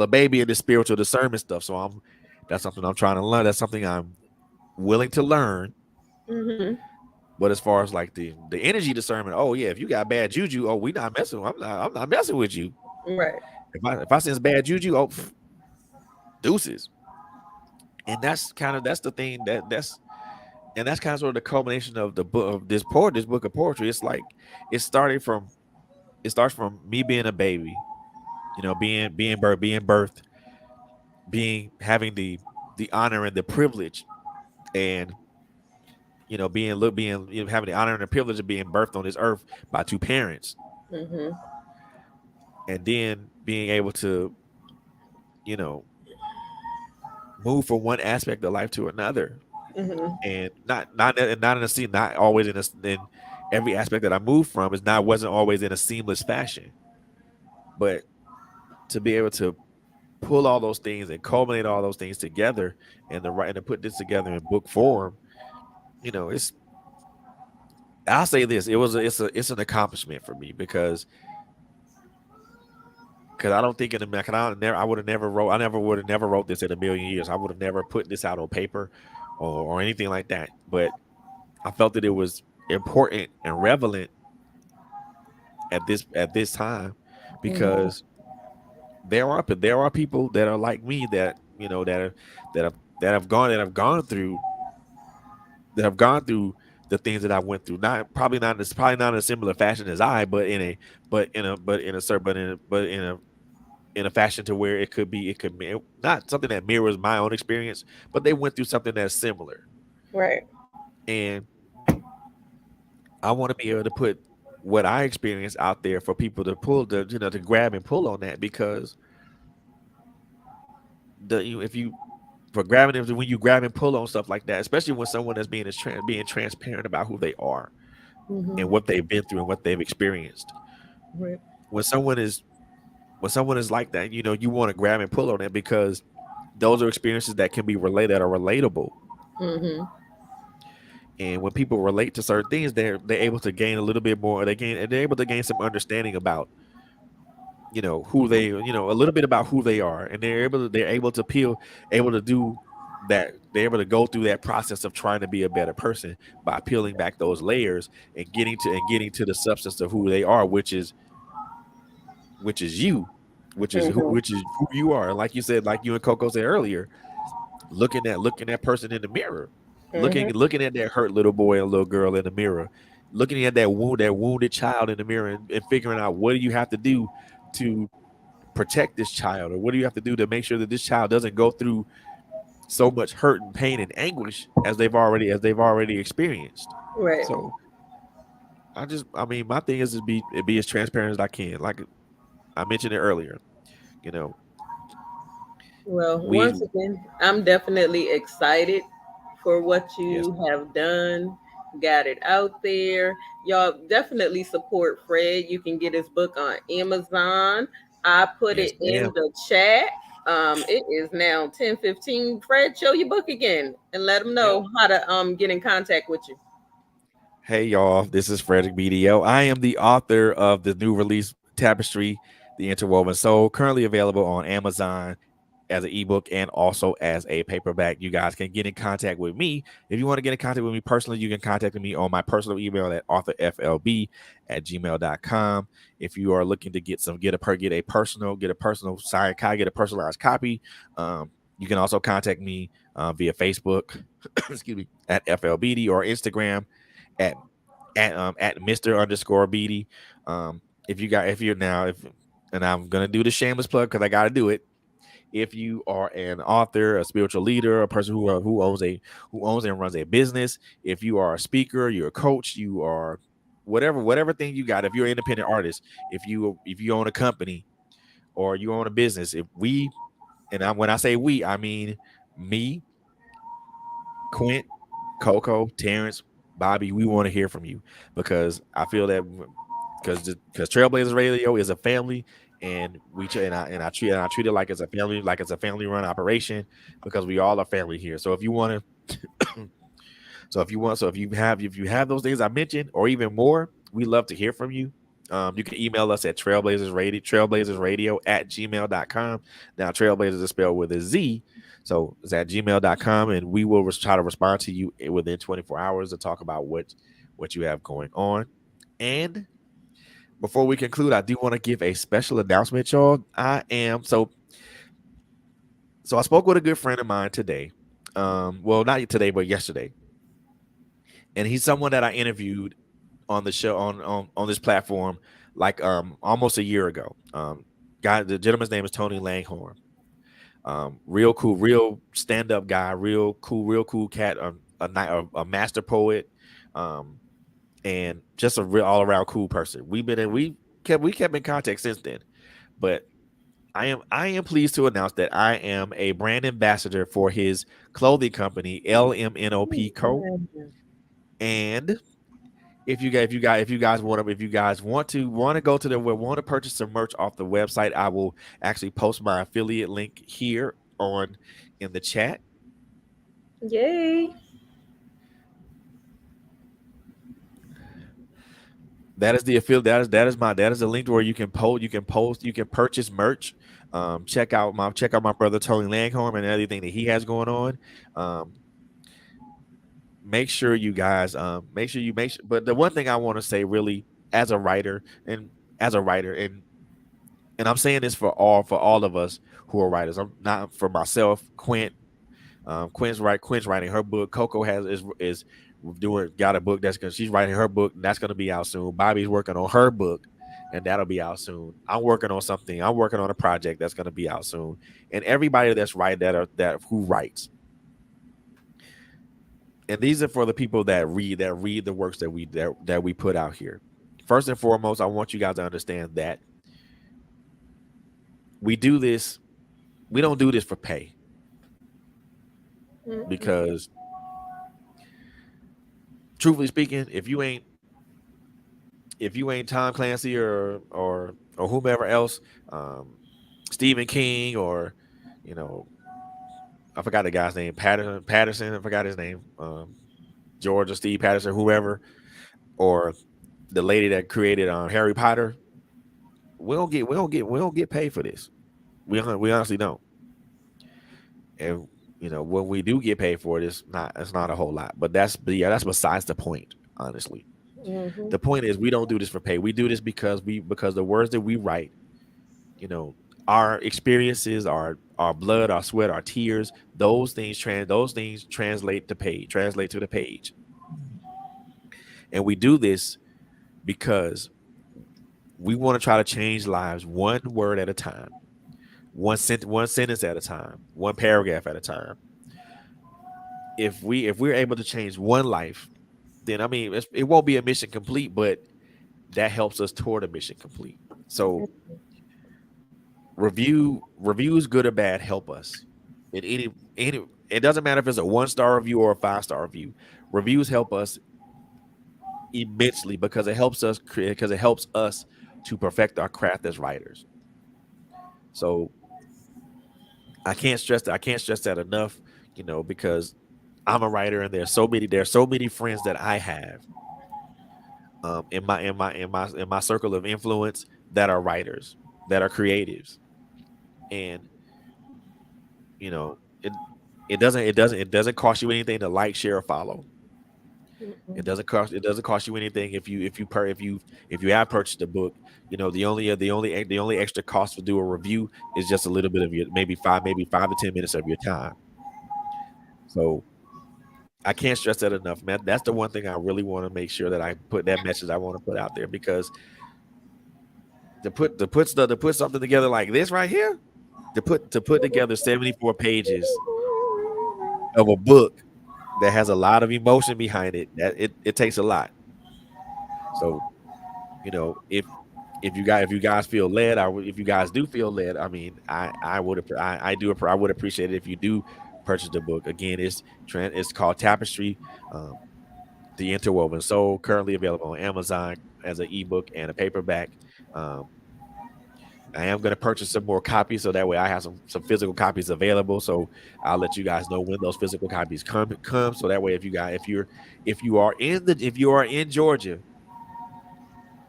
a baby in this spiritual discernment stuff. So that's something I'm trying to learn. That's something I'm willing to learn. Mhm. But as far as like the energy discernment, oh yeah, if you got bad juju, oh we not messing. I'm not messing with you. Right. If I sense bad juju, oh deuces. And that's the thing that's kind of sort of the culmination of the book of this book of poetry. It's like it started from it starts from me being a baby, you know, being birthed, being having the honor and the privilege, and being having the honor and the privilege of being birthed on this earth by two parents, Mhm. and then being able to you know move from one aspect of life to another, Mhm. and not in a scene, not always in every aspect that I moved from is not wasn't always in a seamless fashion, but to be able to pull all those things and culminate all those things together and to put this together in book form, it's I'll say this, it's an accomplishment for me because I don't think in the I would have never wrote I never would have never wrote this in a million years. I would have never put this out on paper or anything like that. But I felt that it was important and relevant at this time Mhm. because there are people that are like me that that have gone through that have gone through the things that I went through. Probably not in a similar fashion as I, but in a certain but in a fashion to where it could be not something that mirrors my own experience, but they went through something that's similar. Right. And I want to be able to put what I experienced out there for people to to grab and pull on that because if you for grabbing it when you grab and pull on stuff like that, especially when someone is being transparent about who they are and Mhm. what they've been through and what they've experienced. Right. When someone is like that, you want to grab and pull on it because those are experiences that can be related that are relatable. Mhm. And when people relate to certain things, they're able to gain a little bit more. They're able to gain some understanding about who they a little bit about who they are, and they're able to do that. They're able to go through that process of trying to be a better person by peeling back those layers and getting to the substance of who they are, which is you, Mhm. which is who you are. Like you said, like you and Coco said earlier, looking that person in the mirror, Mhm. looking at that hurt little boy and little girl in the mirror, looking at that wounded child in the mirror, and figuring out what do you have to do to protect this child, or what do you have to do to make sure that this child doesn't go through so much hurt and pain and anguish as they've already experienced. Right. So I mean, my thing is to be as transparent as I can. Like I mentioned it earlier, you know, Well, we once again, I'm definitely excited for what yes, you have done, got it out there. Y'all definitely support Fred. You can get his book on Amazon. I put yes, it in ma'am. the chat. It is now 10:15. Fred, show your book again and let them Yep. know how to get in contact with you. Hey y'all, this is Frederick BDO. I am the author of the new release Tapestry, the Interwoven Soul, currently available on Amazon as an ebook and also as a paperback. You guys can get in contact with me. If you want to get in contact with me personally, you can contact me on my personal email at authorflb@gmail.com. If you are looking to get a personalized copy, you can also contact me via Facebook, excuse me, at FLBD or Instagram at at Mr. _ Beatty. If you got if you're now if and I'm gonna do the shameless plug because I gotta do it. If you are an author, a spiritual leader, a person who owns and runs a business, if you are a speaker, you're a coach, you are whatever thing you got, if you're an independent artist, if you own a company or you own a business, if we when I say we, I mean me, Quint, Coco, Terrence, Bobby, we want to hear from you because I feel that because Trailblazers Radio is a family, and I treat it like it's a family run operation because we all are family here. So if you want to, if you have those things I mentioned or even more, we love to hear from you. You can email us at trailblazersradio at gmail.com. Now Trailblazers is spelled with a Z. So it's at gmail.com, and we will try to respond to you within 24 hours to talk about what you have going on. And before we conclude, I do want to give a special announcement, y'all. So I spoke with a good friend of mine today. Well, not today, but yesterday. And he's someone that I interviewed on the show on this platform like almost a year ago. The gentleman's name is Tony Langhorn. Real cool, real stand-up guy, real cool cat, a master poet, and just a real all-around cool person. We kept in contact since then. But I am pleased to announce that I am a brand ambassador for his clothing company, LMNOP Co. And if you guys want to purchase some merch off the website, I will actually post my affiliate link here on in the chat. Yay. That is the affiliate. That is the link to where you can purchase merch. Check out my brother Tony Langhorn and everything that he has going on. Make sure you guys make sure you make sure, but the one thing I want to say really as a writer and as a writer and I'm saying this for all of us who are writers. I'm not for myself. Quint's writing her book. Coco is doing got a book she's writing her book, and that's gonna be out soon. Bobby's working on her book, and that'll be out soon. I'm working on something. I'm working on a project that's gonna be out soon. And everybody that's right that who writes. And these are for the people that read the works that we put out here. First and foremost, I want you guys to understand that we do this. We don't do this for pay because, truthfully speaking, if you ain't Tom Clancy or whomever else, Stephen King or you know I forgot the guy's name, Patterson. I forgot his name, George or Steve Patterson, whoever, or the lady that created Harry Potter. We don't get paid for this. We honestly don't. And when we do get paid for it, it's not a whole lot. But that's besides the point, honestly. Mm-hmm. The point is we don't do this for pay. We do this because the words that we write, our experiences, our blood, our sweat, our tears, those things translate to the page. And we do this because we want to try to change lives one word at a time, one sentence at a time, one paragraph at a time. If we're able to change one life, then I mean it won't be a mission complete, but that helps us toward a mission complete. So reviews, good or bad, help us. Any it doesn't matter if it's a 1-star review or a 5-star review. Reviews help us immensely because it helps us to perfect our craft as writers. So I can't stress that enough, because I'm a writer and there's so many friends that I have in my circle of influence that are writers, that are creatives. And you know it it doesn't cost you anything to like, share, or follow. It doesn't cost you anything if you have purchased a book. The only extra cost to do a review is just a little bit of your maybe 5 to 10 minutes of your time. So I can't stress that enough, man. That's the one thing I really want to make sure that I put that message I want to put out there, because to put something together like this right here, to put together 74 pages of a book that has a lot of emotion behind it, that it takes a lot. So, if you guys feel led, if you guys do feel led, I mean, I would appreciate it if you do purchase the book. Again, it's called Tapestry, um, the Interwoven Soul, currently available on Amazon as an ebook and a paperback. Um, I am going to purchase some more copies so that way I have some physical copies available. So I'll let you guys know when those physical copies come. So that way, if you are in Georgia,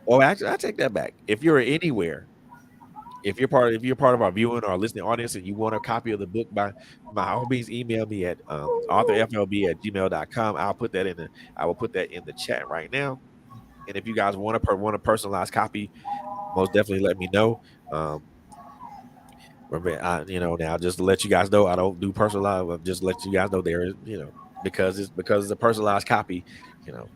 or actually, I take that back. If you're anywhere, if you're part of our viewing or listening audience and you want a copy of the book, by all means email me at authorflb@gmail.com. I will put that in the chat right now. And if you guys want a personalized copy, most definitely let me know. Remember, now just to let you guys know, I don't do personalized. Just let you guys know there is, because it's a personalized copy, you know,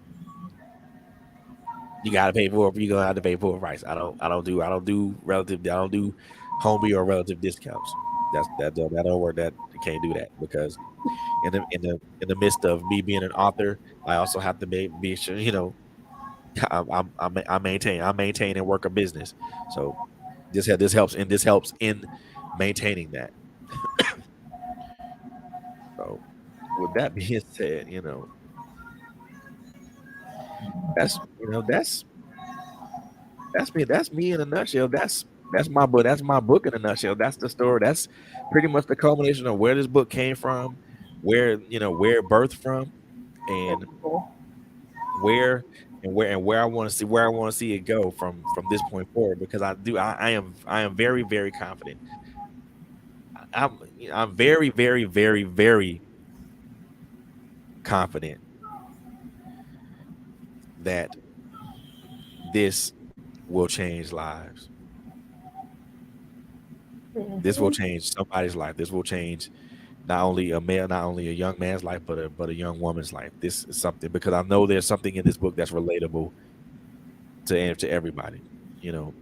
you gotta pay for it. You're gonna have to pay full price. I don't do relative. I don't do homie or relative discounts. That don't work. That you can't do that because in the midst of me being an author, I also have to be sure. I maintain and work a business. So this helps in maintaining that. So with that being said, that's that's me in a nutshell. That's my book. That's my book in a nutshell. That's the story. That's pretty much the culmination of where this book came from, where it birthed from, and where where I want to see it go from this point forward. Because I am very, very confident. I'm I'm very, very, very, very confident that this will change lives. This will change somebody's life. This will change not only a young man's life, but a young woman's life. This is something because I know there's something in this book that's relatable to everybody. You know,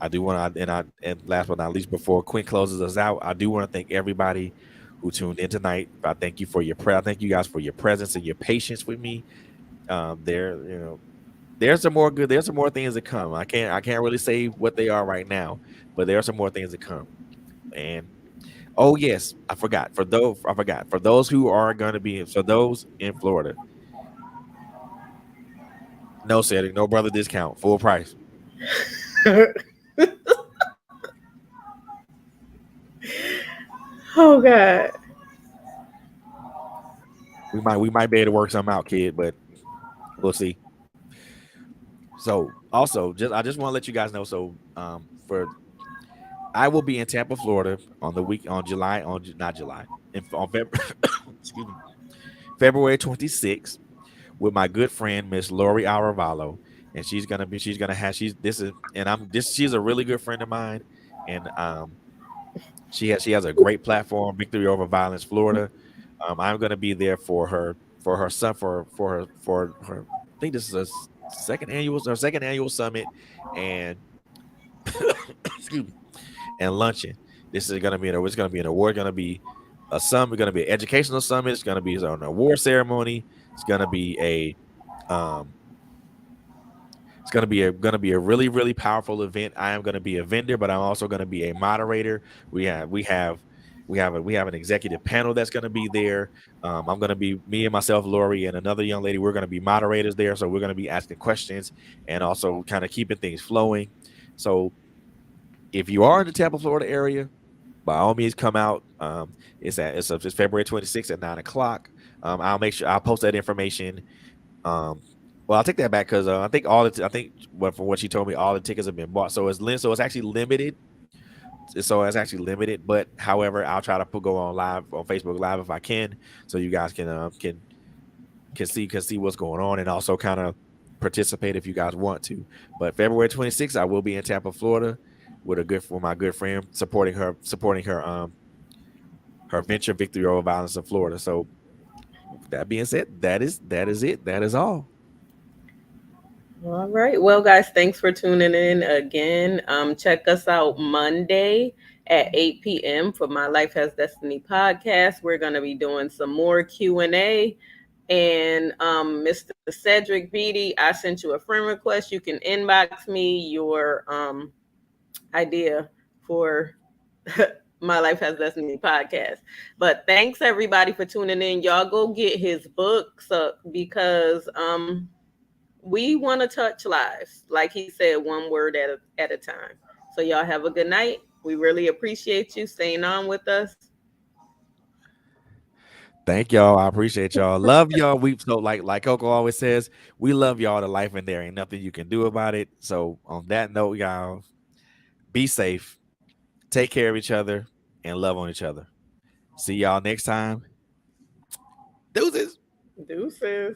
I do want to, and last but not least, before Quint closes us out, I do want to thank everybody who tuned in tonight. I thank you for your prayer. I thank you guys for your presence and your patience with me. There's some more things to come. I can't really say what they are right now, but there are some more things to come. And oh yes, I forgot for those who are going to be for those in Florida. No setting, no brother discount, full price. Oh God. We might be able to work something out, kid, but we'll see. So also, I just want to let you guys know. So for I will be in Tampa, Florida on the week on July on not July on February excuse me February 26th with my good friend Miss Lori Aravallo, and she's gonna have she's this is and I'm this she's a really good friend of mine, and she has a great platform, Victory Over Violence Florida. I'm gonna be there for her son for her. I think this is her second annual summit, and excuse me, and luncheon. This is gonna be it's gonna be an award, gonna be a summit, gonna be an educational summit. It's gonna be an award ceremony. It's gonna be um it's gonna be a really, really powerful event. I am gonna be a vendor, but I'm also gonna be a moderator. We have an executive panel that's gonna be there. I'm gonna be me and myself, Lori, and another young lady. We're gonna be moderators there, so we're gonna be asking questions and also kind of keeping things flowing. So if you are in the Tampa, Florida area, by all means come out. It's February 26th at 9 o'clock. I'll make sure I'll post that information. Um, well, I'll take that back because I think from what she told me, all the tickets have been bought. So it's actually limited. So it's actually limited. But however, I'll try to go on live on Facebook Live if I can, so you guys can see what's going on and also kind of participate if you guys want to. But February 26th, I will be in Tampa, Florida, with my good friend supporting her venture Victory Over Violence in Florida. So that being said, that is it. That is all. All right. Well, guys, thanks for tuning in again. Check us out Monday at 8 p.m. for My Life Has Destiny podcast. We're going to be doing some more Q&A. And Mr. Cedric Beatty, I sent you a friend request. You can inbox me your idea for My Life Has Destiny podcast. But thanks everybody for tuning in. Y'all go get his books because we want to touch lives. Like he said, one word at a time. So y'all have a good night. We really appreciate you staying on with us. Thank y'all. I appreciate y'all. Love y'all. We so like Coco always says, we love y'all to life, and there ain't nothing you can do about it. So on that note, y'all, be safe, take care of each other, and love on each other. See y'all next time. Deuces. Deuces.